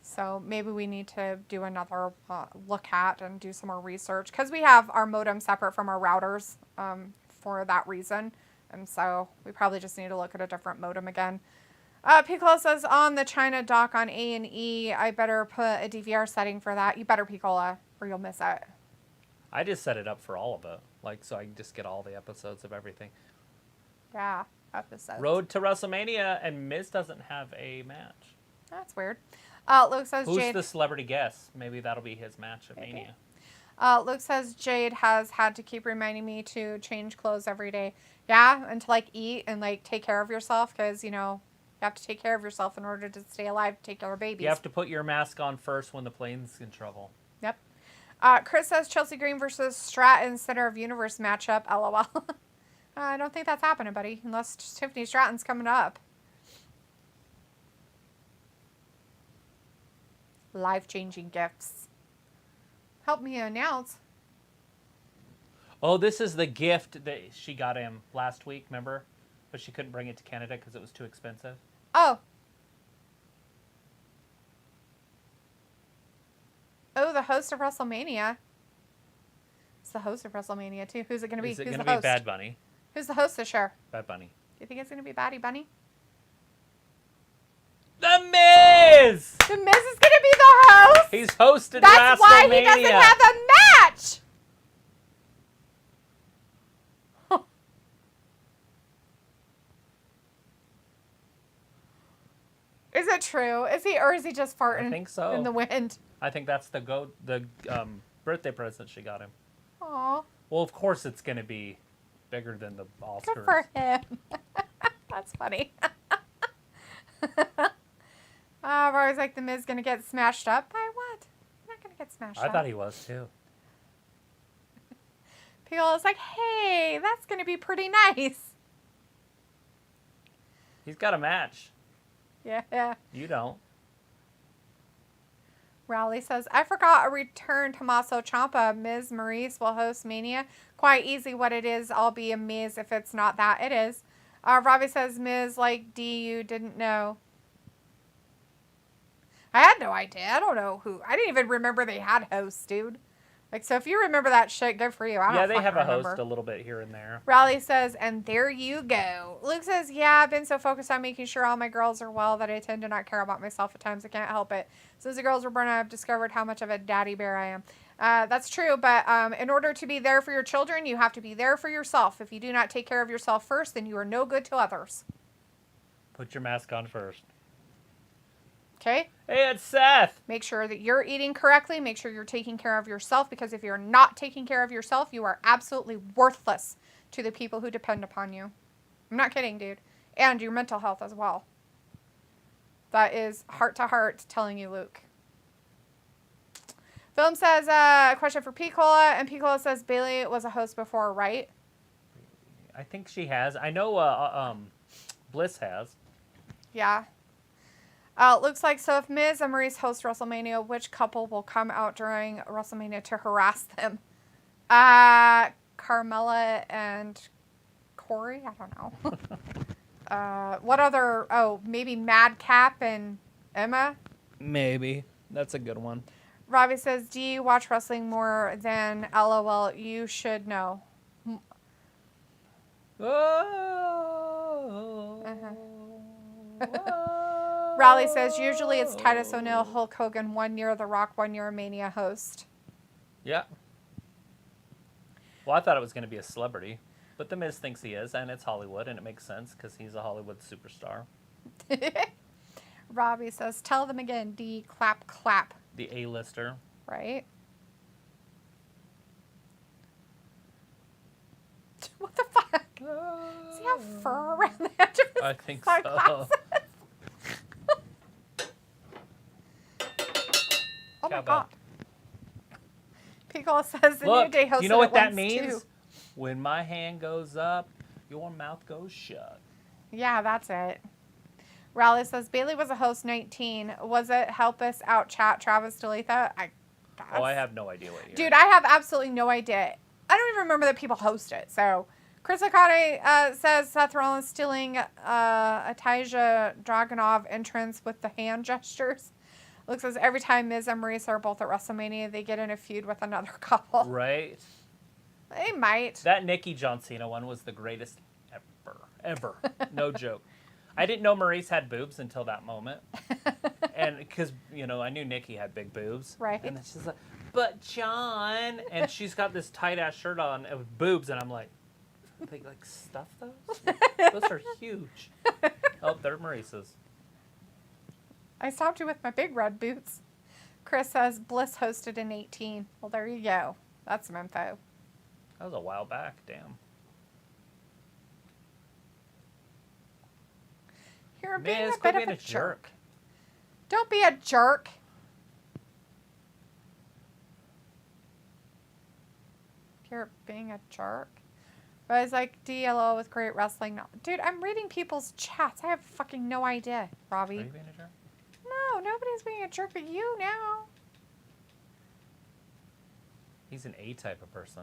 so maybe we need to do another look at and do some more research because we have our modem separate from our routers for that reason. And so we probably just need to look at a different modem again. Piccolo says on the China dock on A&E, I better put a DVR setting for that. You better, Piccolo, or you'll miss it. I just set it up for all of it, like so I can just get all the episodes of everything. Yeah, episodes. Road to WrestleMania, and Miz doesn't have a match. That's weird. Luke says Who's Jade. the celebrity guest? Maybe that'll be his match at Maybe. Mania. Luke says Jade has had to keep reminding me to change clothes every day. Yeah, and to like eat and like take care of yourself because you know you have to take care of yourself in order to stay alive, to take care of babies. You have to put your mask on first when the plane's in trouble. Yep. Chris says Chelsea Green versus Stratton Center of Universe matchup. LOL. I don't think that's happening, buddy, unless Tiffany Stratton's coming up. Life-changing gifts. Help me announce. Oh, this is the gift that she got him last week, remember? But she couldn't bring it to Canada because it was too expensive. Oh. Oh, the host of WrestleMania. It's the host of WrestleMania, too. Who's it going to be? Is it Who's going the to be host? Bad Bunny? Who's the host this year? Bad Bunny. Do you think it's going to be Batty Bunny? The Miz! The Miz is going to be the host? He's hosted That's WrestleMania. why he doesn't have a match! Is it true? Is he, or is he just farting I think so. in the wind? I think that's the birthday present she got him. Aw, Well, of course it's going to be bigger than the Oscars. good for him. That's funny. I've always like the Miz gonna get smashed up. By what? He's not gonna get smashed up. I thought he was too. People is like, hey, that's gonna be pretty nice. He's got a match. Yeah. You don't. Rowley says, I forgot a return Tommaso Ciampa. Miz Maurice will host Mania. Quite easy what it is. I'll be a Miz if it's not that. It is. Robbie says, Miz like D, you didn't know. I had no idea. I don't know who. I didn't even remember they had hosts, dude. Like, so if you remember that shit, good for you. I don't Yeah, they have a remember. host a little bit here and there. Raleigh says, and there you go. Luke says, yeah, I've been so focused on making sure all my girls are well that I tend to not care about myself at times. I can't help it. Since the girls were born, I've discovered how much of a daddy bear I am. That's true, but in order to be there for your children, you have to be there for yourself. If you do not take care of yourself first, then you are no good to others. Put your mask on first. Okay? Hey, it's Seth. Make sure that you're eating correctly. Make sure you're taking care of yourself, because if you're not taking care of yourself, you are absolutely worthless to the people who depend upon you. I'm not kidding, dude. And your mental health as well. That is heart to heart telling you, Luke. Film says, a question for Picola, and Picola says Bailey was a host before, right? I think she has. I know Bliss has. Yeah. Looks like, so if Miz and Maurice host WrestleMania, which couple will come out during WrestleMania to harass them? Carmella and Corey? I don't know. What other, maybe Madcap and Emma? Maybe. That's a good one. Robbie says, do you watch wrestling more than LOL? You should know. Oh. Raleigh says, usually it's Titus O'Neil, Hulk Hogan, 1 year The Rock, 1 year Mania host. Yeah. Well, I thought it was going to be a celebrity, but The Miz thinks he is, and it's Hollywood, and it makes sense because he's a Hollywood superstar. Robbie says, tell them again, D, clap, clap. The A-lister. Right? What the fuck? Does he have fur around the edge of his I think sunglasses? so. Oh my Cowbell. god. Pickle says the New Look, Day hosted you know what it that once means? too. When my hand goes up, your mouth goes shut. Yeah, that's it. Raleigh says, Bailey was a host 19. Was it Help Us Out Chat, Travis Dalitha? Oh, I have no idea what year. Dude, I have absolutely no idea. I don't even remember that people host it. So, Chris Akane says Seth Rollins stealing Atasia Dragunov entrance with the hand gestures. Looks as every time Miz and Maurice are both at WrestleMania, they get in a feud with another couple. Right? They might. That Nikki John Cena one was the greatest ever. No joke. I didn't know Maurice had boobs until that moment. And because, I knew Nikki had big boobs. Right. And then she's like, but John. And she's got this tight ass shirt on with boobs. And I'm like, they like stuff those? Those are huge. Oh, they're Maurice's. I stopped you with my big red boots. Chris says Bliss hosted in 18. Well, there you go. That's some info. That was a while back. Damn. You're being Miz, a quit bit of being a jerk. Don't be a jerk. You're being a jerk. But I was like, DLO with great wrestling. No. Dude, I'm reading people's chats. I have fucking no idea, Robbie. Are you being a jerk? No, nobody's being a jerk but you now. He's an A type of person.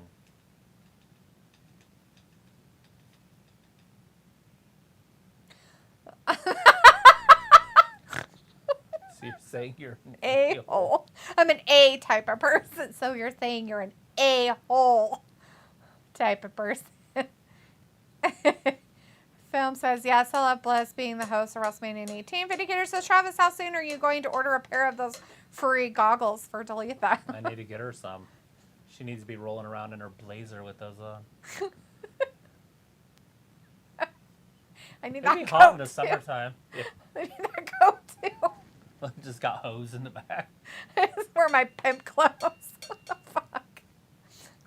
So you're saying you're an A-hole. I'm an A type of person, so you're saying you're an A-hole type of person. Film says, yes, I love Bliss being the host of WrestleMania 18. Vindicator says, Travis, how soon are you going to order a pair of those furry goggles for Dalitha? I need to get her some. She needs to be rolling around in her blazer with those on. I need It'd that be coat hot in the too. summertime. Yeah. I need that coat too. Just got hose in the back. I just wear my pimp clothes. What the fuck?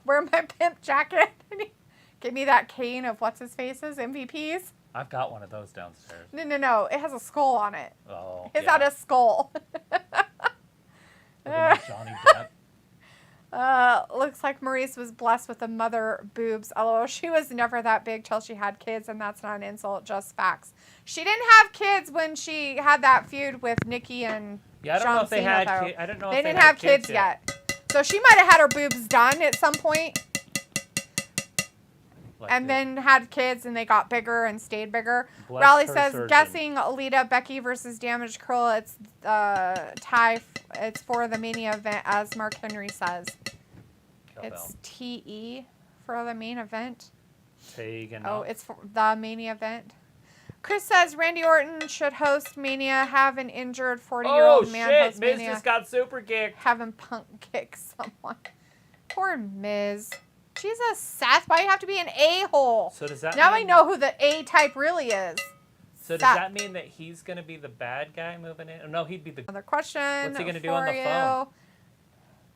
Wear my pimp jacket. Give me that cane of what's his faces, MVPs. I've got one of those downstairs. No. It has a skull on it. Oh, His had a skull. Johnny Depp. Looks like Maurice was blessed with a mother boobs. Although she was never that big till she had kids, and that's not an insult, just facts. She didn't have kids when she had that feud with Nikki and Yeah, I don't John know if they Cena, had. though. I don't know. They if didn't had have kids yet. So she might have had her boobs done at some point. Like And then had kids, and they got bigger and stayed bigger. Bless Raleigh her says, surgeon. guessing Alita, Becky versus Damage Curl. It's tie. It's for the Mania event, as Mark Henry says. It's TE for the main event. Oh, it's for the Mania event. Chris says Randy Orton should host Mania. Have an injured 40-year-old man host Miz Mania. just got super kicked. Have him punk kick someone. Poor Miz. Jesus, Seth, why do you have to be an a-hole? So does that now mean, I know who the A-type really is. So does that mean that he's going to be the bad guy moving in? No, he'd be the... Another question. What's he going to do on the phone?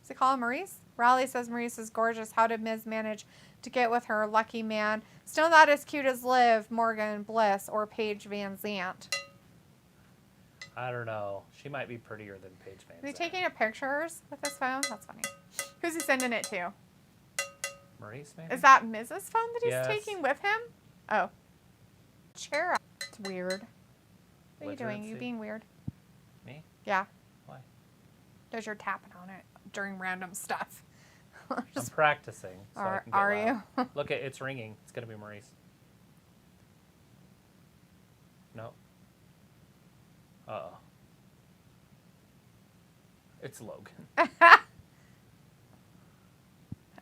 Does he call him Maurice? Raleigh says Maurice is gorgeous. How did Miz manage to get with her lucky man? Still not as cute as Liv, Morgan, Bliss, or Paige Van Zant. I don't know. She might be prettier than Paige Van Is he Zandt. taking pictures with his phone? That's funny. Who's he sending it to? Maurice, maybe? Is that Miz's phone that he's Yes. taking with him? Oh. Chair. It's weird. What are you doing? You Belligerency. being weird? Me? Yeah. Why? Because you're tapping on it during random stuff. I'm practicing. So I can get Are loud. you? Look, it's ringing. It's going to be Maurice. No. Uh-oh. It's Logan.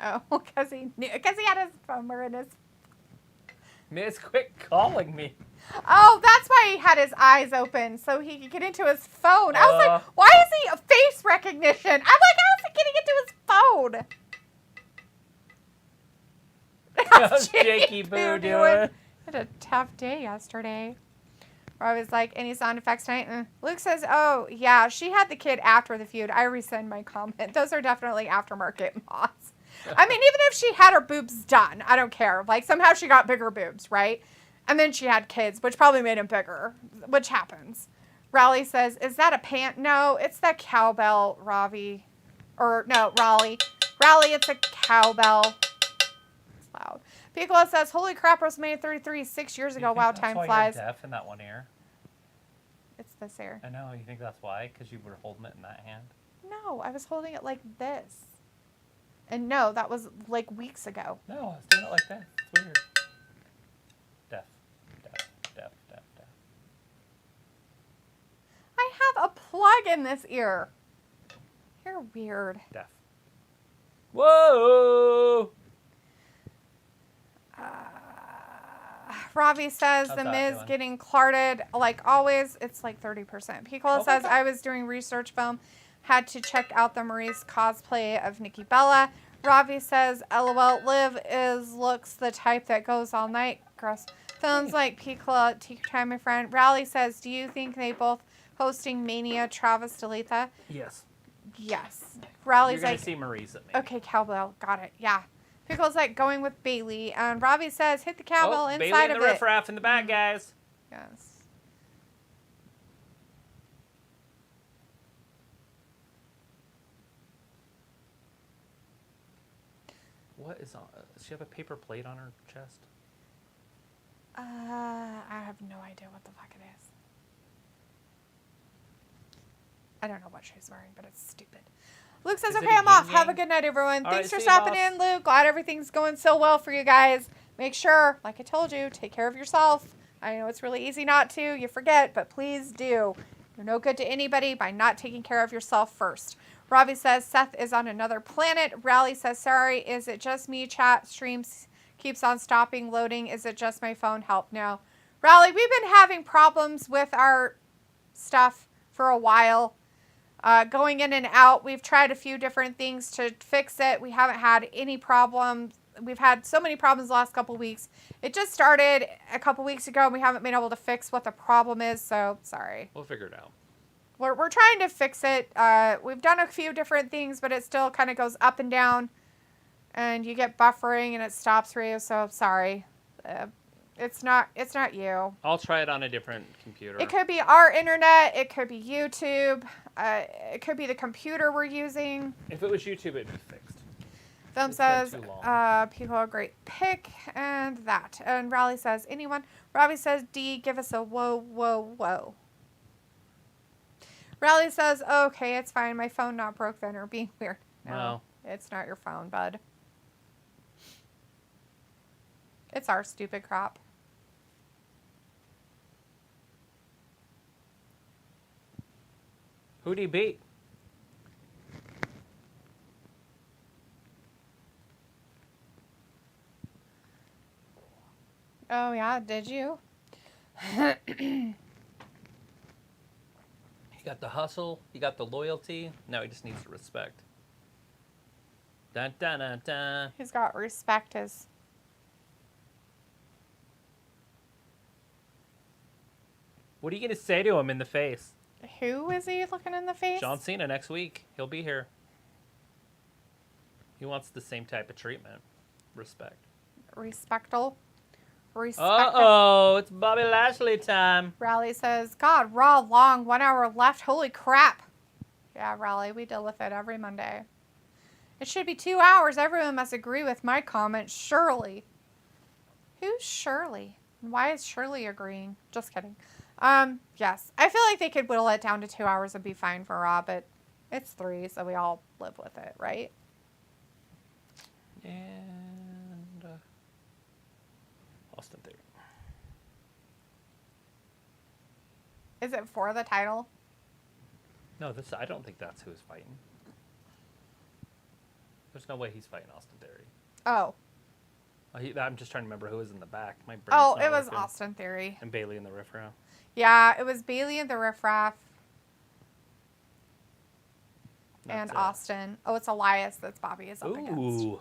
Oh, because he had his phone in his. Miz, quit calling me. Oh, that's why he had his eyes open so he could get into his phone. I was like, why is he a face recognition? I'm like, how is he getting into his phone? How's Jakey Boo doing? Had a tough day yesterday. Where I was like, any sound effects tonight? Luke says, oh, yeah, she had the kid after the feud. I rescind my comment. Those are definitely aftermarket mods. I mean, even if she had her boobs done, I don't care. Like, somehow she got bigger boobs, right? And then she had kids, which probably made them bigger, which happens. Raleigh says, is that a pant? No, it's the cowbell, Ravi. Or, no, Raleigh. Raleigh, it's a cowbell. It's loud. Piccolo says, holy crap, WrestleMania 33, 6 years ago. Wow, time flies. You're deaf in that one ear? It's this ear. I know. You think that's why? Because you were holding it in that hand? No, I was holding it like this. And no, that was like weeks ago. No, I was doing it like that. It's weird. Deaf. I have a plug in this ear. You're weird. Deaf. Whoa! Robbie says How's the that Miz doing? getting clarted like always. It's like 30%. Piccolo says I was doing research film, had to check out the Maurice cosplay of Nikki Bella. Robbie says LOL Liv looks the type that goes all night. Gross. Films like Piccolo, take your time, my friend. Rally says, do you think they both hosting Mania Travis Deletha? Yes. Yes. Rally's You're going like, to see Maurice at me. okay, cowbell. Got it. Yeah. Pickle's like going with Bailey. And Robbie says, hit the cowbell inside Bailey and of the it. riffraff in the back, guys. Yes. What is on? Does she have a paper plate on her chest? I have no idea what the fuck it is. I don't know what she's wearing, but it's stupid. Luke says, Is it okay, a I'm off. yin Have a yang? good night, everyone. All Thanks right, for see you, stopping boss. in, Luke. Glad everything's going so well for you guys. Make sure, like I told you, take care of yourself. I know it's really easy not to. You forget, but please do. You're no good to anybody by not taking care of yourself first. Robbie says, Seth is on another planet. Rally says, sorry, is it just me? Chat streams keeps on stopping loading. Is it just my phone? Help now. Rally, we've been having problems with our stuff for a while. Going in and out. We've tried a few different things to fix it. We haven't had any problems. We've had so many problems the last couple weeks. It just started a couple weeks ago, and we haven't been able to fix what the problem is, so sorry. We'll figure it out. We're trying to fix it. We've done a few different things, but it still kind of goes up and down, and you get buffering, and it stops for you, so sorry. It's not you. I'll try it on a different computer. It could be our internet. It could be YouTube. It could be the computer we're using. If it was YouTube, it'd be fixed. Film It's been says, too long. people are a great pick, and that. And Raleigh says, anyone? Robbie says, D, give us a whoa, whoa, whoa. Raleigh says, okay, it's fine. My phone not broke then or being weird. No. It's not your phone, bud. It's our stupid crap. Who'd he beat? Oh, yeah, did you? He got the hustle. He got the loyalty. Now he just needs the respect. Dun dun dun dun. He's got respect as... What are you gonna say to him in the face? Who is he looking in the face? John Cena next week. He'll be here. He wants the same type of treatment. Respect. Respectful. Uh-oh, it's Bobby Lashley time. Raleigh says, God, Raw long, 1 hour left. Holy crap. Yeah, Raleigh, we deal with it every Monday. It should be 2 hours. Everyone must agree with my comment. Shirley. Who's Shirley? Why is Shirley agreeing? Just kidding. Yes. I feel like they could whittle it down to 2 hours and be fine for Raw, but it's 3, so we all live with it, right? And Austin Theory. Is it for the title? No, I don't think that's who's fighting. There's no way he's fighting Austin Theory. Oh. I'm just trying to remember who was in the back. My brain's Oh, not it was working. Austin Theory. And Bailey and the Riff Raff. Yeah, it was Bailey and the Riff Raff. And That's it. Austin. Oh, it's Elias that's Bobby is up against. Ooh.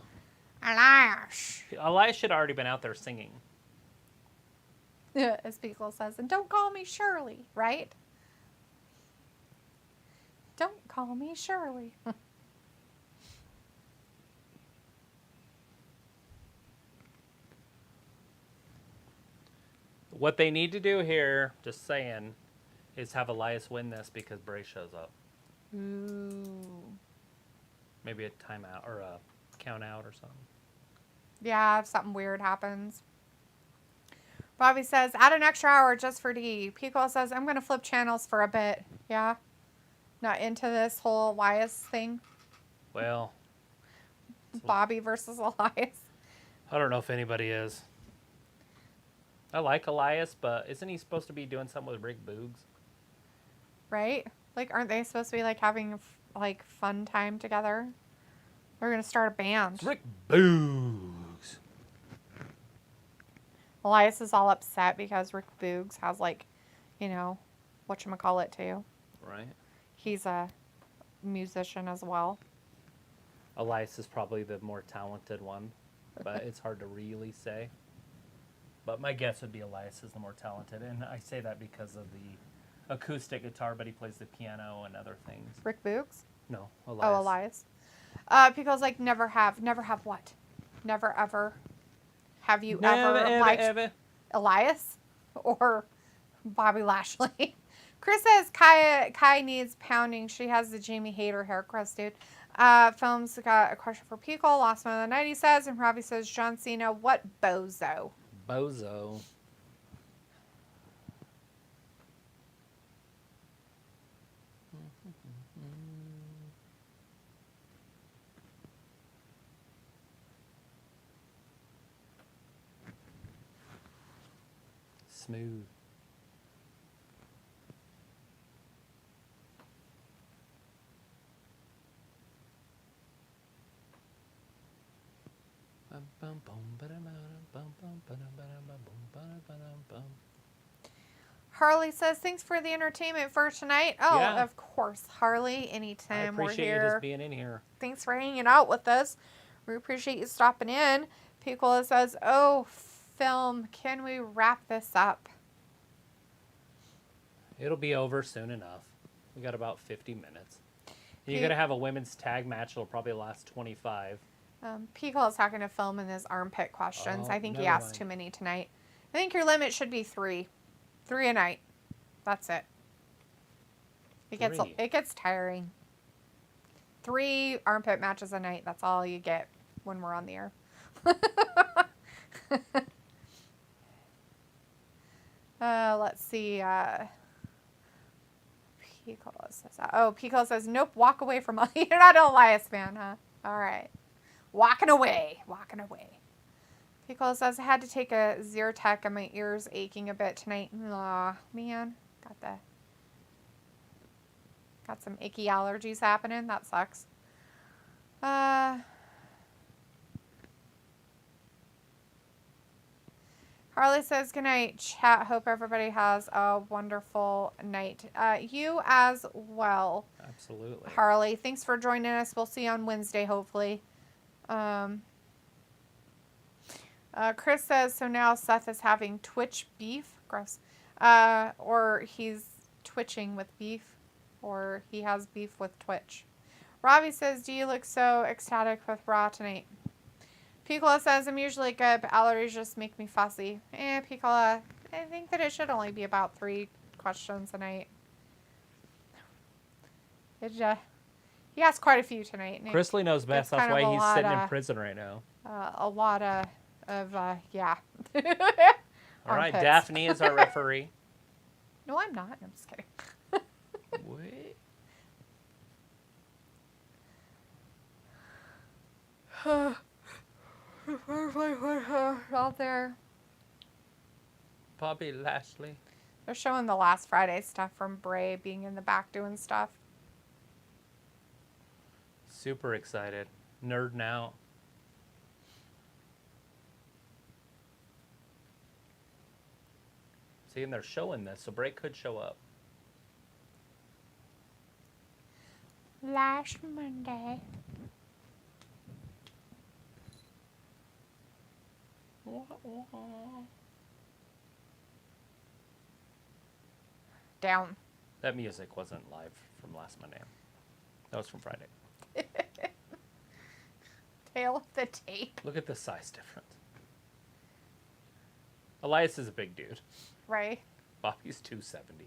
Elias. Elias should have already been out there singing. As Pickle says, and don't call me Shirley, right? Don't call me Shirley. What they need to do here, just saying, is have Elias win this because Bray shows up. Ooh. Maybe a timeout or a count out or something. Yeah, if something weird happens. Bobby says, add an extra hour just for D. Pico says, I'm going to flip channels for a bit. Yeah? Not into this whole Elias thing? Well, Bobby versus Elias. I don't know if anybody is. I like Elias, but isn't he supposed to be doing something with Rick Boogs? Right? Like, aren't they supposed to be, like, having, like, fun time together? They're going to start a band. It's Rick Boogs. Elias is all upset because Rick Boogs has, like, you know, whatchamacallit too. Right. He's a musician as well. Elias is probably the more talented one, but it's hard to really say. But my guess would be Elias is the more talented, and I say that because of the acoustic guitar, but he plays the piano and other things. Rick Boogs? No, Elias. Oh, Elias. Pico's like, never have what? Never ever. Have you ever liked Elias or Bobby Lashley? Chris says Kai needs pounding. She has the Jamie Hayter hair crust, dude. Films got a question for Pico. Last one of the night, he says. And Robbie says, John Cena, what bozo? Bozo. Smooth. Harley says, thanks for the entertainment for tonight. Oh, Yeah. of course, Harley. Anytime we're I appreciate you here. just being in here. Thanks for hanging out with us. We appreciate you stopping in. Piccola says, oh, film, can we wrap this up? It'll be over soon enough. We got about 50 minutes. You're going to have a women's tag match. It'll probably last 25. Picola is talking to film in his armpit questions. Oh, I think he never asked mind. too many tonight. I think your limit should be 3. 3 a night. That's it. Three. It gets tiring. 3 armpit matches a night. That's all you get when we're on the air. Let's see. Picola says, Picola says, nope, walk away from you're not an Elias fan, huh? All right. Walking away. Picola says, I had to take a Zyrtec and my ears aching a bit tonight. Aw, man. Got some icky allergies happening. That sucks. Harley says, good night, chat. Hope everybody has a wonderful night. You as well. Absolutely. Harley, thanks for joining us. We'll see you on Wednesday, hopefully. Chris says, so now Seth is having Twitch beef. Gross. Or he's twitching with beef. Or he has beef with Twitch. Robbie says, do you look so ecstatic with Raw tonight? Piccola says, I'm usually good, but allergies just make me fussy. Piccola, I think that it should only be about 3 questions a night. He asked quite a few tonight. Chrisley knows best. That's why he's sitting in prison right now. A lot of yeah. All right, Armpits. Daphne is our referee. No, I'm not. I'm just kidding. Wait. Out there. Bobby Lashley. They're showing the last Friday stuff from Bray being in the back doing stuff. Super excited. Nerding out. See, and they're showing this, so Bray could show up. Last Monday. Down. That music wasn't live from last Monday. That was from Friday. Tail of the tape. Look at the size difference. Elias is a big dude. Right? Bobby's 270.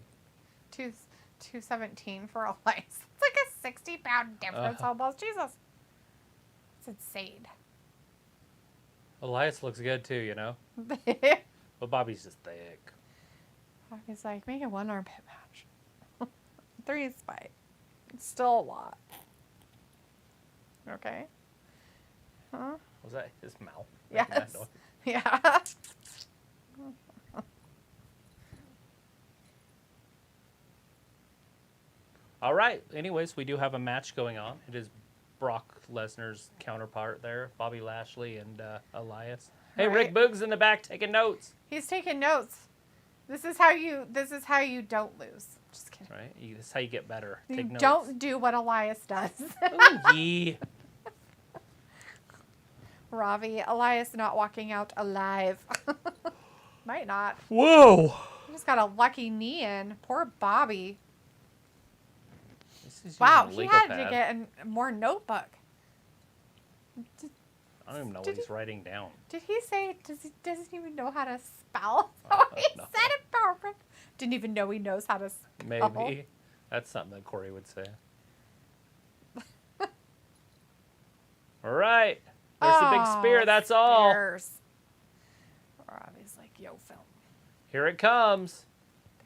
217 for a lice. It's like a 60-pound difference almost. Jesus. It's insane. Elias looks good too, you know? But Bobby's just thick. He's like, make it one armpit match. 3 is fine. It's still a lot. Okay. Huh? Was that his mouth? Yes. Making that noise? Yeah. All right. Anyways, we do have a match going on. It is Brock Lesnar's counterpart there, Bobby Lashley and Elias. Hey, Right. Rick Boogs in the back taking notes. He's taking notes. This is how you don't lose. Just kidding. That's right. This is how you get better. You Take notes. don't do what Elias does. Ooh, yeah. Ravi, Elias not walking out alive. Might not. Whoa. He just got a lucky knee in. Poor Bobby. This is Wow, using a he legal had pad. to get a more notebook. I don't even know what Did he's he- writing down. Did he say he doesn't even know how to spell? Oh, he no. said it perfect. Didn't even know he knows how to spell. Maybe. That's something that Corey would say. All right. There's the big spear. That's all. Spears. Robbie's like, yo, film. Here it comes.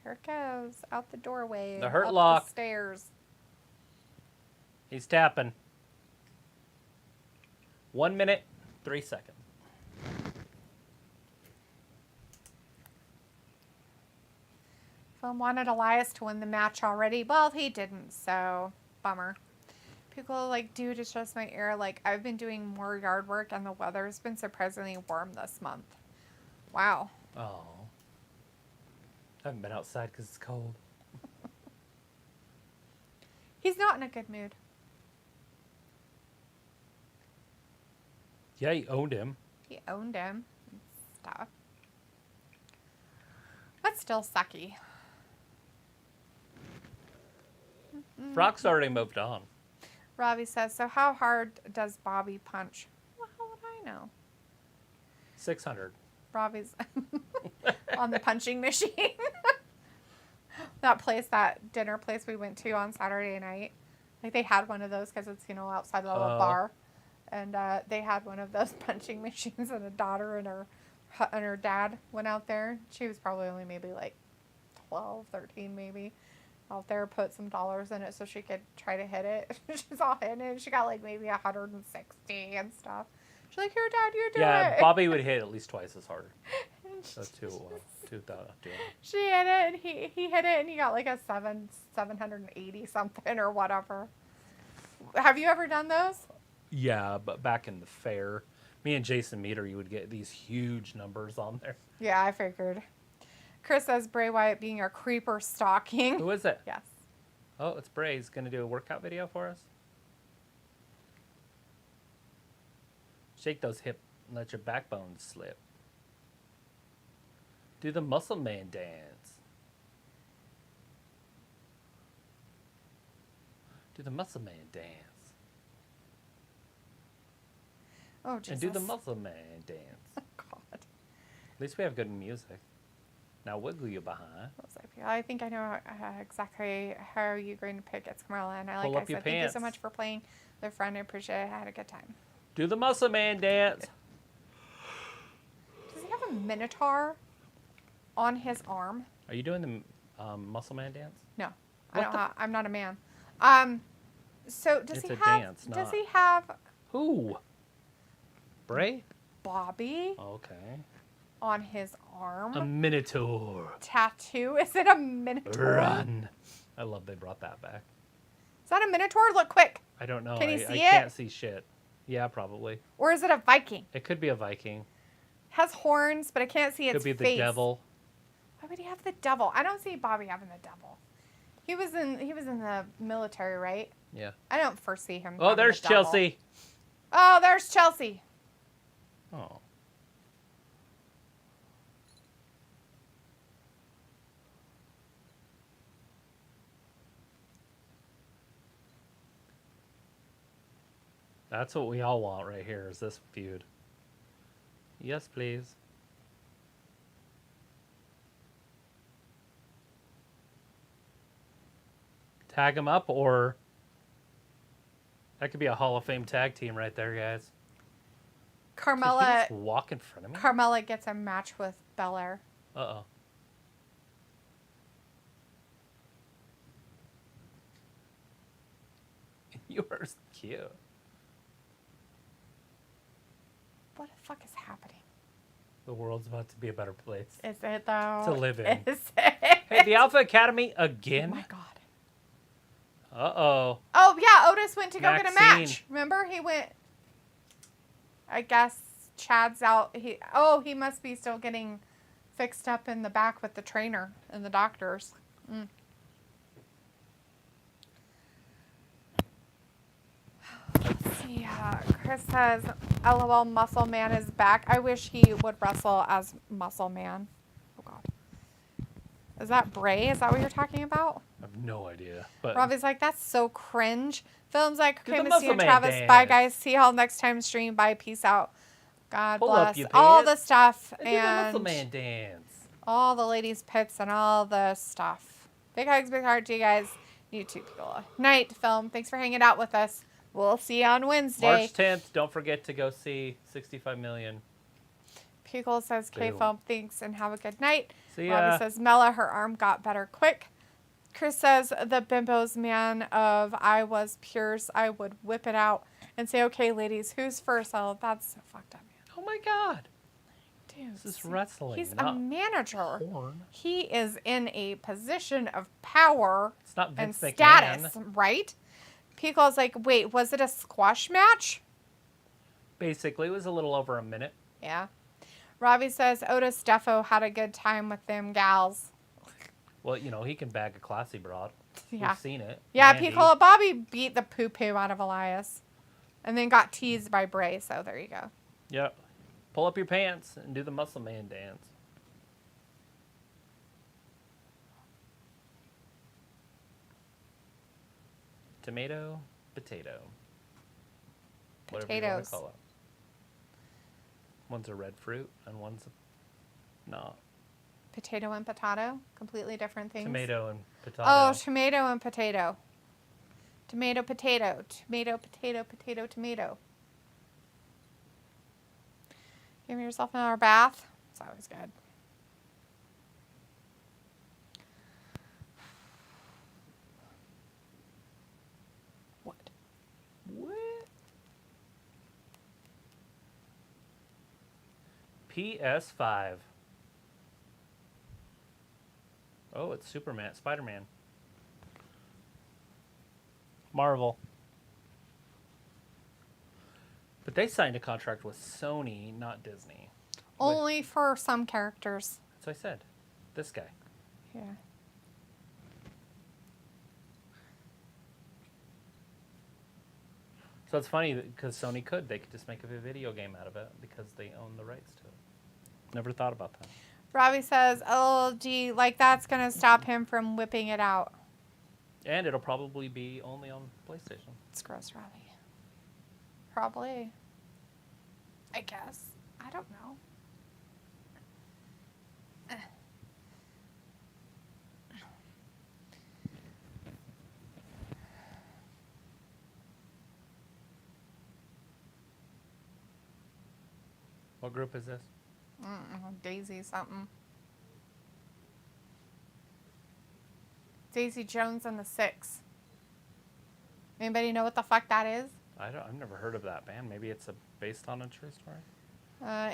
There it goes. Out the doorway. The Hurt up Lock. the stairs. He's tapping. 1 minute, 3 seconds. Film wanted Elias to win the match already. Well, he didn't, so bummer. People like, dude, it's just my ear. Like, I've been doing more yard work and the weather's been surprisingly warm this month. Wow. Oh. I haven't been outside because it's cold. He's not in a good mood. Yeah, he owned him. He owned him and stuff. That's still sucky. Brock's already moved on. Robbie says, so how hard does Bobby punch? Well, how would I know? 600. Robbie's on the punching machine. That dinner place we went to on Saturday night. Like, they had one of those because it's, outside of a bar. And they had one of those punching machines, and a daughter and her dad went out there. She was probably only maybe like 12, 13 maybe. Out there, put some dollars in it so she could try to hit it. She's all hitting it. She got like maybe 160 and stuff. She's like, here, Dad, you do it. Bobby would hit at least twice as hard. That's 2,000. She hit it, and he hit it, and he got like a 780 something or whatever. Have you ever done those? Yeah, but back in the fair, me and Jason Meter, you would get these huge numbers on there. Yeah, I figured. Chris says Bray Wyatt being a creeper stalking. Who is it? Yes. Oh, it's Bray. He's going to do a workout video for us. Shake those hips and let your backbone slip. Do the muscle man dance. Do the muscle man dance. Oh, Jesus. And do the muscle man dance. Oh, God. At least we have good music. Now wiggle your behind. I think I know exactly how you're going to pick It's Carmella. And Pull like up I your said, thank you so pants. much for playing with a friend. I appreciate it. I had a good time. Do the muscle man dance. Does he have a minotaur on his arm? Are you doing the muscle man dance? No. What I'm not a man. So does It's he a have dance, does not- he have Who? Bray? Bobby Okay. on his arm? A minotaur. Tattoo? Is it a minotaur? Run. I love they brought that back. Is that a minotaur? Look quick. I don't know. Can you I see it? can't see shit. Yeah, probably. Or is it a Viking? It could be a Viking. Has horns, but I can't see its Could be the face. devil. Why would he have the devil? I don't see Bobby having the devil. He was in the military, right? Yeah. I don't foresee him. Oh, having there's the devil. Chelsea. Oh, there's Chelsea. Oh. That's what we all want right here, is this feud. Yes, please. Tag them up, or that could be a Hall of Fame tag team right there, guys. Did he just walk in front of me? Carmella gets a match with Belair. Uh-oh. You are cute. What the fuck is happening? The world's about to be a better place Is it though? to live in. Is it? Hey, the Alpha Academy again? Oh my god. Uh-oh. Oh yeah, Otis went to go get a Maxine. match. Remember, he went. I guess Chad's out. He must be still getting fixed up in the back with the trainer and the doctors. Let's see. Chris says, "LOL, Muscle Man is back. I wish he would wrestle as Muscle Man." Oh God. Is that Bray? Is that what you're talking about? I have no idea. But Robbie's like, that's so cringe. Film's like, Do okay, the Missy Muscle and Man Travis. dance. Bye, guys. See y'all next time stream. Bye. Peace out. God Pull up bless. your All pants. the stuff. do the Muscle Man And dance. all the ladies' pits and all the stuff. Big hugs, big heart to you guys. YouTube people. Night, Film. Thanks for hanging out with us. We'll see you on Wednesday. March 10th, don't forget to go see 65 Million. Pickle says, Boom. K-Film, thanks and have a good night. See Robbie ya. says, Mela, her arm got better quick. Chris says, the bimbo's man of I was Pierce, I would whip it out and say, okay, ladies, who's first? Oh, that's so fucked up, man. Oh my God. Dude, This is wrestling. he's a not manager. porn. He is in a position of power It's not and Vince status, McMahon. right? Pico's like, wait, was it a squash match? Basically, it was a little over a minute. Yeah. Robbie says, Otis Defo had a good time with them gals. Well, you know, he can bag a classy broad. Yeah. We've seen it. Yeah, Mandy. Piccolo Bobby beat the poo-poo out of Elias. And then got teased by Bray, so there you go. Yep. Pull up your pants and do the Muscle Man dance. Tomato, potato. Whatever you want Potatoes. to call it. One's a red fruit and one's not. Potato and potato, completely different things. Tomato and potato. Oh, tomato and potato. Tomato, potato. Tomato, potato, potato, tomato. Give yourself another bath. It's always good. What? What? PS5. Oh, it's Superman, Spider-Man. Marvel. But they signed a contract with Sony, not Disney. Only for some characters. That's what I said. This guy. Yeah. So it's funny because Sony could. They could just make a video game out of it because they own the rights to it. Never thought about that. Robbie says, oh, gee, like that's going to stop him from whipping it out. And it'll probably be only on PlayStation. It's gross, Robbie. Probably. I guess. I don't know. What group is this? Daisy something. Daisy Jones and the Six. Anybody know what the fuck that is? I've never heard of that band. Maybe it's based on a true story.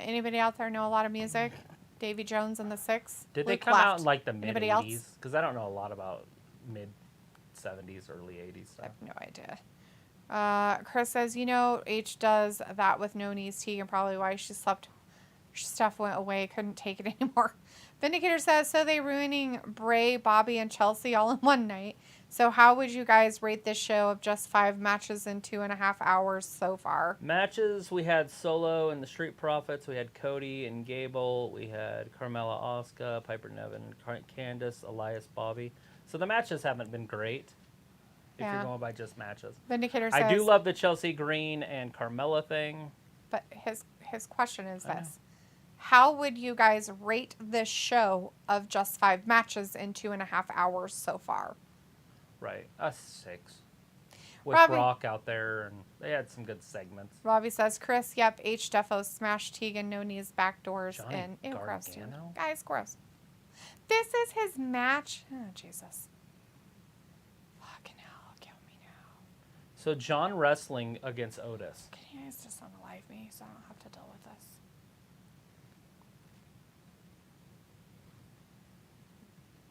Anybody out there know a lot of music? Davy Jones and the Six. Did they Luke come left. out in like the mid Anybody else? 80s? Because I don't know a lot about mid 70s, early 80s I stuff. have no idea. Chris says, you know, H does that with no knees tea and probably why she slept. Stuff went away, couldn't take it anymore. Vindicator says, so they ruining Bray, Bobby, and Chelsea all in one night. So how would you guys rate this show of just 5 matches in 2.5 hours so far? Matches, we had Solo and the Street Profits. We had Cody and Gable. We had Carmella, Asuka, Piper Niven, Candice, Elias, Bobby. So the matches haven't been great if Yeah. you're going by just matches. Vindicator says, I do love the Chelsea Green and Carmella thing. but his question is I know. this. How would you guys rate this show of just 5 matches in 2.5 hours so far? Right. A 6. with Robbie. Brock out there, and they had some good segments. Robbie says, Chris, yep, H. Defo smashed Tegan, no knees, back doors, Johnny and ew, gross, dude. Gargano? Guys, gross. This is his match. Oh, Jesus. Fucking hell, kill me now. So John wrestling against Otis. Can you guys just unalive me so I don't have to deal with this?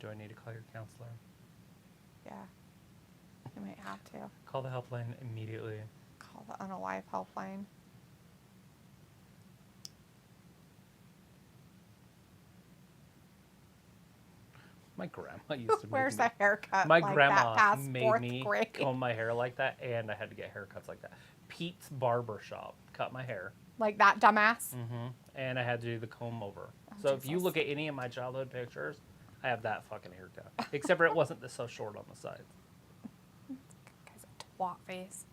Do I need to call your counselor? Yeah. You might have to. Call the helpline immediately. Call the unalive helpline. My grandma used to Where's make a haircut my like grandma that past made fourth me grade? comb my hair like that, and I had to get haircuts like that. Pete's Barber Shop cut my hair. Like that dumbass? And I had to do the comb over. Oh, So if you Jesus. look at any of my childhood pictures, I have that fucking haircut. Except for it wasn't so short on the sides. Guy's a twat face.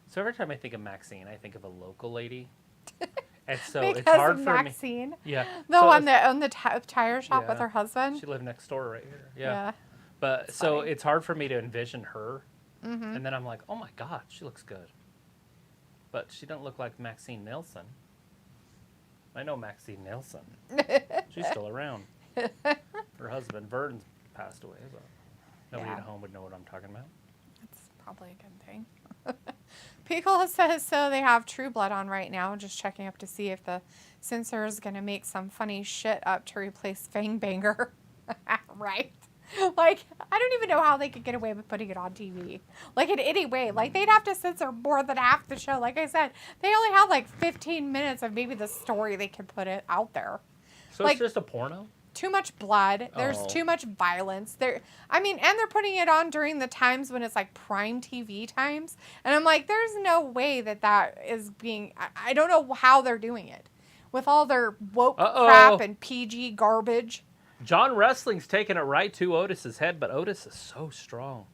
So every time I think of Maxine, I think of a local lady. And so Because it's hard of for me. Maxine. Yeah. The so one it's- that owned the tire shop with Yeah. her husband. She lived next door right here. Yeah. Yeah. But so funny. it's hard for me to envision her. And then I'm like, oh my God, she looks good. But she doesn't look like Maxine Nelson. I know Maxine Nelson. She's still around. Her husband, Verdon's passed away. So nobody Yeah. at home would know what I'm talking about. That's probably a good thing. Pickle says, so they have True Blood on right now. Just checking up to see if the censor is going to make some funny shit up to replace Fang Banger. Right? Like, I don't even know how they could get away with putting it on TV. Like, in any way. Like, they'd have to censor more than half the show. Like I said, they only have like 15 minutes of maybe the story they could put it out there. So Like- it's just a porno? Too much blood. There's Oh. too much violence. And they're putting it on during the times when it's like prime TV times. And I'm like, there's no way that is being, I don't know how they're doing it. With all their woke crap and PG garbage. John Wrestling's taking it right to Otis's head, but Otis is so strong.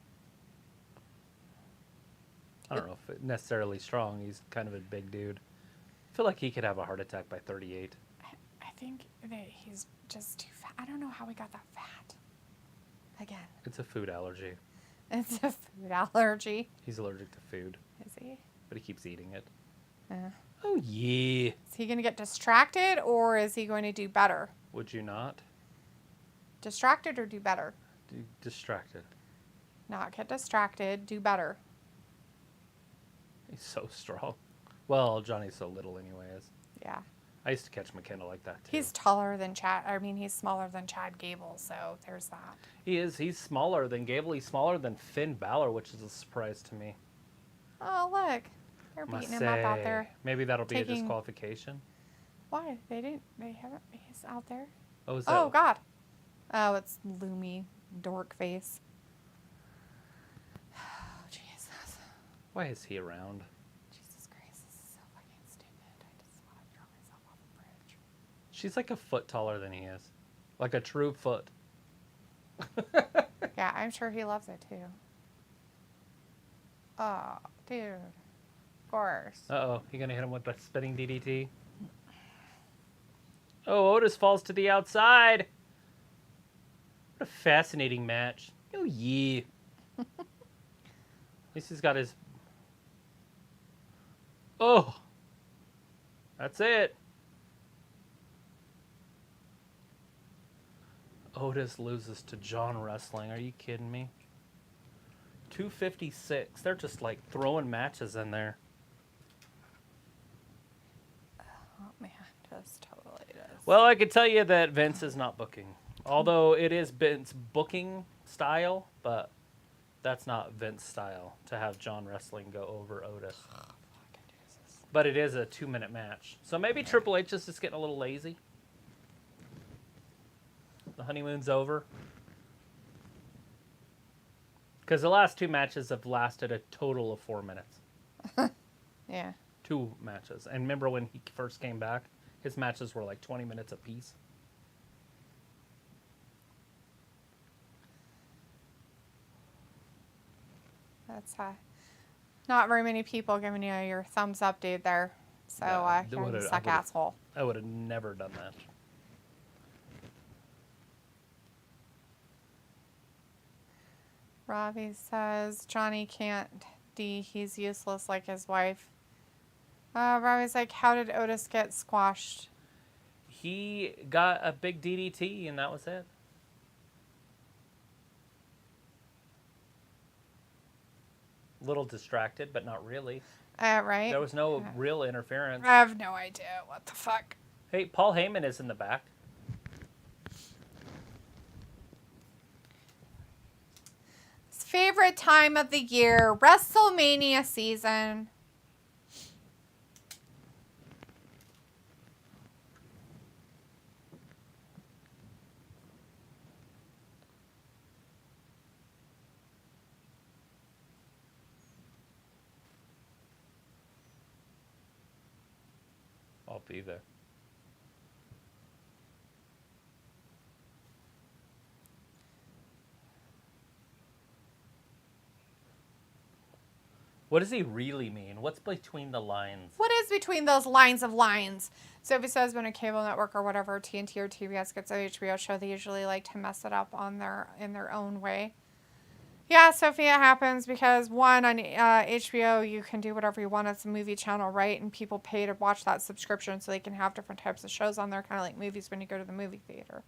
I don't know if it's necessarily strong. He's kind of a big dude. I feel like he could have a heart attack by 38. I think that he's just too fat. I don't know how he got that fat. Again, It's a food allergy. it's a food allergy. He's allergic to food, Is he? but he keeps eating it. Yeah. Oh, yeah. Is he going to get distracted or is he going to do better? Would you not? Distracted or do better? Distracted. Not get distracted, do better. He's so strong. Well, Johnny's so little anyways. Yeah. I used to catch McKenna like that, too. He's taller than Chad. I mean, he's smaller than Chad Gable, so there's that. He is. He's smaller than Gable. He's smaller than Finn Balor, which is a surprise to me. Oh, look. They're beating him up out there. Maybe that'll be a Taking- disqualification. Why? They haven't, he's out there. Oh, is that? Oh, God. Oh, it's Loomy dork face. Oh, Jesus. Why is he around? Jesus Christ, this is so fucking stupid. I just want to throw myself off a bridge. She's like a foot taller than he is. Like a true foot. Yeah, I'm sure he loves it, too. Oh, dude. Of course. Uh-oh. You gonna hit him with the spinning DDT? Oh, Otis falls to the outside. What a fascinating match. Oh, yeah. At least he's got his... Oh. That's it. Otis loses to John Wrestling. Are you kidding me? 256. They're just like throwing matches in there. Oh, man. Just totally does. Well, I can tell you that Vince is not booking. Although it is Vince booking style, but that's not Vince style to have John Wrestling go over Otis. Fucking Jesus. But it is a 2-minute match. So maybe Triple H is just getting a little lazy. The honeymoon's over. Because the last 2 matches have lasted a total of 4 minutes. Yeah. 2 matches. And remember when he first came back? His matches were like 20 minutes apiece. That's not very many people giving you your thumbs up, dude, there. So, Yeah, you're would've- a I suck would've- asshole. I would have never done that. Robbie says Johnny can't he's useless like his wife. Robbie's like, how did Otis get squashed? He got a big DDT, and that was it. Little distracted, but not really. Right? There was no real interference. I have no idea. What the fuck? Hey, Paul Heyman is in the back. His favorite time of the year, WrestleMania season. I'll be there. What does he really mean? What's between the lines? What is between those lines of lines? Sophie says when a cable network or whatever, TNT or TBS gets an HBO show, they usually like to mess it up in their own way. Yeah, Sophie, it happens because one, on HBO, you can do whatever you want. It's a movie channel, right? And people pay to watch that subscription so they can have different types of shows on there, kind of like movies when you go to the movie theater.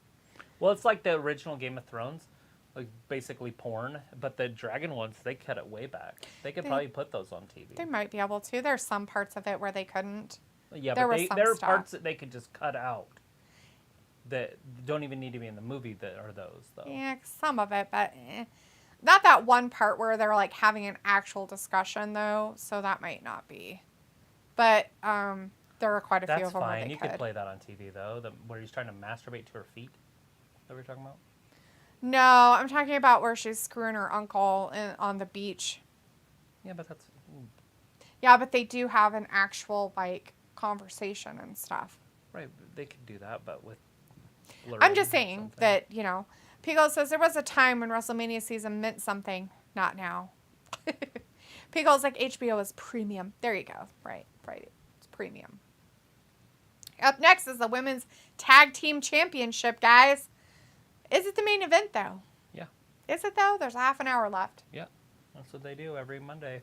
Well, it's like the original Game of Thrones, like basically porn, but the dragon ones, they cut it way back. They could probably put those on TV. They might be able to. There's some parts of it where they couldn't. Yeah, there but there are parts that they could just cut out that don't even need to be in the movie that are those, though. Yeah, some of it, but not that one part where they're like having an actual discussion, though, so that might not be. But there are quite a few of them where they That's fine. You could could play that on TV, though, where he's trying to masturbate to her feet. Is that what you're talking about? No, I'm talking about where she's screwing her uncle on the beach. Yeah, but that's... Yeah, but they do have an actual, like, conversation and stuff. Right, they could do that, but with... I'm just saying that, you know, Pico says there was a time when WrestleMania season meant something. Not now. Pico's like, HBO is premium. There you go. Right. It's premium. Up next is the Women's Tag Team Championship, guys. Is it the main event, though? Yeah. Is it, though? There's a half an hour left. Yeah. That's what they do every Monday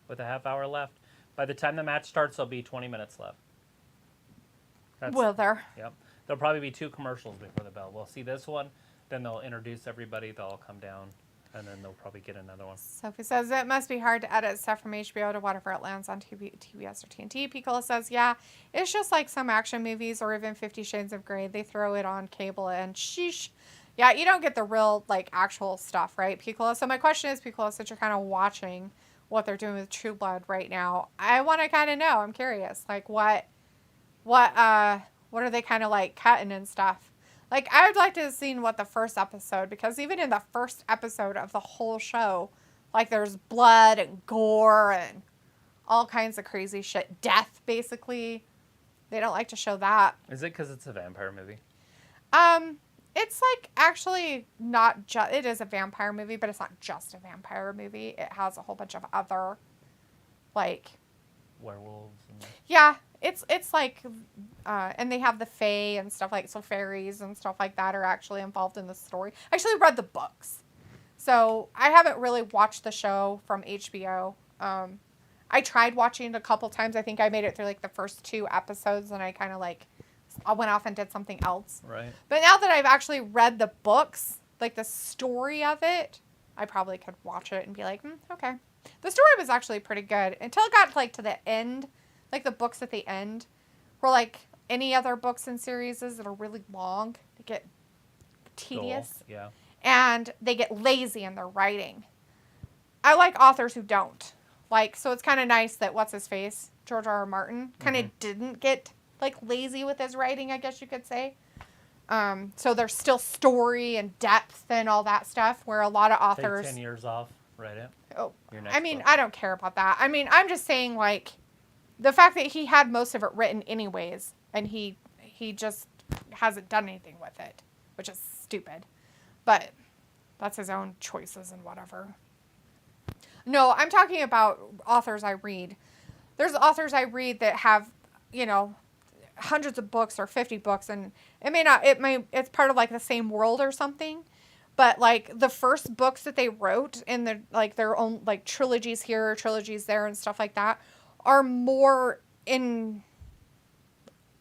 with a half hour left. By the time the match starts, there'll be 20 minutes left. Will there? Yep. There'll probably be 2 commercials before the bell. We'll see this one, then they'll introduce everybody, they'll all come down, and then they'll probably get another one. Sophie says it must be hard to edit stuff from HBO to whatever it lands on TBS or TNT. Piccolo says, yeah, it's just like some action movies or even 50 Shades of Grey. They throw it on cable and sheesh. Yeah, you don't get the real, like, actual stuff, right, Piccolo? So my question is, Piccolo, since you're kind of watching what they're doing with True Blood right now, I want to kind of know. I'm curious. Like, what are they kind of, like, cutting and stuff? Like, I would like to have seen what the first episode, because even in the first episode of the whole show, like, there's blood and gore and all kinds of crazy shit. Death, basically. They don't like to show that. Is it because it's a vampire movie? It's, like, actually not just... It is a vampire movie, but it's not just a vampire movie. It has a whole bunch of other, like... Werewolves? Yeah, it's like... and they have the fae and stuff like... So fairies and stuff like that are actually involved in the story. I actually read the books. So, I haven't really watched the show from HBO. I tried watching it a couple times. I think I made it through, like, the first 2 episodes, and I kind of, like... I went off and did something else. Right. But now that I've actually read the books, like the story of it, I probably could watch it and be like, okay. The story was actually pretty good until it got like to the end, like the books at the end, where like any other books and series that are really long, they get tedious. Cool. Yeah. And they get lazy in their writing. I like authors who don't. Like, so it's kind of nice that what's his face, George R. R. Martin, kind of didn't get like lazy with his writing, I guess you could say. So there's still story and depth and all that stuff where a lot of authors... Take 10 years off, write it. Oh, I mean, I don't care about that. I mean, I'm just saying, like, the fact that he had most of it written anyways, and he just hasn't done anything with it, which is stupid. But that's his own choices and whatever. No, I'm talking about authors I read. There's authors I read that have, you know, hundreds of books or 50 books, and it's part of like the same world or something, But like the first books that they wrote in the like their own like trilogies here, trilogies there, and stuff like that are more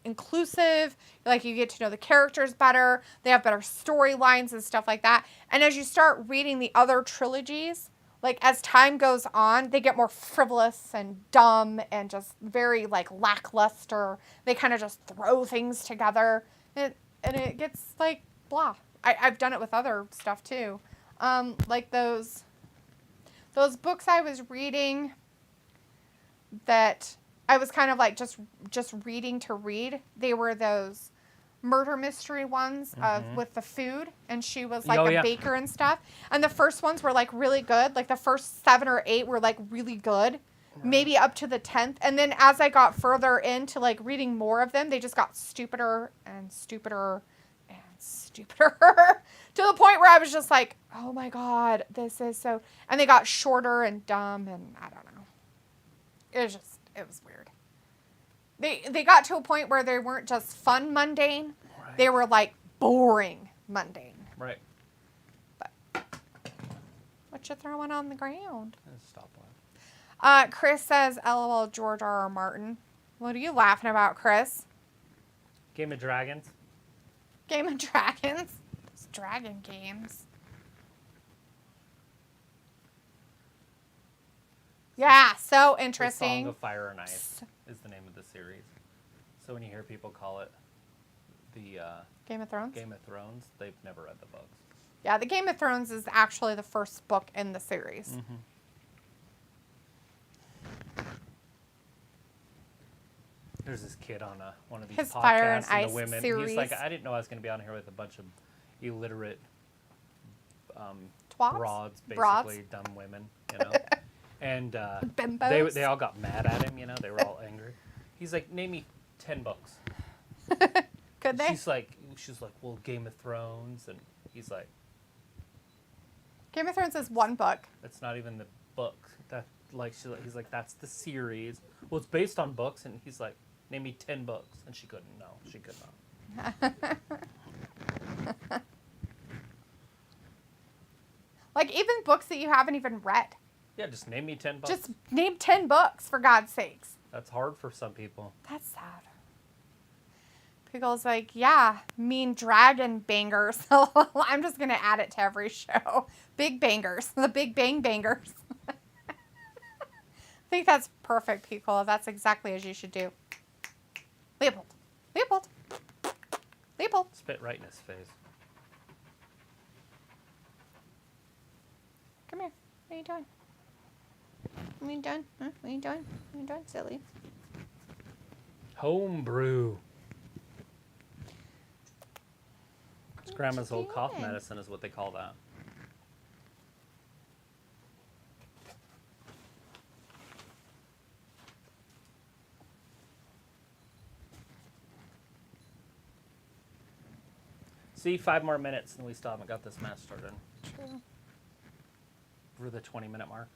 inclusive. Like you get to know the characters better. They have better storylines and stuff like that. And as you start reading the other trilogies, like as time goes on, they get more frivolous and dumb and just very like lackluster. They kind of just throw things together, and it gets like blah. I've done it with other stuff too, like those books I was reading that I was kind of like just reading to read. They were those murder mystery ones of with the food, and she was like a baker and stuff. And the first ones were like really good. Like the first 7 or 8 were like really good, maybe up to the 10th. And then as I got further into like reading more of them, they just got stupider and stupider and stupider to the point where I was just like, oh my God, this is so. And they got shorter and dumb, and I don't know. It was weird. They got to a point where they weren't just fun mundane. Right. They were like boring mundane. Right. But what you throwing on the ground? Stop laughing. Chris says, LOL, George R.R. Martin. What are you laughing about, Chris? Game of Dragons. Game of Dragons? Those dragon games. Yeah, so interesting. The Song of Fire and Ice is the name of the series. So when you hear people call it the Game of Thrones? Game of Thrones, they've never read the books. Yeah, the Game of Thrones is actually the first book in the series. Mm-hmm. There's this kid on one of these His podcasts, Fire and and Ice the women. series. He's like, I didn't know I was going to be on here with a bunch of illiterate Twats? broads, basically Broads? dumb women, you know. And Bimbos? they all got mad at him, you know. They were all angry. He's like, name me 10 books. Could they? She's like, well, Game of Thrones, and he's like, Game of Thrones is one book. that's not even the book. That he's like, that's the series. Well, it's based on books, and he's like, name me 10 books, and she couldn't. No, she could not. Like even books that you haven't even read. Yeah, just name me 10 books. Just name 10 books, for God's sakes. That's hard for some people. That's sad. Pickle's like, yeah, mean dragon bangers. I'm just going to add it to every show. Big bangers. The big bang bangers. I think that's perfect, Pickle. That's exactly as you should do. Leopold. Leopold. Leopold. Spit right in his face. Come here. What are you doing? What are you doing? Huh? What are you doing? What are you doing, silly? Homebrew. It's grandma's old cough medicine is what they call that. See, 5 more minutes and we still haven't got this match started. True. For the 20-minute mark.